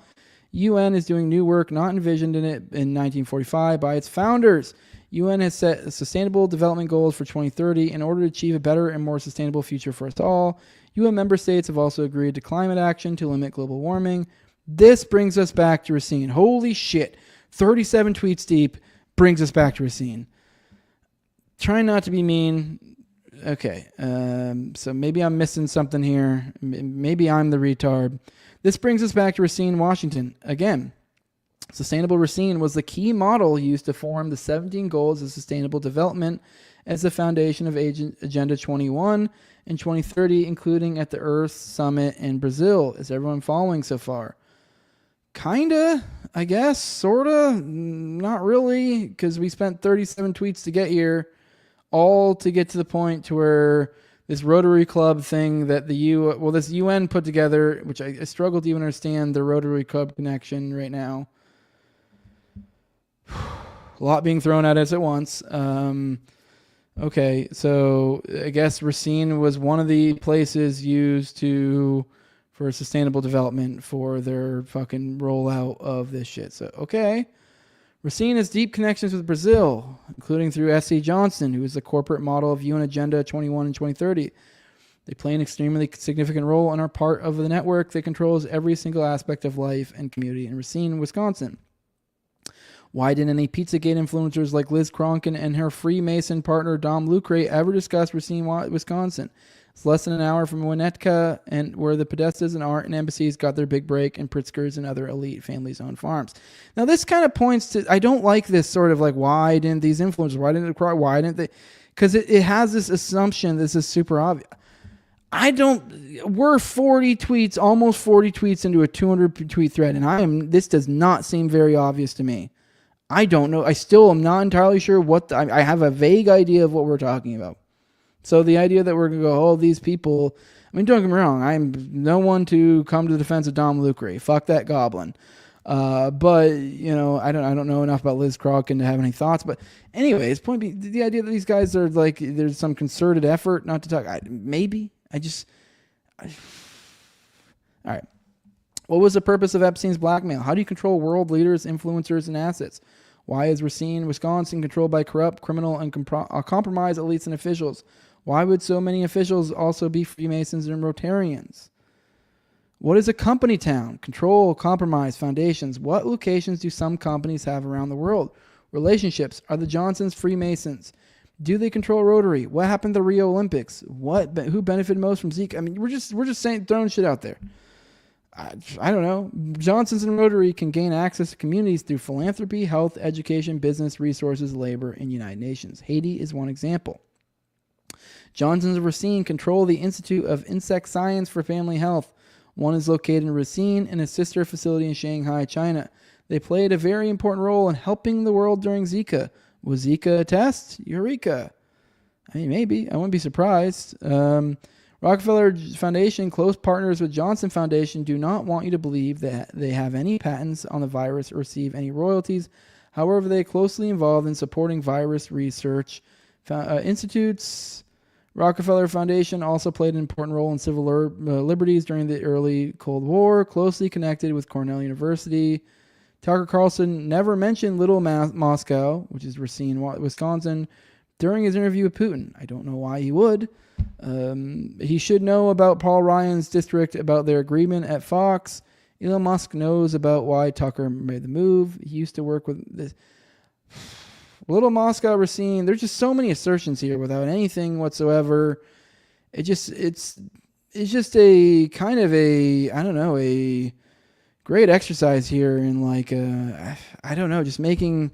UN is doing new work not envisioned in it in 1945 by its founders. UN has set sustainable development goals for 2030 in order to achieve a better and more sustainable future for us all. UN member states have also agreed to climate action to limit global warming. This brings us back to Racine. Holy shit. 37 tweets deep brings us back to Racine. Trying not to be mean. Okay, so maybe I'm missing something here. Maybe I'm the retard. This brings us back to Racine, Washington. Again, Sustainable Racine was the key model used to form the 17 goals of sustainable development as the foundation of Agenda 21 and 2030, including at the Earth Summit in Brazil. Is everyone following so far? Kinda, I guess, sorta, not really, because we spent 37 tweets to get here, all to get to the point to where this Rotary Club thing that this UN put together, which I struggle to even understand the Rotary Club connection right now. A lot being thrown at us at once. Okay, so I guess Racine was one of the places used for sustainable development for their fucking rollout of this shit. So, okay. Racine has deep connections with Brazil, including through S.C. Johnson, who is the corporate model of UN Agenda 21 and 2030. They play an extremely significant role and are part of the network that controls every single aspect of life and community in Racine, Wisconsin. Why didn't any Pizzagate influencers like Liz Cronkin and her Freemason partner Dom Lucre ever discuss Racine, Wisconsin? It's less than an hour from Winnetka, and where the Podestas and art and embassies got their big break, and Pritzkers and other elite families own farms. Now, this kind of points to, I don't like this sort of like, why didn't these influencers, why didn't they? Because it has this assumption this is super obvious. We're 40 tweets, almost 40 tweets into a 200 tweet thread, and this does not seem very obvious to me. I don't know. I still am not entirely sure I have a vague idea of what we're talking about. So the idea that we're going to go, these people, I mean, don't get me wrong. I'm no one to come to the defense of Dom Lucre. Fuck that goblin. But, I don't know enough about Liz Cronkin to have any thoughts. But anyways, point being, the idea that these guys are like, there's some concerted effort not to talk. All right. What was the purpose of Epstein's blackmail? How do you control world leaders, influencers, and assets? Why is Racine, Wisconsin controlled by corrupt, criminal, and compromised elites and officials? Why would so many officials also be Freemasons and Rotarians? What is a company town? Control, compromise, foundations. What locations do some companies have around the world? Relationships. Are the Johnsons Freemasons? Do they control Rotary? What happened to the Rio Olympics? Who benefited most from Zeke? I mean, we're just saying, throwing shit out there. I don't know. Johnsons and Rotary can gain access to communities through philanthropy, health, education, business, resources, labor, and United Nations. Haiti is one example. Johnsons of Racine control the Institute of Insect Science for Family Health. One is located in Racine and a sister facility in Shanghai, China. They played a very important role in helping the world during Zika. Was Zika a test? Eureka. I mean, maybe. I wouldn't be surprised. Rockefeller Foundation, close partners with Johnson Foundation, do not want you to believe that they have any patents on the virus or receive any royalties. However, they are closely involved in supporting virus research institutes. Rockefeller Foundation also played an important role in civil liberties during the early Cold War, closely connected with Cornell University. Tucker Carlson never mentioned Little Moscow, which is Racine, Wisconsin, during his interview with Putin. I don't know why he would. He should know about Paul Ryan's district, about their agreement at Fox. Elon Musk knows about why Tucker made the move. He used to work with this. Little Moscow, Racine. There's just so many assertions here without anything whatsoever. It's just a kind of a, I don't know, a great exercise here in like, I don't know, just making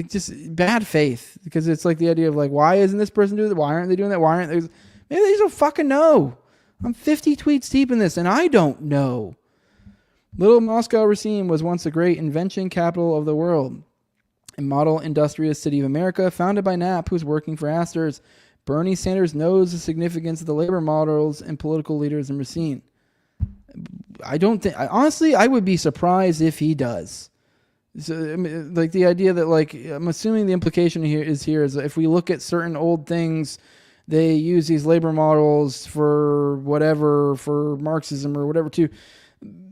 just bad faith, because it's like the idea of like, why isn't this person doing that? Why aren't they doing that? Why aren't they? Maybe they just don't fucking know. I'm 50 tweets deep in this and I don't know. Little Moscow, Racine was once a great invention capital of the world. A model industrious city of America, founded by Knapp, who's working for Astor's. Bernie Sanders knows the significance of the labor models and political leaders in Racine. Honestly, I would be surprised if he does. So, like the idea that, like, I'm assuming the implication here is if we look at certain old things, they use these labor models for whatever, for Marxism or whatever too.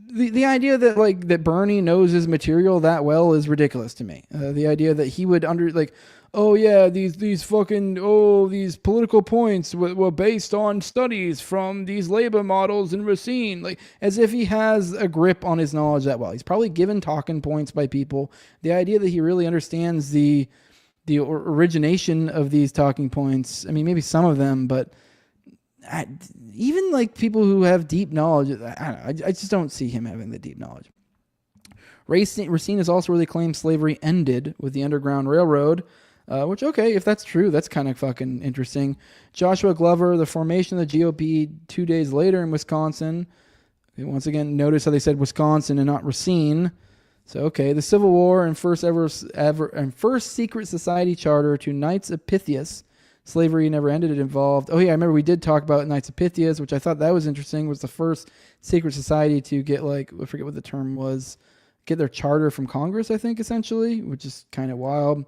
The idea that like that Bernie knows his material that well is ridiculous to me. The idea that he would these political points were based on studies from these labor models in Racine, like as if he has a grip on his knowledge that well. He's probably given talking points by people. The idea that he really understands the origination of these talking points. I mean, maybe some of them, but even like people who have deep knowledge, I just don't see him having the deep knowledge. Racine has also really claimed slavery ended with the Underground Railroad, which, okay, if that's true, that's kind of fucking interesting. Joshua Glover, the formation of the GOP 2 days later in Wisconsin. Once again, notice how they said Wisconsin and not Racine. So, okay, the Civil War and first secret society charter to Knights of Pythias. Slavery never ended. It involved. Oh yeah, I remember we did talk about Knights of Pythias, which I thought that was interesting. Was the first secret society to get, like, I forget what the term was, get their charter from Congress, I think, essentially, which is kind of wild.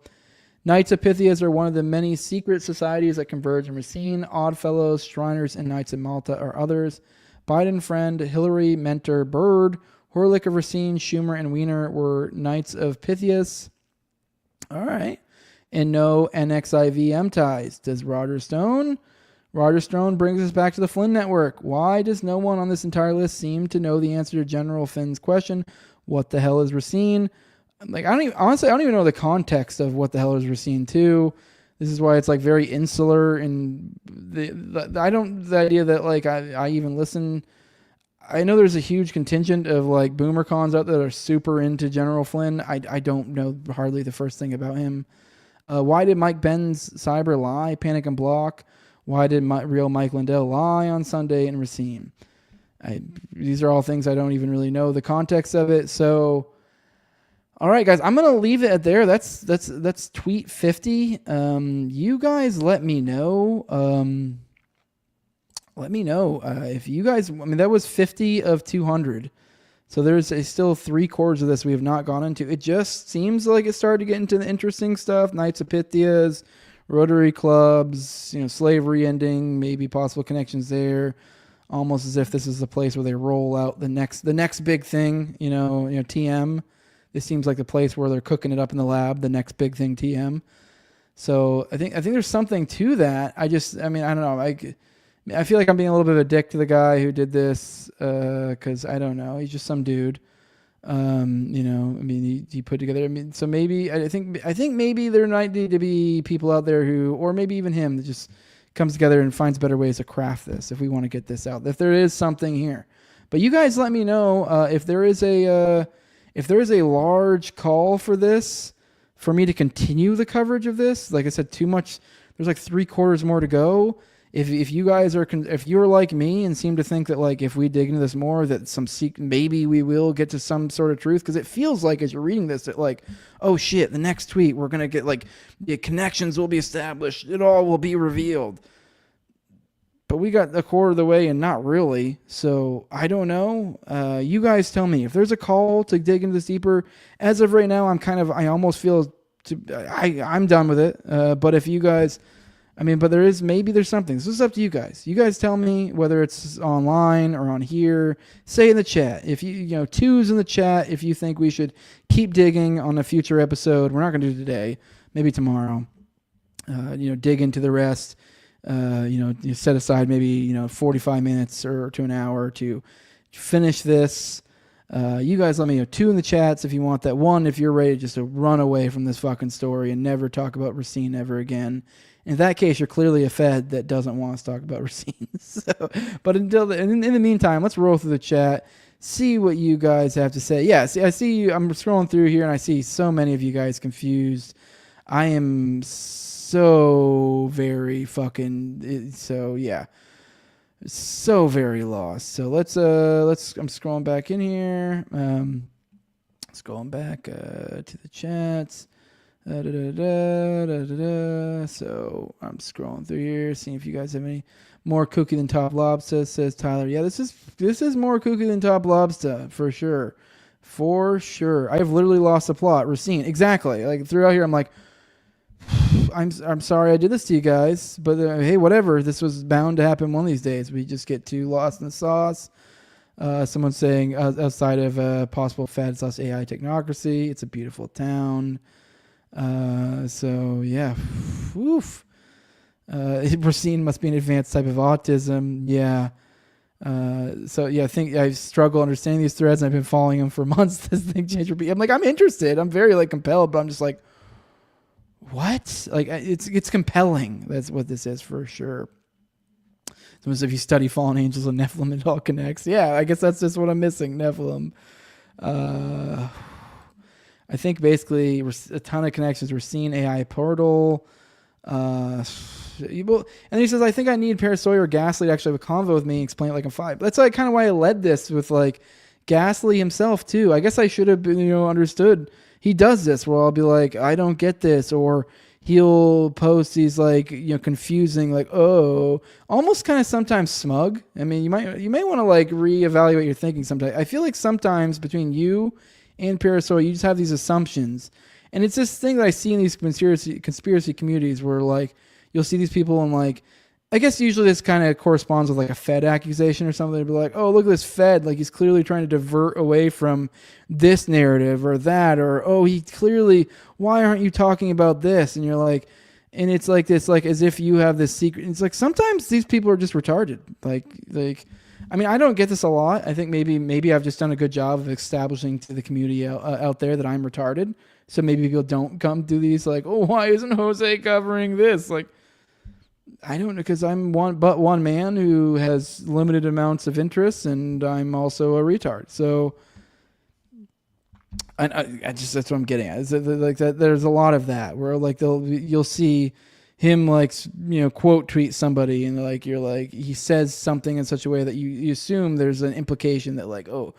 Knights of Pythias are one of the many secret societies that converge in Racine. Oddfellows, Shriners, and Knights of Malta are others. Biden friend Hillary Mentor Bird, Horlick of Racine, Schumer, and Wiener were Knights of Pythias. All right. And no NXIVM ties. Does Roger Stone? Roger Stone brings us back to the Flynn Network. Why does no one on this entire list seem to know the answer to General Flynn's question? What the hell is Racine? Like, I don't even know the context of what the hell is Racine too. This is why it's like very insular, and the idea that like I even listen. I know there's a huge contingent of like boomer cons out there that are super into General Flynn. I don't know hardly the first thing about him. Why did Mike Ben's cyber lie? Panic and Block. Why did real Mike Lindell lie on Sunday in Racine? These are all things I don't even really know the context of it. So, all right, guys, I'm gonna leave it at there. That's tweet 50. You guys, let me know. If you guys. I mean, that was 50 of 200. So there's still 3/4 of this we have not gone into. It just seems like it started to get into the interesting stuff. Knights of Pythias, Rotary clubs, slavery ending, maybe possible connections there. almost as if this is the place where they roll out the next big thing, TM. This seems like the place where they're cooking it up in the lab, the next big thing, TM. So I think there's something to that. I don't know. I feel like I'm being a little bit of a dick to the guy who did this, because I don't know. He's just some dude. He put together. So maybe I think maybe there might need to be people out there who, or maybe even him, that just comes together and finds better ways to craft this. If we want to get this out, if there is something here, but you guys let me know if there is a large call for this, for me to continue the coverage of this. Like I said, too much. There's like 3/4 more to go. If you guys are, if you're like me and seem to think that like if we dig into this more, that maybe we will get to some sort of truth, because it feels like as you're reading this that like, oh shit, the next tweet we're gonna get like the connections will be established, it all will be revealed. But we got a quarter of the way and not really. So I don't know. You guys tell me if there's a call to dig into this deeper. As of right now, I almost feel I'm done with it. But if you guys. But there's something. This is up to you guys. You guys tell me whether it's online or on here. Say in the chat. If you twos in the chat if you think we should keep digging on a future episode. We're not going to do it today. Maybe tomorrow. Dig into the rest. You set aside maybe 45 minutes or to an hour to finish this. You guys let me know. 2 in the chats if you want that. 1 if you're ready just to run away from this fucking story and never talk about Racine ever again. In that case, you're clearly a Fed that doesn't want us to talk about Racine. But in the meantime, let's roll through the chat, see what you guys have to say. Yeah, I see you. I'm scrolling through here, and I see so many of you guys confused. I am so very fucking so very lost. So let's. I'm scrolling back in here. Scrolling back to the chats. So I'm scrolling through here, seeing if you guys have any more kooky than Top Lobster, says Tyler. Yeah, this is more kooky than Top Lobster for sure. For sure. I have literally lost the plot. Racine. Exactly. Like throughout here I'm like, I'm sorry I did this to you guys, but hey, whatever. This was bound to happen one of these days. We just get too lost in the sauce. Someone's saying outside of possible Fed/AI technocracy, it's a beautiful town. So yeah, oof. Racine must be an advanced type of autism. Yeah. So yeah, I think I struggle understanding these threads, and I've been following them for months. This thing changed. I'm like, I'm interested. I'm very like compelled, but I'm just like, what? Like it's compelling. That's what this is for sure. So if you study fallen angels and Nephilim, it all connects. Yeah, I guess that's just what I'm missing. Nephilim. I think basically a ton of connections. Racine AI portal. And he says, I think I need Parasoy or Gasly to actually have a convo with me and explain it like I'm 5. That's like kind of why I led this with like Gasly himself too. I guess I should have been, understood. He does this where I'll be like, I don't get this, or he'll post these like, confusing, like, oh, almost kind of sometimes smug. I mean, you may want to like reevaluate your thinking sometimes. I feel like sometimes between you and Parasoy, you just have these assumptions. And it's this thing that I see in these conspiracy communities where like you'll see these people and like, I guess usually this kind of corresponds with like a Fed accusation or something. They'd be like, oh, look at this Fed. Like he's clearly trying to divert away from this narrative or that, or, oh, why aren't you talking about this? And you're like, and it's like this, like as if you have this secret. It's like sometimes these people are just retarded. Like, I mean, I don't get this a lot. I think maybe I've just done a good job of establishing to the community out there that I'm retarded. So maybe people don't come to these like, oh, why isn't Jose covering this? Like, I don't know, because I'm one man who has limited amounts of interests, and I'm also a retard. So, I just that's what I'm getting at. Is that, like that, there's a lot of that where like you'll see him like quote tweet somebody, and like you're like he says something in such a way that you assume there's an implication that like oh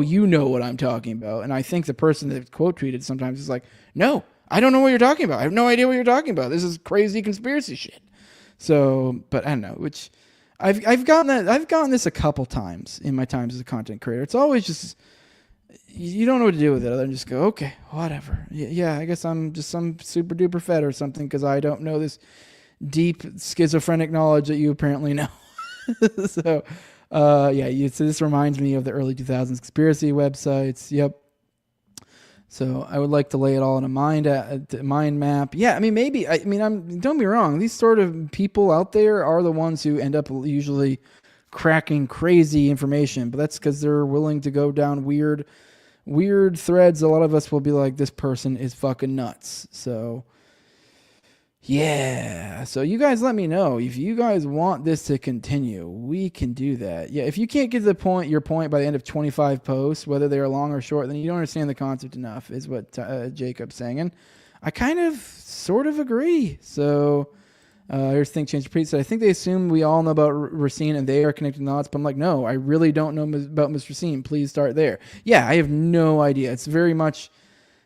you know what I'm talking about, and I think the person that quote tweeted sometimes is like, no, I don't know what you're talking about. I have no idea what you're talking about. This is crazy conspiracy shit. So, but I don't know, which I've gotten this a couple times in my times as a content creator. It's always just, you don't know what to do with it other than just go, okay, whatever. Yeah, I guess I'm just some super duper Fed or something because I don't know this deep schizophrenic knowledge that you apparently know. So, So this reminds me of the early 2000s conspiracy websites. Yep. So I would like to lay it all in a mind map. Yeah, I mean, maybe. Don't get me wrong. These sort of people out there are the ones who end up usually cracking crazy information, but that's because they're willing to go down weird threads. A lot of us will be like, this person is fucking nuts. So yeah. So you guys let me know if you guys want this to continue. We can do that. Yeah. If you can't get to your point by the end of 25 posts, whether they are long or short, then you don't understand the concept enough, is what Jacob's saying. And I kind of sort of agree. So here's Think Change Repeat. So I think they assume we all know about Racine and they are connecting the dots, but I'm like, no, I really don't know about Miss Racine. Please start there. Yeah, I have no idea. It's very much.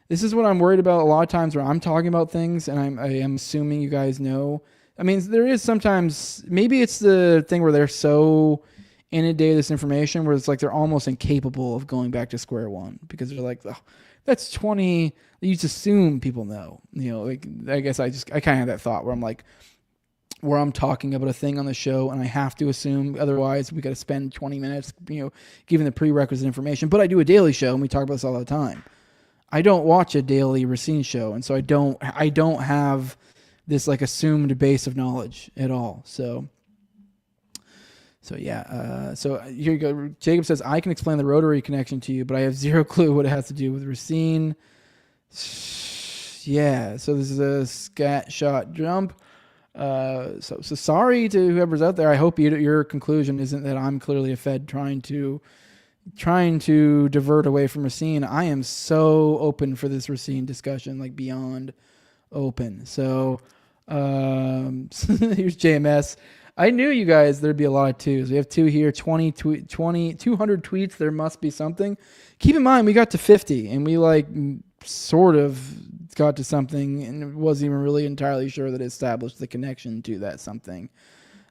This is what I'm worried about a lot of times where I'm talking about things and I am assuming you guys know. I mean, there is sometimes, maybe it's the thing where they're so inundated with this information where it's like they're almost incapable of going back to square one because they're like, oh, that's 20. You just assume people know. Like, I guess I kind of have that thought where I'm like, where I'm talking about a thing on the show and I have to assume, otherwise we got to spend 20 minutes, giving the prerequisite information. But I do a daily show and we talk about this all the time. I don't watch a daily Racine show, and so I don't have this like assumed base of knowledge at all. So yeah. So here you go. Jacob says, I can explain the rotary connection to you, but I have zero clue what it has to do with Racine. Yeah. So this is a scat shot jump. So sorry to whoever's out there. I hope your conclusion isn't that I'm clearly a Fed trying to divert away from Racine. I am so open for this Racine discussion, like beyond open. So here's JMS. I knew you guys, there'd be a lot of twos. We have 2 here, 200 tweets. There must be something. Keep in mind, we got to 50 and we like sort of got to something and wasn't even really entirely sure that it established the connection to that something.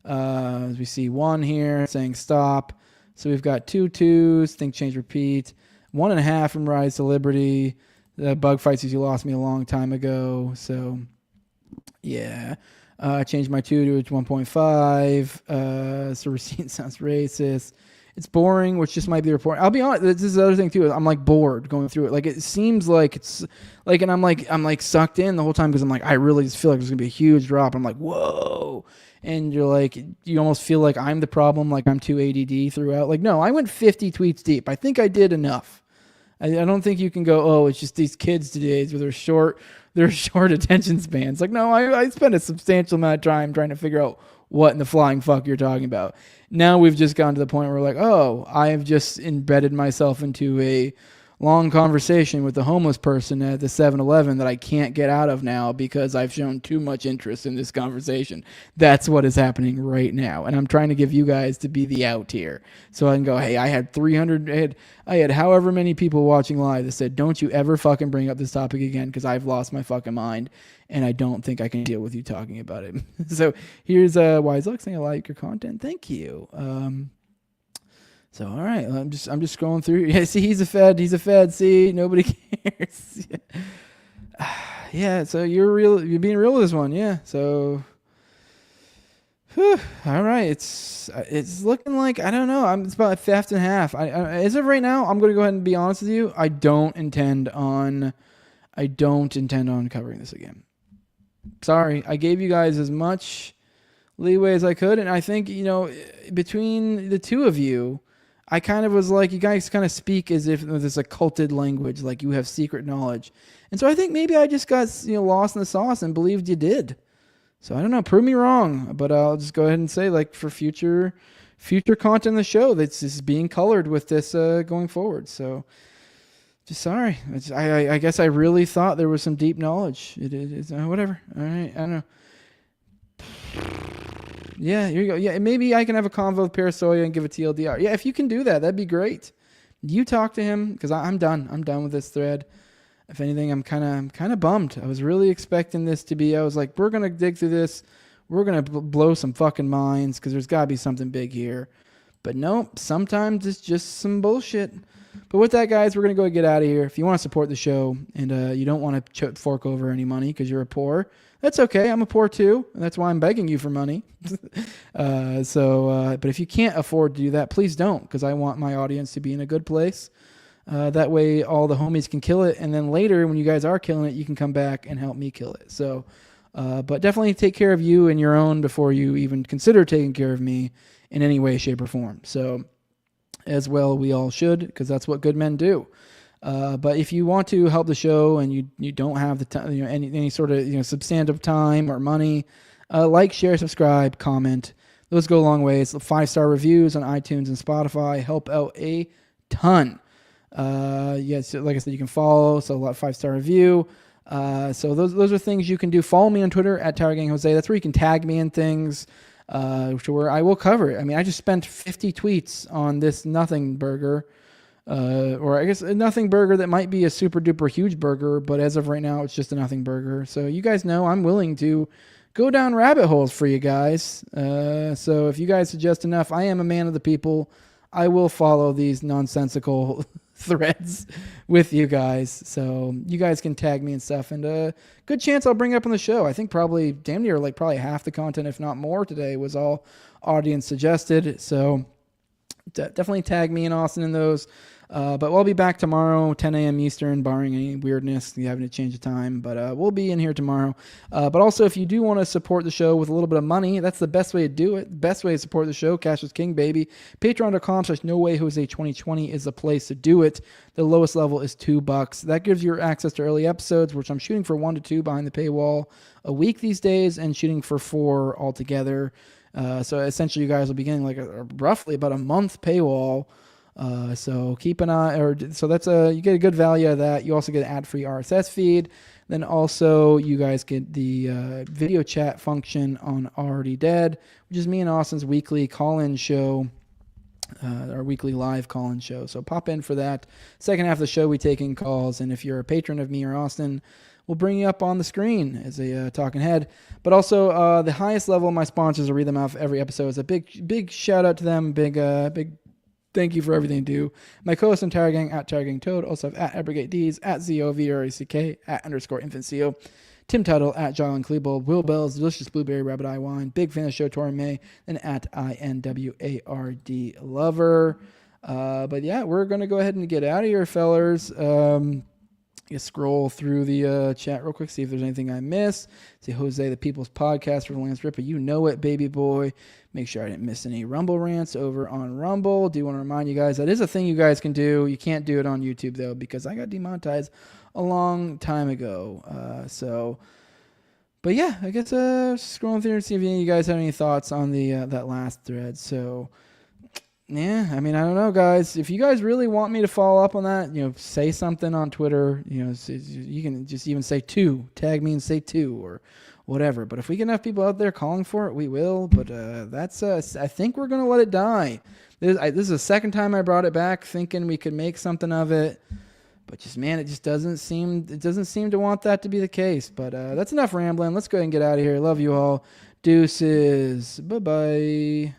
As we see 1 here saying stop. So we've got 2 2s, Think Change Repeat, 1.5 from Rise to Liberty. The bug fights you lost me a long time ago. So yeah. I changed my 2 to 1.5. So Racine sounds racist. It's boring, which just might be the report. I'll be honest, this is the other thing too. I'm like bored going through it. Like it seems like it's like, and I'm like sucked in the whole time because I'm like, I really just feel like there's gonna be a huge drop. I'm like, whoa. And you're like, you almost feel like I'm the problem, like I'm too ADD throughout. Like, no, I went 50 tweets deep. I think I did enough. I don't think you can go, oh, it's just these kids today with their short attention spans. Like, no, I spent a substantial amount of time trying to figure out what in the flying fuck you're talking about. Now we've just gotten to the point where we're like, oh, I have just embedded myself into a long conversation with the homeless person at the 7-Eleven that I can't get out of now because I've shown too much interest in this conversation. That's what is happening right now. And I'm trying to give you guys to be the out here. So I can go, hey, I had 300, I had however many people watching live that said, don't you ever fucking bring up this topic again because I've lost my fucking mind and I don't think I can deal with you talking about it. So here's Wise Luck saying I like your content. Thank you. So all right, I'm just scrolling through. Yeah, see, he's a Fed. See, nobody cares. Yeah. So you're being real with this one. Yeah. So, all right. It's looking like I don't know. It's about 50/50. As of right now, I'm going to go ahead and be honest with you. I don't intend on covering this again. Sorry, I gave you guys as much leeway as I could, and I think between the two of you, I kind of was like, you guys kind of speak as if there's a culted language, like you have secret knowledge. And so I think maybe I just got lost in the sauce and believed you did. So I don't know, prove me wrong, but I'll just go ahead and say, like, for future content on the show, this is being colored with this going forward. So just sorry. I guess I really thought there was some deep knowledge. It's whatever. All right, I don't know. Yeah, here you go. Yeah, maybe I can have a convo with Parasoya and give a TLDR. Yeah, if you can do that, that'd be great. You talk to him because I'm done. I'm done with this thread. If anything, I'm kind of bummed. I was really expecting this to be. I was like, we're gonna dig through this. We're gonna blow some fucking minds because there's got to be something big here. But nope, sometimes it's just some bullshit. But with that, guys, we're going to go get out of here. If you want to support the show and you don't want to fork over any money because you're a poor, that's okay. I'm a poor too, and that's why I'm begging you for money. But if you can't afford to do that, please don't, because I want my audience to be in a good place. That way all the homies can kill it, and then later when you guys are killing it, you can come back and help me kill it. So, but definitely take care of you and your own before you even consider taking care of me in any way, shape, or form. So, as well, we all should, because that's what good men do. But if you want to help the show and you don't have the time, any sort of substantive time or money, like, share, subscribe, comment. Those go a long ways. 5-star reviews on iTunes and Spotify help out a ton. Yes, like I said, you can follow. So a lot of 5-star review. So those are things you can do. Follow me on Twitter at TowerGangJose. That's where you can tag me in things. Where I will cover it. I mean, I just spent 50 tweets on this nothing burger, or I guess a nothing burger that might be a super duper huge burger, but as of right now, it's just a nothing burger. So you guys know I'm willing to go down rabbit holes for you guys. So if you guys suggest enough, I am a man of the people. I will follow these nonsensical threads with you guys. So you guys can tag me and stuff, and good chance I'll bring it up on the show. I think probably damn near probably half the content, if not more, today was all audience suggested. So definitely tag me and Austin in those. But we'll be back tomorrow, 10 a.m. Eastern, barring any weirdness, you having to change the time. But we'll be in here tomorrow. But also, if you do want to support the show with a little bit of money, that's the best way to do it. The best way to support the show, cash is king, baby. Patreon.com/NoWayJose2020 is the place to do it. The lowest level is $2. That gives you access to early episodes, which I'm shooting for 1 to 2 behind the paywall a week these days, and shooting for 4 altogether. So essentially, you guys will be getting roughly about a month paywall. So keep an eye, so that's you get a good value of that. You also get an ad-free RSS feed. Then also you guys get the video chat function on Already Dead, which is me and Austin's weekly call-in show, our weekly live call-in show. So pop in for that. Second half of the show, we take in calls, and if you're a patron of me or Austin, we'll bring you up on the screen as a talking head. But also the highest level of my sponsors, I'll read them out for every episode. It's a big shout out to them. Big thank you for everything you do. My co-host on Tower Gang, at Tower Gang Toad. Also have at Abrogate D's, at ZOVRACK, at _InfantCO. Tim Tuttle, at Jolin Klebold. Will Bell's Delicious Blueberry Rabbit Eye Wine. Big fan of the show, Tori May. And at INWARD Lover. But yeah, we're going to go ahead and get out of here, fellers. Scroll through the chat real quick, see if there's anything I missed. See Jose, the People's Podcast for Lance Ripper. You know it, baby boy. Make sure I didn't miss any Rumble rants over on Rumble. Do want to remind you guys that is a thing you guys can do. You can't do it on YouTube, though, because I got demonetized a long time ago. But yeah, I guess scrolling through and see if any of you guys have any thoughts on the that last thread. So yeah, I mean, I don't know, guys. If you guys really want me to follow up on that, say something on Twitter. You can just even say 2. Tag me and say 2 or whatever. But if we get enough people out there calling for it, we will. But that's I think we're going to let it die. This is the second time I brought it back thinking we could make something of it. But it doesn't seem to want that to be the case. But that's enough rambling. Let's go ahead and get out of here. Love you all. Deuces. Bye-bye.